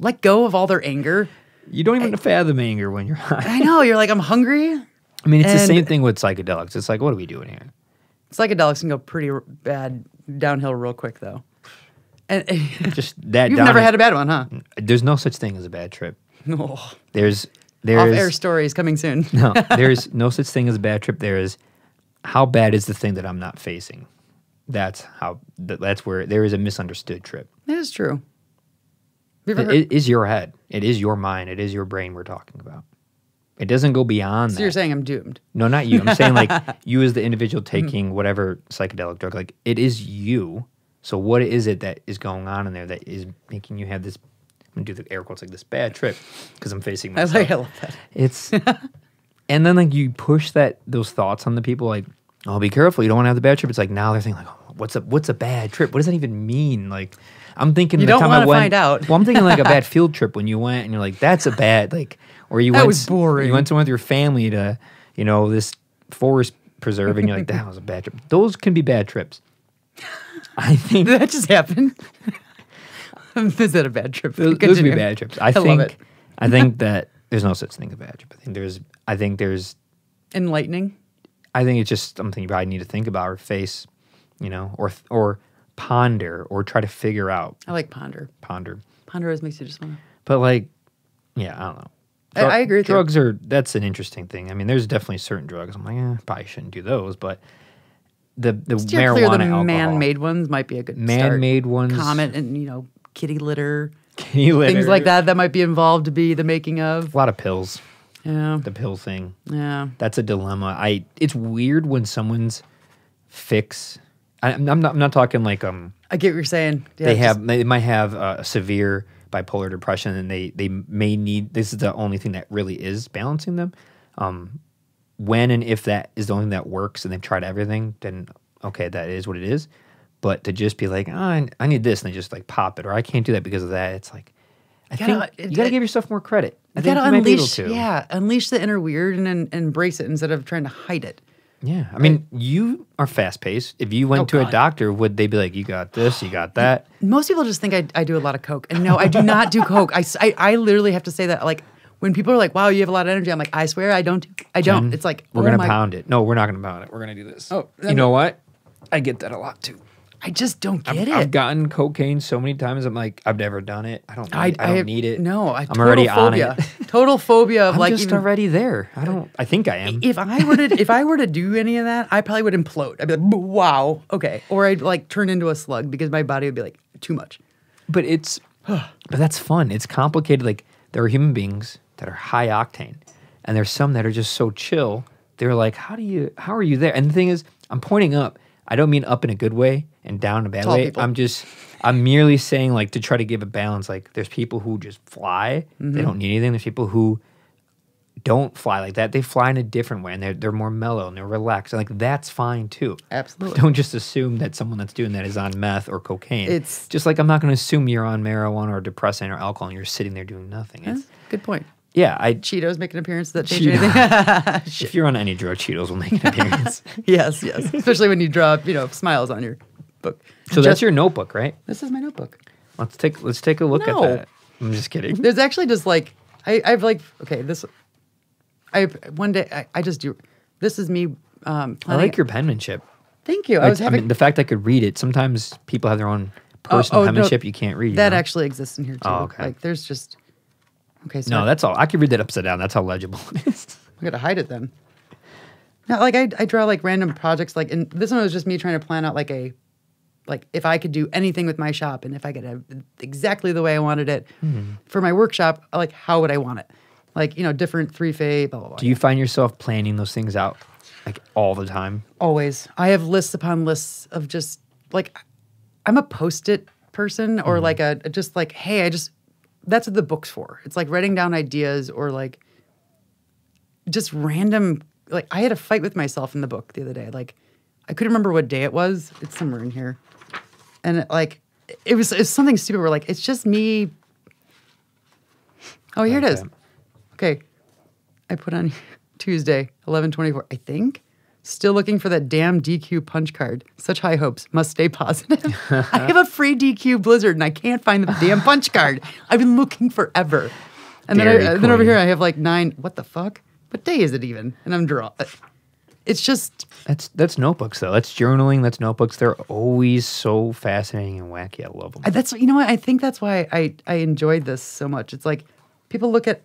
let go of all their anger. You don't even fathom anger when you're high. I know. You're like, I'm hungry. I mean, it's the same thing with psychedelics. It's like, what are we doing here? Psychedelics can go pretty bad downhill real quick, though. And Just that. you've never had a bad one, huh? There's no such thing as a bad trip. Oh. There's Off-air stories coming soon. no, there's no such thing as a bad trip. There is how bad is the thing that I'm not facing. That's where there is a misunderstood trip. It is true. It is your head. It is your mind. It is your brain we're talking about. It doesn't go beyond that. So you're saying I'm doomed? No, not you. I'm saying like you as the individual taking whatever psychedelic drug. Like it is you. So what is it that is going on in there that is making you have this? I'm gonna do the air quotes like this bad trip because I'm facing myself. I love that. It's and then like you push those thoughts on the people like, oh, be careful, you don't want to have the bad trip. It's like now they're thinking like, oh, what's a bad trip? What does that even mean? Like I'm thinking you the don't time want I to went, find out. Well, I'm thinking like a bad field trip when you went and you're like, that's a bad like, or you went was boring. You went somewhere with your family to this forest preserve and you're like, that was a bad trip. Those can be bad trips. I think Did that just happen? Is that a bad trip? those would be bad trips. I love it. think that there's no such thing as a bad trip. I think there's Enlightening. I think it's just something you probably need to think about or face, or ponder or try to figure out. I like ponder. Ponder. Ponder always makes you just want to. But like, yeah, I don't know. I agree with you. Drugs that's an interesting thing. I mean, there's definitely certain drugs. I'm like, probably shouldn't do those, but the Steer marijuana, clear the alcohol, man-made ones might be a good man-made start. ones, Comet and kitty litter, things like that might be involved to be the making of. A lot of pills. Yeah. The pill thing. Yeah. That's a dilemma. It's weird when someone's fix. I'm not talking like I get what you're saying. Yeah, they might have a severe bipolar depression and they may need, this is the only thing that really is balancing them. When and if that is the only thing that works and they've tried everything, then okay, that is what it is. But to just be like, oh, I need this, and they just like pop it, or I can't do that because of that, it's like, I think you got to give yourself more credit. I think you might be able to. Unleash the inner weird and embrace it instead of trying to hide it. Yeah, I mean, you are fast paced. If you went to a doctor, would they be like, you got this, you got that? Most people just think I do a lot of coke, and no, I do not do coke. I literally have to say that like. When people are like, wow, you have a lot of energy, I'm like, I swear I don't. Jen, It's like, we're going to pound it. No, we're not going to pound it. We're going to do this. Oh, you know what? I get that a lot too. I just don't get it. I've gotten cocaine so many times. I'm like, I've never done it. I don't need it. No, I'm already phobia. on it. Total phobia of I'm like just even, already there. I think I am. if I were to do any of that, I probably would implode. I'd be like, wow, okay. Or I'd like turn into a slug because my body would be like, too much. But but that's fun. It's complicated. Like there are human beings that are high octane, and there's some that are just so chill. They're like, how are you there? And the thing is, I'm pointing up. I don't mean up in a good way and down in a bad Tall way. people. I'm merely saying like to try to give a balance. Like there's people who just fly. They don't need anything. There's people who don't fly like that. They fly in a different way, and they're more mellow and they're relaxed. And like that's fine too. Absolutely. Don't just assume that someone that's doing that is on meth or cocaine. It's just like I'm not going to assume you're on marijuana or depressant or alcohol and you're sitting there doing nothing. It's, good point. yeah, Cheetos make an appearance. That change Cheetos. anything? If you're on any drug, Cheetos will make an appearance. Yes. Especially when you draw, smiles on your book. So that's your notebook, right? This is my notebook. Let's take a look No. at that. I'm just kidding. There's actually just like I've like this. One day I just do. This is me. I like your penmanship. Thank you. I mean, the fact I could read it. Sometimes people have their own personal penmanship. You can't read. That actually exists in here too. Oh, okay. Like there's just. Okay. So No, that's all. I could read that upside down. That's how legible it is. I gotta hide it then. No, like I draw like random projects. Like, and this one was just me trying to plan out like if I could do anything with my shop and if I could have exactly the way I wanted it for my workshop, like how would I want it? Like, different three-phase, blah, blah, blah. Do you find yourself planning those things out like all the time? Always. I have lists upon lists of just like, I'm a Post-it person or like just like, hey, that's what the book's for. It's like writing down ideas or like just random, like I had a fight with myself in the book the other day. Like I couldn't remember what day it was. It's somewhere in here. And it was something stupid where like, it's just me. Oh, here it is. Okay. I put on Tuesday, 11/24, I think. Still looking for that damn DQ punch card. Such high hopes. Must stay positive. I have a free DQ Blizzard and I can't find the damn punch card. I've been looking forever. And then over here I have like 9. What the fuck? What day is it even? And I'm drawing. It's just... That's notebooks, though. That's journaling. That's notebooks. They're always so fascinating and wacky. I love them. You know what? I think that's why I enjoyed this so much. It's like people look at...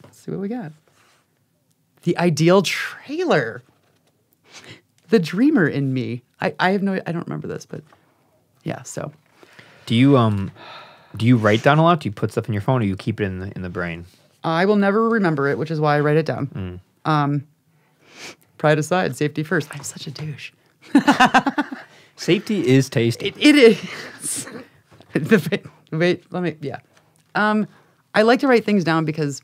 Let's see what we got. The ideal trailer. The dreamer in me. I have no... I don't remember this, but yeah, so... Do you write down a lot? Do you put stuff in your phone, or you keep it in the brain? I will never remember it, which is why I write it down. Pride aside, safety first. I'm such a douche. Safety is tasty. It is. Wait, let me, yeah. I like to write things down because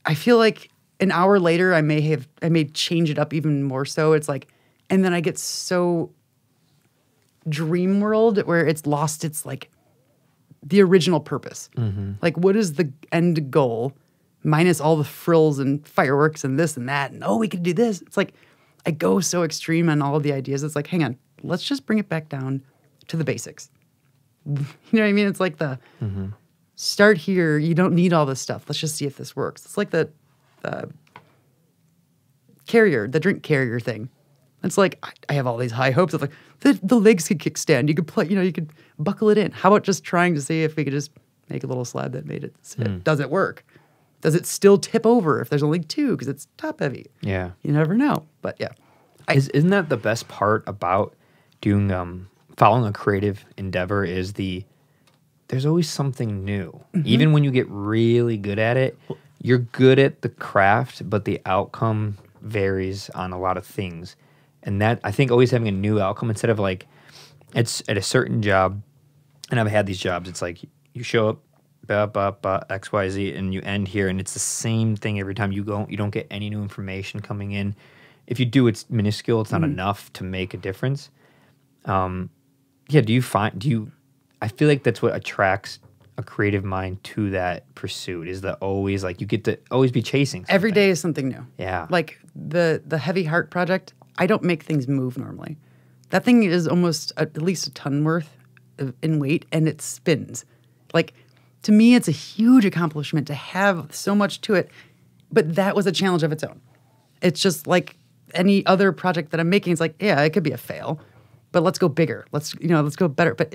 I feel like an hour later I may change it up even more so. It's like, and then I get so dream world where it's lost its like the original purpose. Like what is the end goal minus all the frills and fireworks and this and that and oh we could do this. It's like I go so extreme on all of the ideas. It's like hang on, let's just bring it back down to the basics. You know what I mean? It's like the start here. You don't need all this stuff. Let's just see if this works. It's like the drink carrier thing. It's like I have all these high hopes of like the legs could kickstand. You could play, you could buckle it in. How about just trying to see if we could just make a little slab that made it sit? Does it work? Does it still tip over if there's only 2 because it's top heavy? Yeah. You never know. But yeah. Isn't that the best part about doing following a creative endeavor is there's always something new. Even when you get really good at it, you're good at the craft, but the outcome varies on a lot of things. And that, I think, always having a new outcome instead of like, it's at a certain job, and I've had these jobs, it's like you show up, X, Y, Z, and you end here, and it's the same thing every time you go. You don't get any new information coming in. If you do, it's minuscule. It's not enough to make a difference. I feel like that's what attracts a creative mind to that pursuit is that always like you get to always be chasing something. Every day is something new. Yeah. Like the Heavy Heart project, I don't make things move normally. That thing is almost at least a ton worth in weight, and it spins. Like, to me, it's a huge accomplishment to have so much to it, but that was a challenge of its own. It's just like, any other project that I'm making, it's like, yeah, it could be a fail, but let's go bigger. Let's go better. But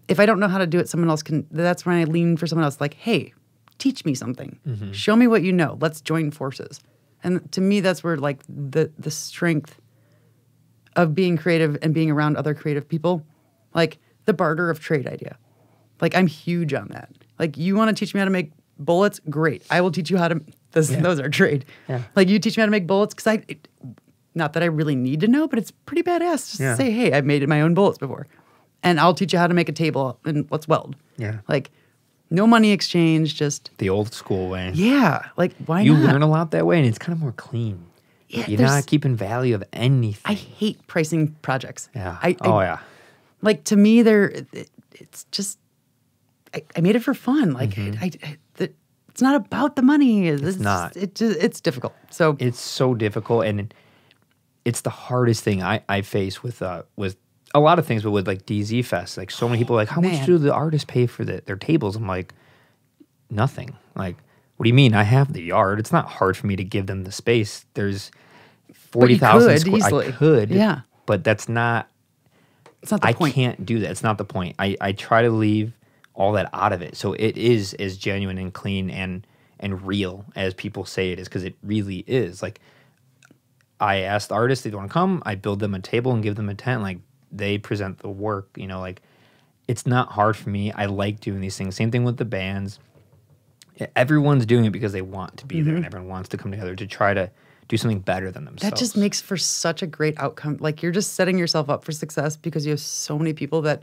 if I don't know how to do it, someone else can. That's when I lean for someone else. Like, hey, teach me something. Show me what you know. Let's join forces. And to me, that's where like the strength of being creative and being around other creative people, like the barter of trade idea. Like I'm huge on that. Like you want to teach me how to make bullets? Great. I will teach you how to. Those are trade. Yeah. Like you teach me how to make bullets because not that I really need to know, but it's pretty badass just to say, hey, I've made my own bullets before. And I'll teach you how to make a table and let's weld. Yeah. Like no money exchange, just. The old school way. Yeah. Like why not? You learn a lot that way and it's kind of more clean. Yeah, You're not keeping value of anything. I hate pricing projects. Yeah. Yeah. Like to me, it's just, I made it for fun. Like it's not about the money. It's not. It's difficult. So it's so difficult, and it's the hardest thing I face with a lot of things, but with like DZ Fest, like so many people are like, how much do the artists pay for their tables? I'm like, nothing. Like, what do you mean? I have the yard. It's not hard for me to give them the space. There's 40,000 square. I could, yeah, but that's not. It's not the point. I can't do that. It's not the point. I try to leave all that out of it, so it is as genuine and clean and real as people say it is, because it really is. Like, I ask the artists if they want to come, I build them a table and give them a tent, like they present the work, like it's not hard for me. I like doing these things. Same thing with the bands. Everyone's doing it because they want to be there, and everyone wants to come together to try to do something better than themselves. That just makes for such a great outcome. Like you're just setting yourself up for success because you have so many people that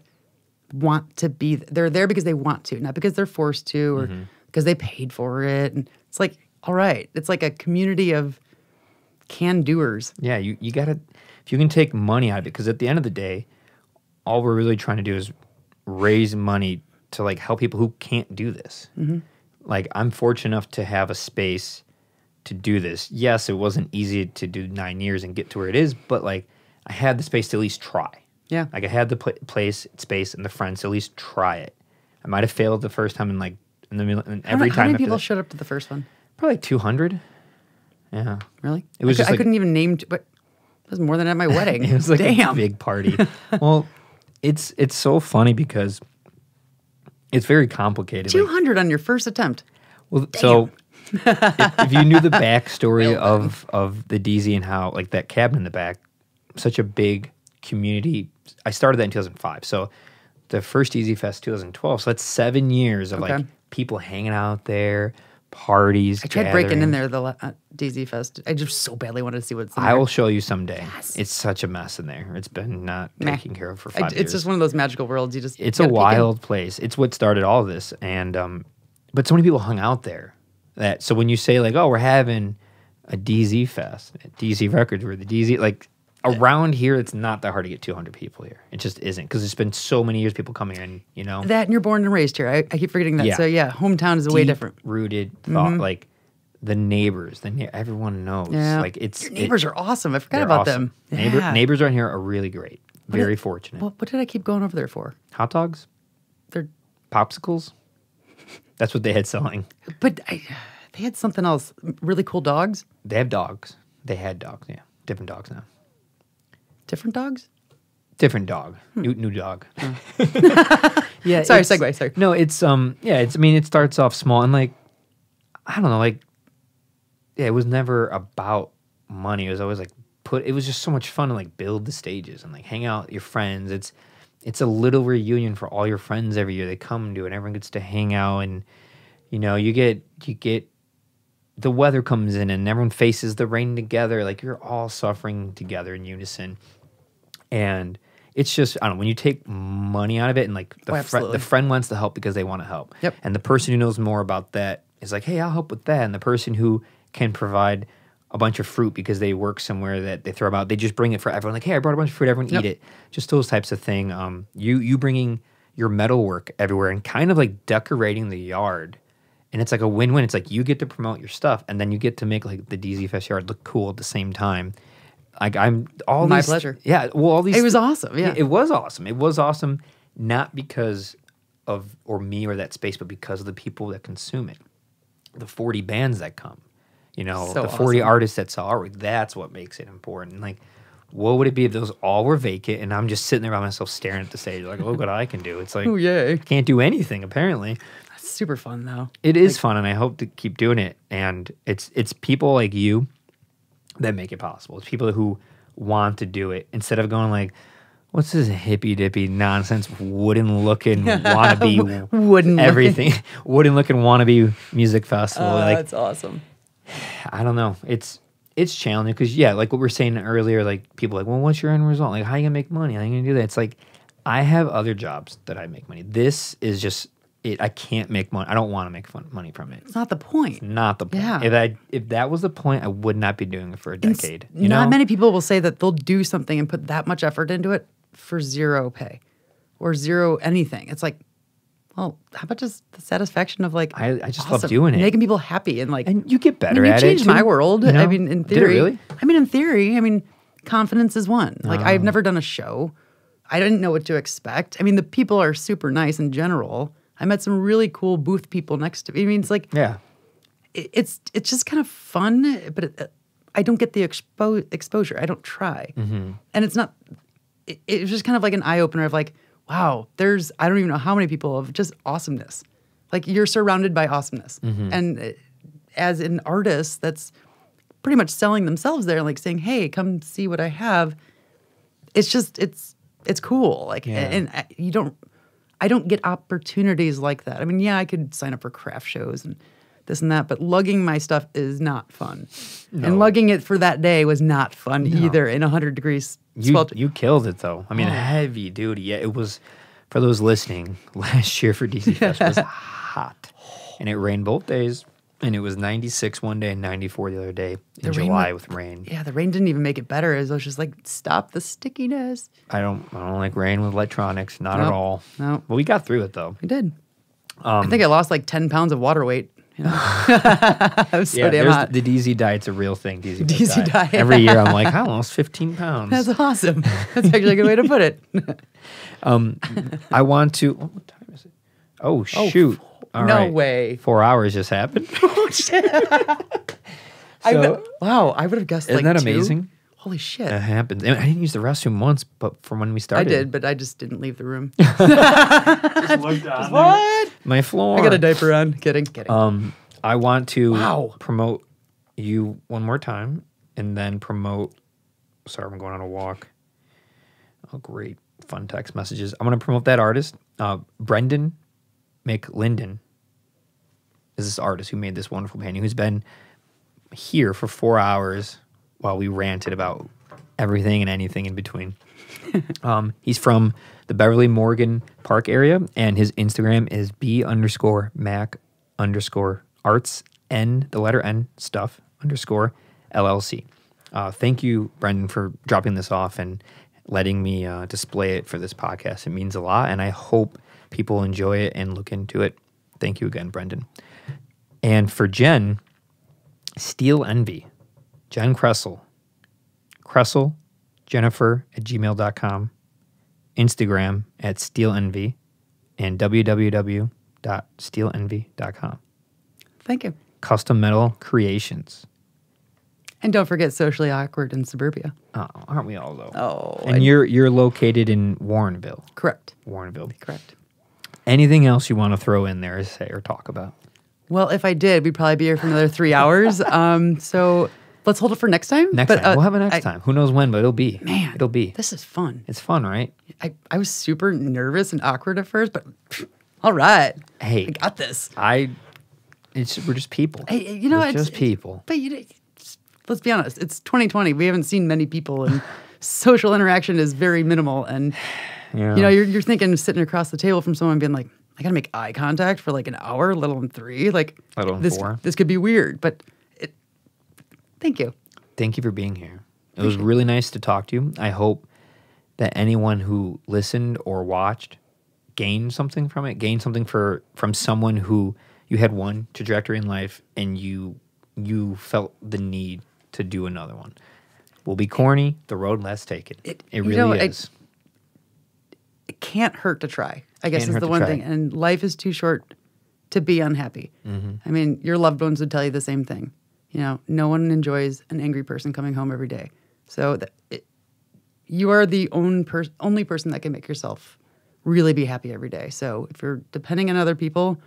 want to be, they're there because they want to, not because they're forced to or because they paid for it. And it's like, all right, it's like a community of can-doers. Yeah, you got to, if you can take money out of it, because at the end of the day, all we're really trying to do is raise money to like help people who can't do this. Like I'm fortunate enough to have a space to do this. Yes, it wasn't easy to do 9 years and get to where it is, but like I had the space to at least try. Yeah. Like I had the place, space, and the friends to at least try it. I might have failed the first time, and like every time. How many people showed up to the first one? Probably 200. Yeah. Really? It was I couldn't even name, but it was more than at my wedding. It was like Damn. a big party. Well, it's so funny because it's very complicated. 200 on your first attempt. Well, Damn. So if you knew the backstory of the DZ and how like that cabin in the back, such a big community. I started that in 2005. So the first DZ Fest 2012. So that's 7 years of like people hanging out there, parties. I tried breaking in there the DZ Fest. I just so badly wanted to see what's in there. I will show you someday. Yes. It's such a mess in there. It's been not taken care of for 5 years. It's just one of those magical worlds. It's a wild place. It's what started all of this. And but so many people hung out there that so when you say like, oh, we're having a DZ Fest at DZ Records, where the DZ like around here, it's not that hard to get 200 people here. It just isn't, because it's been so many years people coming in, That and you're born and raised here. I keep forgetting that. Yeah. So yeah, hometown is way different. Rooted thought, like the neighbors, everyone knows. Yeah. Like it's Your neighbors are awesome. I forgot they're about awesome. them. Yeah. Neighbors around here are really great. Very fortunate. What did I keep going over there for? Hot dogs, They're, popsicles. That's what they had selling. but they had something else. Really cool dogs. They have dogs. They had dogs. Yeah, different dogs now. Different dogs. Different dog. New dog. Yeah. Sorry, segue. Sorry. No, it's it's. I mean, it starts off small and like, I don't know, like, yeah, it was never about money. It was always like it was just so much fun to like build the stages and like hang out with your friends. It's a little reunion for all your friends every year. They come to it, and everyone gets to hang out, and you get the weather comes in and everyone faces the rain together. Like you're all suffering together in unison. And it's just, I don't know, when you take money out of it and like the friend wants to help because they want to help. Yep. And the person who knows more about that is like, hey, I'll help with that. And the person who can provide a bunch of fruit because they work somewhere that they throw about, they just bring it for everyone. Like, hey, I brought a bunch of fruit, everyone eat it. Just those types of thing. You bringing your metal work everywhere and kind of like decorating the yard. And it's like a win-win. It's like you get to promote your stuff, and then you get to make like the DZ Fest yard look cool at the same time. Like My pleasure. Yeah, well, all these. It was awesome. Yeah, it was awesome. It was awesome, not because of me or that space, but because of the people that consume it. The 40 bands that come, You know, So the 40 awesome. artists that saw our work, that's what makes it important. Like, what would it be if those all were vacant and I'm just sitting there by myself staring at the stage like, look what I can do. It's like, Oh, yay. I can't do anything, apparently. That's super fun, though. It is fun, and I hope to keep doing it. And it's people like you that make it possible. It's people who want to do it instead of going like, what's this hippy-dippy nonsense, wooden-looking wannabe Wooden everything, wooden-looking wannabe music festival. Like, That's awesome. I don't know. It's challenging because, yeah, like what we were saying earlier, like people are like, well, what's your end result? Like, how are you going to make money? How are you going to do that? It's like, I have other jobs that I make money. This is just it. I can't make money. I don't want to make money from it. It's not the point. Not the point. Yeah. If that was the point, I would not be doing it for a decade. You Not know? many people will say that they'll do something and put that much effort into it for zero pay or zero anything. It's like, well, how about just the satisfaction of like, I just love doing it. making people happy and like, And you get better you at it. changed my too, world. you know? I mean, in Did it theory. really? I mean, confidence is one. Like, I've never done a show. I didn't know what to expect. I mean, the people are super nice in general. I met some really cool booth people next to me. I mean, it's like, Yeah. it's just kind of fun, but I don't get the exposure. I don't try. And it's not, it was just kind of like an eye opener of like, wow, I don't even know how many people of just awesomeness. Like, you're surrounded by awesomeness. And as an artist that's pretty much selling themselves there, like saying, hey, come see what I have. It's just, it's cool. Like, and I don't get opportunities like that. I mean, yeah, I could sign up for craft shows and this and that, but lugging my stuff is not fun. No. And lugging it for that day was not fun either in 100 degrees. You killed it though. I mean, heavy duty. Yeah, it was, for those listening, last year for DC Fest was hot. And it rained both days. And it was 96 one day and 94 the other day in July with rain. Yeah, the rain didn't even make it better. It was just like, stop the stickiness. I don't like rain with electronics, not at Nope. all. No. Well, we got through it though. I did. I think I lost like 10 pounds of water weight. You know? I was so damn hot. The DZ diet's a real thing. DZ diet. Every year I'm like, I lost 15 pounds. That's awesome. That's actually a good way to put it. I want to. What time is it? Oh shoot! All no right. way. 4 hours just happened. Oh, shit. Wow, I would have guessed Isn't like that 2. Amazing? Holy shit. That happens. And I didn't use the restroom once, but from when we I started, did, but I just didn't leave the room. Just looked on there. What? my floor. I got a diaper on. Kidding. I want to Wow. promote you one more time, and then promote. Sorry, I'm going on a walk. Oh, great. Fun text messages. I'm going to promote that artist. Brendan McLinden is this artist who made this wonderful painting, who's been here for 4 hours while we ranted about everything and anything in between. He's from the Beverly Morgan Park area, and his Instagram is b_mac_arts, the letter N, stuff, _LLC. Thank you, Brendan, for dropping this off and letting me display it for this podcast. It means a lot, and I hope people enjoy it and look into it. Thank you again, Brendan. And for Jen, Steel Envy, Jen Kresl, Jennifer@gmail.com, Instagram @SteelEnvy, and www.steelenvy.com. Thank you. Custom Metal Creations. And don't forget Socially Awkward in Suburbia. Oh, aren't we all though? Oh, and you're located in Warrenville. correct. Correct. Anything else you want to throw in there, say or talk about? Well, if I did, we'd probably be here for another 3 hours. So let's hold it for next time. Next time. We'll have it next time. Who knows when, but it'll be. Man, It'll be. This is fun. It's fun, right? I was super nervous and awkward at first, but all right. Hey. I got this. We're just people. Hey, you know, We're it's just people. But let's be honest. It's 2020. We haven't seen many people, and social interaction is very minimal. And Yeah. you know, you're thinking of sitting across the table from someone, being like, I gotta make eye contact for like an hour, let alone 3. Like, Let alone this 4. This could be weird, but thank you. Thank you for being here. It was really nice to talk to you. I hope that anyone who listened or watched gained something from it, gained something from someone who you had one trajectory in life and you felt the need to do another one. We'll be corny. The road less taken. It really is. It can't hurt to try, I guess, Can't is hurt the to one try. thing. And life is too short to be unhappy. I mean, your loved ones would tell you the same thing. No one enjoys an angry person coming home every day. So you are the only person that can make yourself really be happy every day. So if you're depending on other people,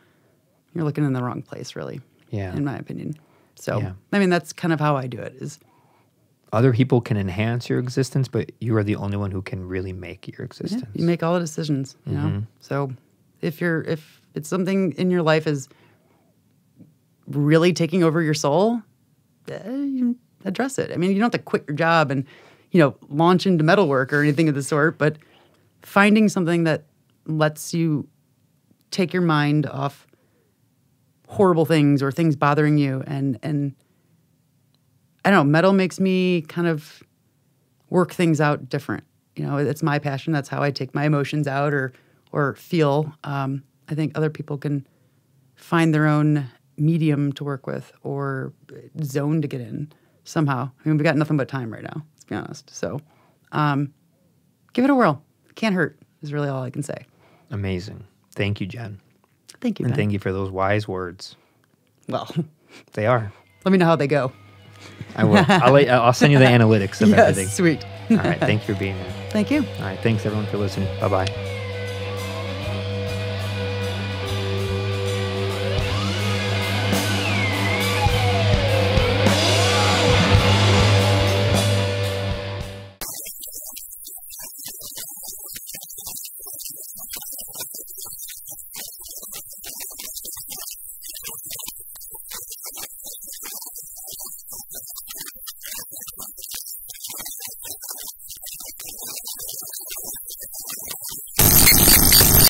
you're looking in the wrong place, really, in my opinion. So, I mean, that's kind of how I do it is other people can enhance your existence, but you are the only one who can really make your existence. you make all the decisions, you know? So if it's something in your life is really taking over your soul, you address it. I mean, you don't have to quit your job and, launch into metalwork or anything of the sort, but finding something that lets you take your mind off horrible things or things bothering you and I don't know, metal makes me kind of work things out different. It's my passion. That's how I take my emotions out or feel. I think other people can find their own medium to work with or zone to get in somehow. I mean, we got nothing but time right now, let's be honest. So give it a whirl. Can't hurt is really all I can say. Amazing. Thank you, Jen. Thank you, And Ben. thank you for those wise words. Well, They are. let me know how they go. I will. I'll send you the analytics of everything. Yes, sweet. All right. Thank you for being here. Thank you. All right. Thanks, everyone, for listening. Bye-bye.